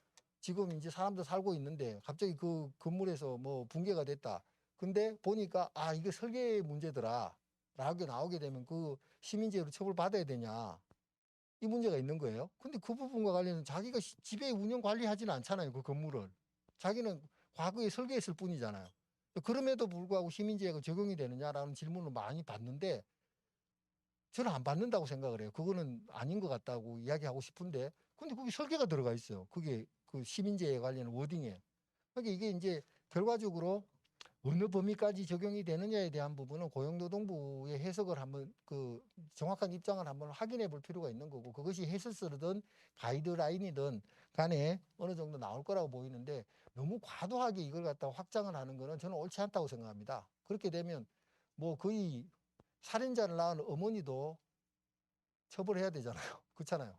지금 이제 사람들 살고 있는데 갑자기 그 건물에서 뭐 붕괴가 됐다. 근데 보니까 이게 설계 문제더라 라고 나오게 되면 그 시민재해로 처벌받아야 되냐, 이 문제가 있는 거예요. 근데 그 부분과 관련해서 자기가 지배 운영 관리하지는 않잖아요. 그 건물을 자기는 과거에 설계했을 뿐이잖아요. 그럼에도 불구하고 시민재해가 적용이 되느냐라는 질문을 많이 받는데, 저는 안 받는다고 생각을 해요. 그거는 아닌 것 같다고 이야기하고 싶은데, 근데 거기 설계가 들어가 있어요. 그게 그 시민재해 관련 워딩에. 그러니까 이게 이제 결과적으로 어느 범위까지 적용이 되느냐에 대한 부분은 고용노동부의 해석을 한번, 그 정확한 입장을 한번 확인해 볼 필요가 있는 거고, 그것이 해설서든 가이드라인이든 간에 어느 정도 나올 거라고 보이는데, 너무 과도하게 이걸 갖다가 확장을 하는 거는 저는 옳지 않다고 생각합니다. 그렇게 되면 뭐 거의 살인자를 낳은 어머니도 처벌해야 되잖아요. 그렇잖아요.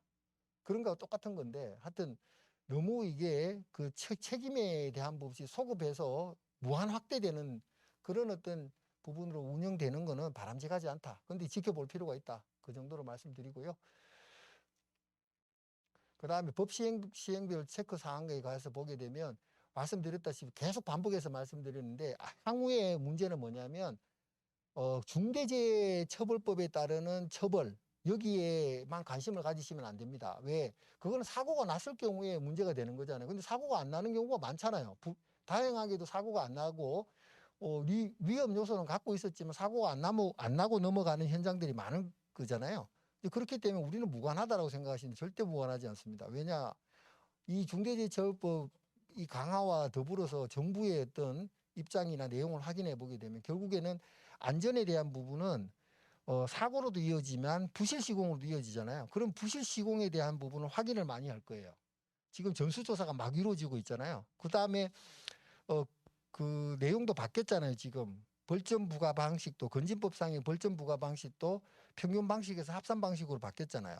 그런 거와 똑같은 건데, 하여튼 너무 이게 그 책임에 대한 부분이 소급해서 무한 확대되는 그런 어떤 부분으로 운영되는 거는 바람직하지 않다. 근데 지켜볼 필요가 있다. 그 정도로 말씀드리고요. 그 다음에 법 시행별 체크 사항에 관해서 보게 되면 말씀드렸다시피 계속 반복해서 말씀드렸는데, 향후의 문제는 뭐냐면 중대재해처벌법에 따르는 처벌, 여기에만 관심을 가지시면 안 됩니다. 왜? 그거는 사고가 났을 경우에 문제가 되는 거잖아요. 근데 사고가 안 나는 경우가 많잖아요. 다행하게도 사고가 안 나고 위험 요소는 갖고 있었지만 사고가 안 나고 넘어가는 현장들이 많은 거잖아요. 그렇기 때문에 우리는 무관하다고 생각하시는데 절대 무관하지 않습니다. 왜냐? 이 중대재해처벌법 이 강화와 더불어서 정부의 어떤 입장이나 내용을 확인해 보게 되면 결국에는 안전에 대한 부분은 사고로도 이어지면 부실 시공으로도 이어지잖아요. 그럼 부실 시공에 대한 부분을 확인을 많이 할 거예요. 지금 전수조사가 막 이루어지고 있잖아요. 그 다음에 그 내용도 바뀌었잖아요. 지금 벌점 부과 방식도, 건진법상의 벌점 부과 방식도 평균 방식에서 합산 방식으로 바뀌었잖아요.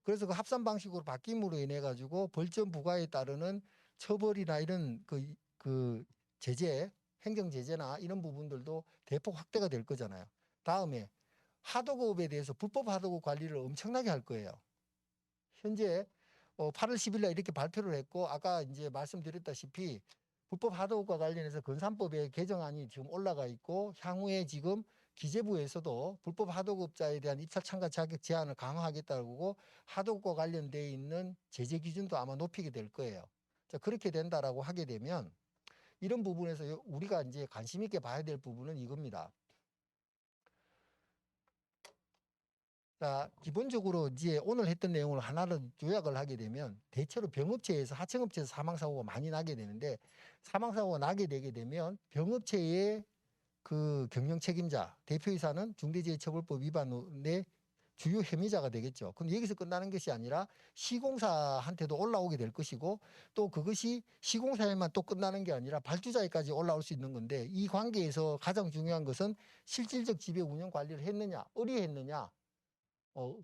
그래서 그 합산 방식으로 바뀜으로 인해 가지고 벌점 부과에 따르는 처벌이나 이런 그 제재, 행정 제재나 이런 부분들도 대폭 확대가 될 거잖아요. 다음에 하도급에 대해서 불법 하도급 관리를 엄청나게 할 거예요. 현재 8월 10일 날 이렇게 발표를 했고, 아까 이제 말씀드렸다시피 불법 하도급과 관련해서 건산법의 개정안이 지금 올라가 있고, 향후에 지금 기재부에서도 불법 하도급자에 대한 입찰 참가 자격 제한을 강화하겠다고 하도급과 관련돼 있는 제재 기준도 아마 높이게 될 거예요. 자, 그렇게 된다라고 하게 되면 이런 부분에서 우리가 이제 관심 있게 봐야 될 부분은 이겁니다. 자, 기본적으로 이제 오늘 했던 내용을 하나로 요약을 하게 되면 대체로 병업체에서 하청업체에서 사망사고가 많이 나게 되는데 사망사고가 나게 되게 되면 병업체의 그 경영 책임자 대표이사는 중대재해처벌법 위반의 주요 혐의자가 되겠죠. 그럼 여기서 끝나는 것이 아니라 시공사한테도 올라오게 될 것이고 또 그것이 시공사에만 또 끝나는 게 아니라 발주자에까지 올라올 수 있는 건데 이 관계에서 가장 중요한 것은 실질적 지배 운영 관리를 했느냐, 의리했느냐,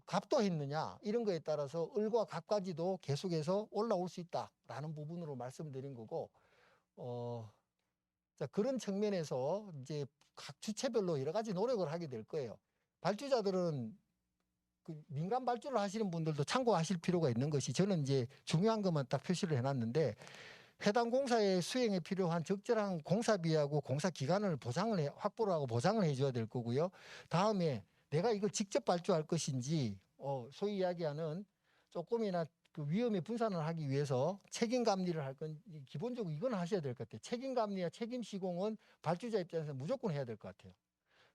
갑도했느냐 이런 거에 따라서 을과 갑까지도 계속해서 올라올 수 있다라는 부분으로 말씀드린 거고 자, 그런 측면에서 이제 각 주체별로 여러 가지 노력을 하게 될 거예요. 발주자들은 그 민간 발주를 하시는 분들도 참고하실 필요가 있는 것이 저는 이제 중요한 것만 딱 표시를 해놨는데 해당 공사의 수행에 필요한 적절한 공사비하고 공사 기간을 확보를 하고 보장을 해줘야 될 거고요. 다음에 내가 이걸 직접 발주할 것인지 소위 이야기하는 조금이나 그 위험의 분산을 하기 위해서 책임 감리를 할 건지 기본적으로 이건 하셔야 될 것 같아요. 책임 감리와 책임 시공은 발주자 입장에서 무조건 해야 될 것 같아요.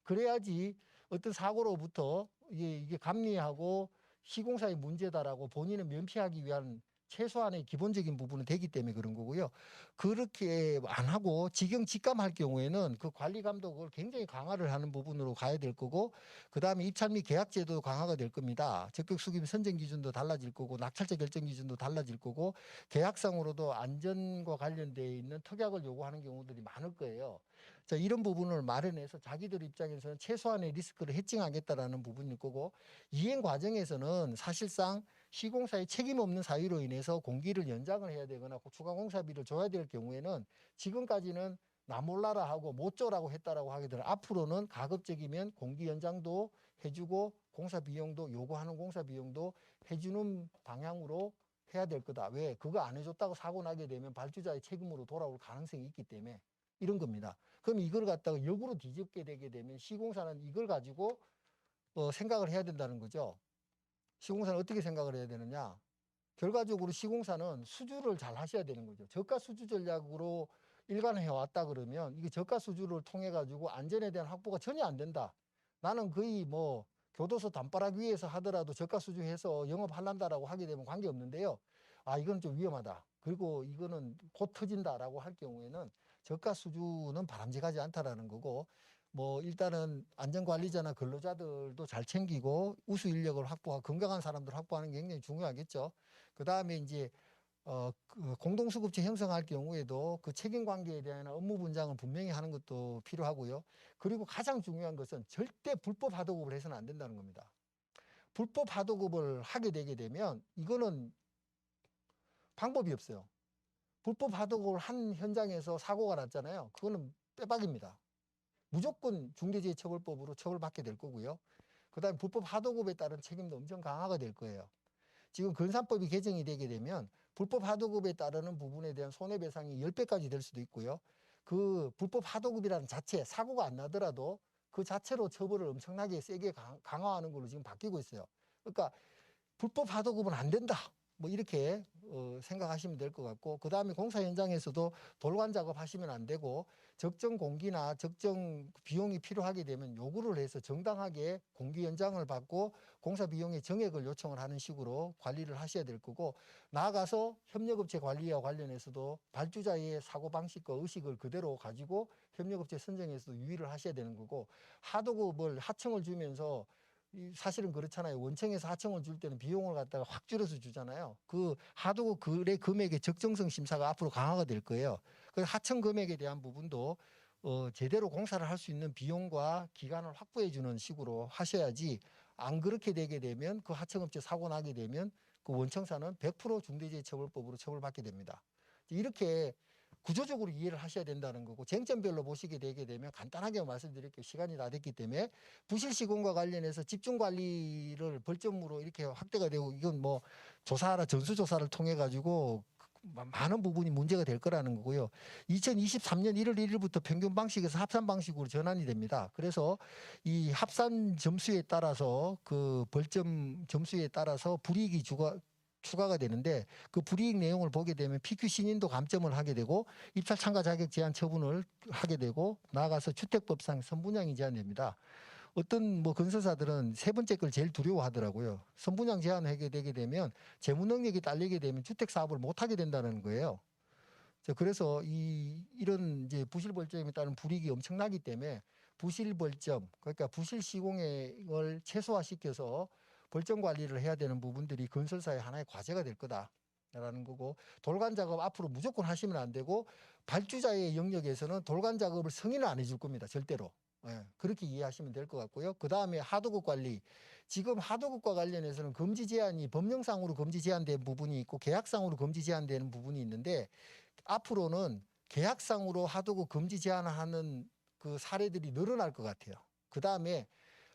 그래야지 어떤 사고로부터 이게 감리하고 시공사의 문제다라고 본인은 면피하기 위한 최소한의 기본적인 부분은 되기 때문에 그런 거고요. 그렇게 안 하고 직경직감할 경우에는 그 관리 감독을 굉장히 강화를 하는 부분으로 가야 될 거고 그다음에 입찰 및 계약 제도 강화가 될 겁니다. 적격 수급 선정 기준도 달라질 거고 낙찰자 결정 기준도 달라질 거고 계약상으로도 안전과 관련되어 있는 특약을 요구하는 경우들이 많을 거예요. 자, 이런 부분을 마련해서 자기들 입장에서는 최소한의 리스크를 해칭하겠다라는 부분일 거고 이행 과정에서는 사실상 시공사의 책임 없는 사유로 인해서 공기를 연장을 해야 되거나 추가 공사비를 줘야 될 경우에는 지금까지는 나 몰라라 하고 못 줘라고 했다라고 하게 되면 앞으로는 가급적이면 공기 연장도 해주고 공사 비용도 요구하는 공사 비용도 해주는 방향으로 해야 될 거다. 왜? 그거 안 해줬다고 사고 나게 되면 발주자의 책임으로 돌아올 가능성이 있기 때문에 이런 겁니다. 그럼 이걸 갖다가 역으로 뒤집게 되게 되면 시공사는 이걸 가지고 생각을 해야 된다는 거죠. 시공사는 어떻게 생각을 해야 되느냐? 결과적으로 시공사는 수주를 잘 하셔야 되는 거죠. 저가 수주 전략으로 일관해 왔다 그러면 이게 저가 수주를 통해 가지고 안전에 대한 확보가 전혀 안 된다. 나는 거의 뭐 교도소 담벼락 위에서 하더라도 저가 수주해서 영업할란다라고 하게 되면 관계없는데요. 아, 이건 좀 위험하다. 그리고 이거는 곧 터진다라고 할 경우에는 저가 수주는 바람직하지 않다라는 거고 뭐 일단은 안전관리자나 근로자들도 잘 챙기고 우수 인력을 확보하고 건강한 사람들 확보하는 게 굉장히 중요하겠죠. 그 다음에 이제 그 공동수급체 형성할 경우에도 그 책임 관계에 대한 업무 분장을 분명히 하는 것도 필요하고요. 그리고 가장 중요한 것은 절대 불법 하도급을 해서는 안 된다는 겁니다. 불법 하도급을 하게 되게 되면 이거는 방법이 없어요. 불법 하도급을 한 현장에서 사고가 났잖아요. 그거는 빼박입니다. 무조건 중대재해처벌법으로 처벌받게 될 거고요. 그 다음에 불법 하도급에 따른 책임도 엄청 강화가 될 거예요. 지금 건산법이 개정이 되게 되면 불법 하도급에 따르는 부분에 대한 손해배상이 10배까지 될 수도 있고요. 그 불법 하도급이라는 자체, 사고가 안 나더라도 그 자체로 처벌을 엄청나게 세게 강화하는 걸로 지금 바뀌고 있어요. 그러니까 불법 하도급은 안 된다. 뭐 이렇게 생각하시면 될 것 같고 그 다음에 공사 현장에서도 돌관 작업하시면 안 되고 적정 공기나 적정 비용이 필요하게 되면 요구를 해서 정당하게 공기 연장을 받고 공사 비용의 정액을 요청을 하는 식으로 관리를 하셔야 될 거고 나아가서 협력업체 관리와 관련해서도 발주자의 사고방식과 의식을 그대로 가지고 협력업체 선정에서도 유의를 하셔야 되는 거고 하도급을 하청을 주면서 사실은 그렇잖아요. 원청에서 하청을 줄 때는 비용을 갖다가 확 줄여서 주잖아요. 그 하도급 거래 금액의 적정성 심사가 앞으로 강화가 될 거예요. 그래서 하청 금액에 대한 부분도 제대로 공사를 할 수 있는 비용과 기간을 확보해 주는 식으로 하셔야지 안 그렇게 되게 되면 그 하청업체 사고 나게 되면 그 원청사는 100% 중대재해처벌법으로 처벌받게 됩니다. 이렇게 구조적으로 이해를 하셔야 된다는 거고 쟁점별로 보시게 되게 되면 간단하게 말씀드릴게요. 시간이 다 됐기 때문에 부실 시공과 관련해서 집중 관리를 벌점으로 이렇게 확대가 되고 이건 뭐 조사나 전수조사를 통해 가지고 많은 부분이 문제가 될 거라는 거고요. 2023년 1월 1일부터 평균 방식에서 합산 방식으로 전환이 됩니다. 그래서 이 합산 점수에 따라서 그 벌점 점수에 따라서 불이익이 추가가 되는데 그 불이익 내용을 보게 되면 PQ 신인도 감점을 하게 되고 입찰 참가 자격 제한 처분을 하게 되고 나아가서 주택법상 선분양이 제한됩니다. 어떤 뭐 건설사들은 세 번째 걸 제일 두려워하더라고요. 선분양 제한하게 되게 되면 재무 능력이 딸리게 되면 주택 사업을 못 하게 된다는 거예요. 그래서 이런 이제 부실 벌점에 따른 불이익이 엄청나기 때문에 부실 벌점, 그러니까 부실 시공을 최소화시켜서 벌점 관리를 해야 되는 부분들이 건설사의 하나의 과제가 될 거다라는 거고, 돌관 작업 앞으로 무조건 하시면 안 되고, 발주자의 영역에서는 돌관 작업을 승인을 안 해줄 겁니다. 절대로. 예, 그렇게 이해하시면 될 것 같고요. 그 다음에 하도급 관리. 지금 하도급과 관련해서는 금지 제한이 법령상으로 금지 제한된 부분이 있고 계약상으로 금지 제한되는 부분이 있는데, 앞으로는 계약상으로 하도급 금지 제한하는 그 사례들이 늘어날 것 같아요. 그 다음에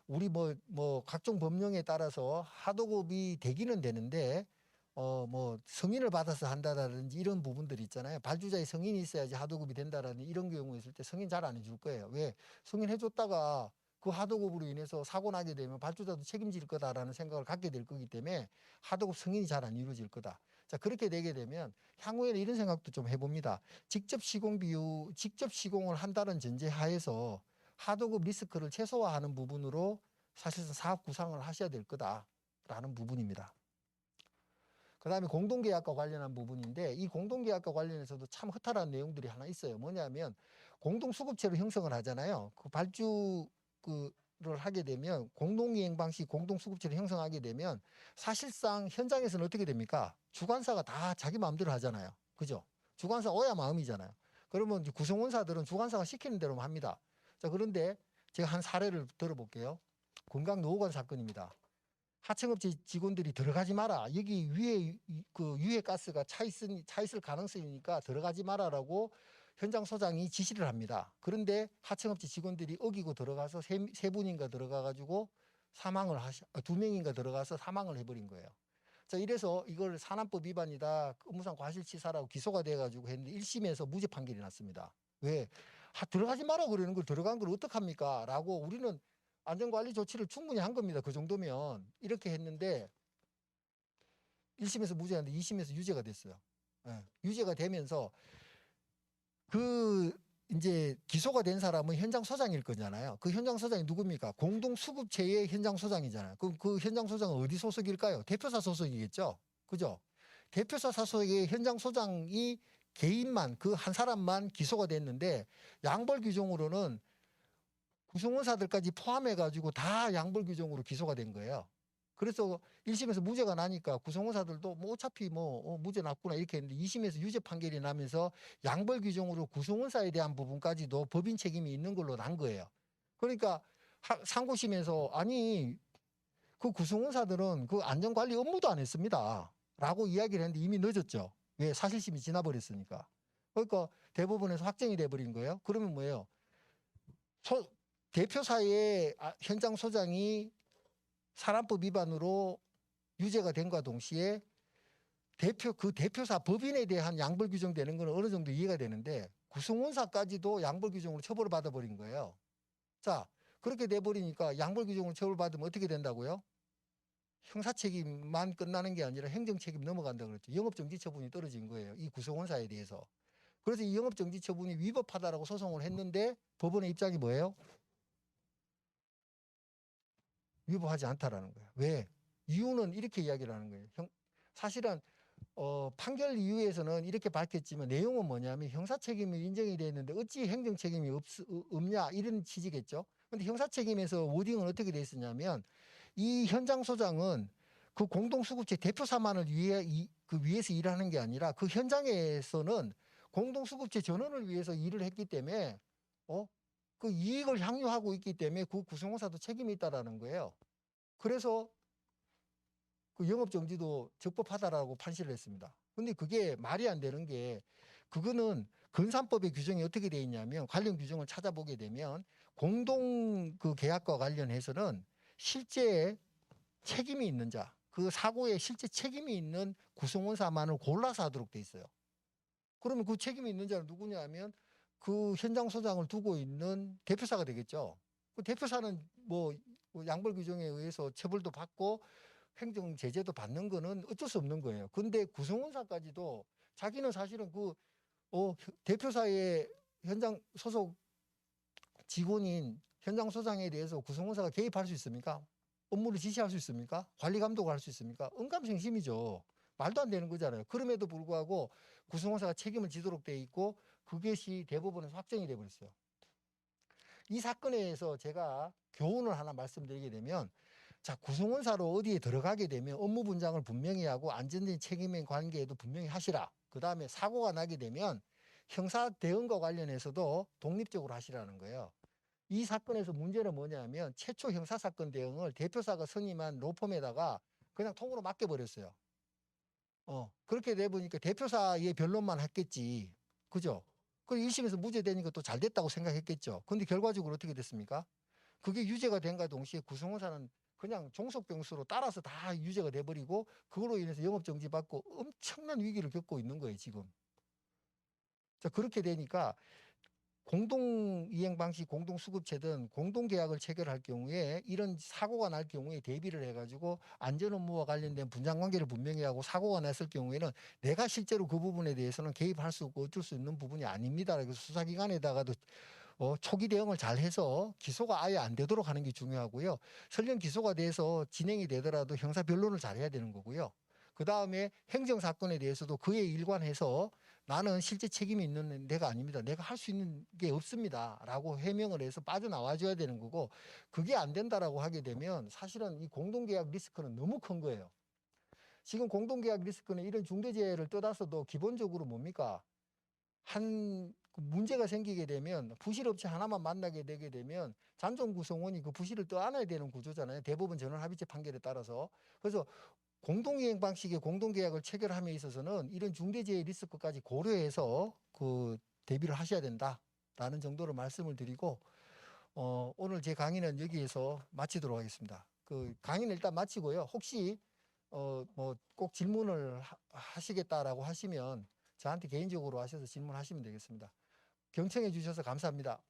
우리 뭐 각종 법령에 따라서 하도급이 되기는 되는데, 뭐 승인을 받아서 한다라든지 이런 부분들이 있잖아요. 발주자의 승인이 있어야지 하도급이 된다라는 이런 경우에 있을 때 승인 잘 안 해줄 거예요. 왜? 승인해줬다가 그 하도급으로 인해서 사고 나게 되면 발주자도 책임질 거다라는 생각을 갖게 될 거기 때문에 하도급 승인이 잘 안 이루어질 거다. 자, 그렇게 되게 되면 향후에는 이런 생각도 좀 해봅니다. 직접 시공을 한다는 전제 하에서 하도급 리스크를 최소화하는 부분으로 사실상 사업 구상을 하셔야 될 거다라는 부분입니다. 그 다음에 공동계약과 관련한 부분인데, 이 공동계약과 관련해서도 참 허탈한 내용들이 하나 있어요. 뭐냐면 공동수급체로 형성을 하잖아요. 그 발주를 하게 되면 공동이행 방식 공동수급체를 형성하게 되면 사실상 현장에서는 어떻게 됩니까? 주관사가 다 자기 마음대로 하잖아요. 그죠? 주관사 오야 마음이잖아요. 그러면 이제 구성원사들은 주관사가 시키는 대로만 합니다. 자, 그런데 제가 한 사례를 들어볼게요. 건강노후관 사건입니다. 하청업체 직원들이 들어가지 마라. 여기 위에 그 유해 가스가 차 있을 가능성이니까 들어가지 마라라고 현장 소장이 지시를 합니다. 그런데 하청업체 직원들이 어기고 들어가서 세 분인가 들어가가지고 두 명인가 들어가서 사망을 해버린 거예요. 자, 이래서 이걸 산안법 위반이다, 업무상 과실치사라고 기소가 돼가지고 했는데 1심에서 무죄 판결이 났습니다. 왜? 들어가지 마라 그러는 걸 들어간 걸 어떡합니까? 라고 우리는 안전관리 조치를 충분히 한 겁니다. 그 정도면. 이렇게 했는데 1심에서 무죄였는데 2심에서 유죄가 됐어요. 예, 유죄가 되면서 그 이제 기소가 된 사람은 현장 소장일 거잖아요. 그 현장 소장이 누굽니까? 공동수급체의 현장 소장이잖아요. 그 현장 소장은 어디 소속일까요? 대표사 소속이겠죠. 그죠? 대표사 소속의 현장 소장이 개인만, 그 한 사람만 기소가 됐는데, 양벌 규정으로는 구성원사들까지 포함해가지고 다 양벌 규정으로 기소가 된 거예요. 그래서 1심에서 무죄가 나니까 구성원사들도 뭐 어차피 무죄 났구나 이렇게 했는데 2심에서 유죄 판결이 나면서 양벌 규정으로 구성원사에 대한 부분까지도 법인 책임이 있는 걸로 난 거예요. 그러니까 상고심에서 아니 그 구성원사들은 그 안전관리 업무도 안 했습니다. 라고 이야기를 했는데 이미 늦었죠. 왜? 사실심이 지나버렸으니까. 그러니까 대법원에서 확정이 돼버린 거예요. 그러면 뭐예요? 대표사의 현장 소장이 산안법 위반으로 유죄가 된과 동시에 그 대표사 법인에 대한 양벌 규정되는 건 어느 정도 이해가 되는데 구성원사까지도 양벌 규정으로 처벌을 받아버린 거예요. 자, 그렇게 돼버리니까 양벌 규정으로 처벌받으면 어떻게 된다고요? 형사 책임만 끝나는 게 아니라 행정 책임 넘어간다고 그랬죠. 영업정지 처분이 떨어진 거예요. 이 구성원사에 대해서. 그래서 이 영업정지 처분이 위법하다라고 소송을 했는데 법원의 입장이 뭐예요? 위법하지 않다라는 거예요. 왜? 이유는 이렇게 이야기를 하는 거예요. 사실은 판결 이유에서는 이렇게 밝혔지만 내용은 뭐냐면 형사 책임이 인정이 되어 있는데 어찌 행정 책임이 없냐 이런 취지겠죠. 근데 형사 책임에서 워딩은 어떻게 돼 있었냐면 이 현장 소장은 그 공동수급체 대표사만을 위해서 일하는 게 아니라 그 현장에서는 공동수급체 전원을 위해서 일을 했기 때문에 그 이익을 향유하고 있기 때문에 그 구성원사도 책임이 있다라는 거예요. 그래서 그 영업정지도 적법하다라고 판시를 했습니다. 근데 그게 말이 안 되는 게 그거는 건산법의 규정이 어떻게 되어 있냐면 관련 규정을 찾아보게 되면 공동 그 계약과 관련해서는 실제 책임이 있는 자, 그 사고에 실제 책임이 있는 구성원사만을 골라서 하도록 돼 있어요. 그러면 그 책임이 있는 자는 누구냐 하면 그 현장 소장을 두고 있는 대표사가 되겠죠. 그 대표사는 뭐 양벌 규정에 의해서 처벌도 받고 행정 제재도 받는 거는 어쩔 수 없는 거예요. 근데 구성원사까지도 자기는 사실은 대표사의 현장 소속 직원인 현장 소장에 대해서 구성원사가 개입할 수 있습니까? 업무를 지시할 수 있습니까? 관리 감독을 할 수 있습니까? 언감생심이죠. 말도 안 되는 거잖아요. 그럼에도 불구하고 구성원사가 책임을 지도록 돼 있고 그것이 대법원에서 확정이 돼 버렸어요. 이 사건에서 제가 교훈을 하나 말씀드리게 되면, 자, 구성원사로 어디에 들어가게 되면 업무 분장을 분명히 하고 안전적인 책임의 관계에도 분명히 하시라. 그 다음에 사고가 나게 되면 형사 대응과 관련해서도 독립적으로 하시라는 거예요. 이 사건에서 문제는 뭐냐면 최초 형사사건 대응을 대표사가 선임한 로펌에다가 그냥 통으로 맡겨버렸어요. 그렇게 돼 보니까 대표사의 변론만 했겠지. 그죠? 그 1심에서 무죄되니까 또 잘 됐다고 생각했겠죠. 근데 결과적으로 어떻게 됐습니까? 그게 유죄가 된과 동시에 구성원사는 그냥 종속병수로 따라서 다 유죄가 돼버리고 그걸로 인해서 영업정지 받고 엄청난 위기를 겪고 있는 거예요, 지금. 자, 그렇게 되니까 공동이행 방식, 공동수급체든 공동계약을 체결할 경우에 이런 사고가 날 경우에 대비를 해가지고 안전업무와 관련된 분장관계를 분명히 하고 사고가 났을 경우에는 내가 실제로 그 부분에 대해서는 개입할 수 없고 어쩔 수 있는 부분이 아닙니다. 그래서 수사기관에다가도 초기 대응을 잘 해서 기소가 아예 안 되도록 하는 게 중요하고요. 설령 기소가 돼서 진행이 되더라도 형사 변론을 잘 해야 되는 거고요. 그 다음에 행정사건에 대해서도 그에 일관해서 나는 실제 책임이 있는 내가 아닙니다. 내가 할 수 있는 게 없습니다. 라고 해명을 해서 빠져나와 줘야 되는 거고, 그게 안 된다라고 하게 되면 사실은 이 공동계약 리스크는 너무 큰 거예요. 지금 공동계약 리스크는 이런 중대재해를 떠나서도 기본적으로 뭡니까? 문제가 생기게 되면 부실업체 하나만 만나게 되게 되면 잔존구성원이 그 부실을 떠안아야 되는 구조잖아요. 대법원 전원합의체 판결에 따라서. 그래서 공동이행 방식의 공동계약을 체결함에 있어서는 이런 중대재해 리스크까지 고려해서 그 대비를 하셔야 된다라는 정도로 말씀을 드리고, 오늘 제 강의는 여기에서 마치도록 하겠습니다. 그 강의는 일단 마치고요. 혹시 뭐 꼭 질문을 하시겠다라고 하시면 저한테 개인적으로 하셔서 질문하시면 되겠습니다. 경청해 주셔서 감사합니다.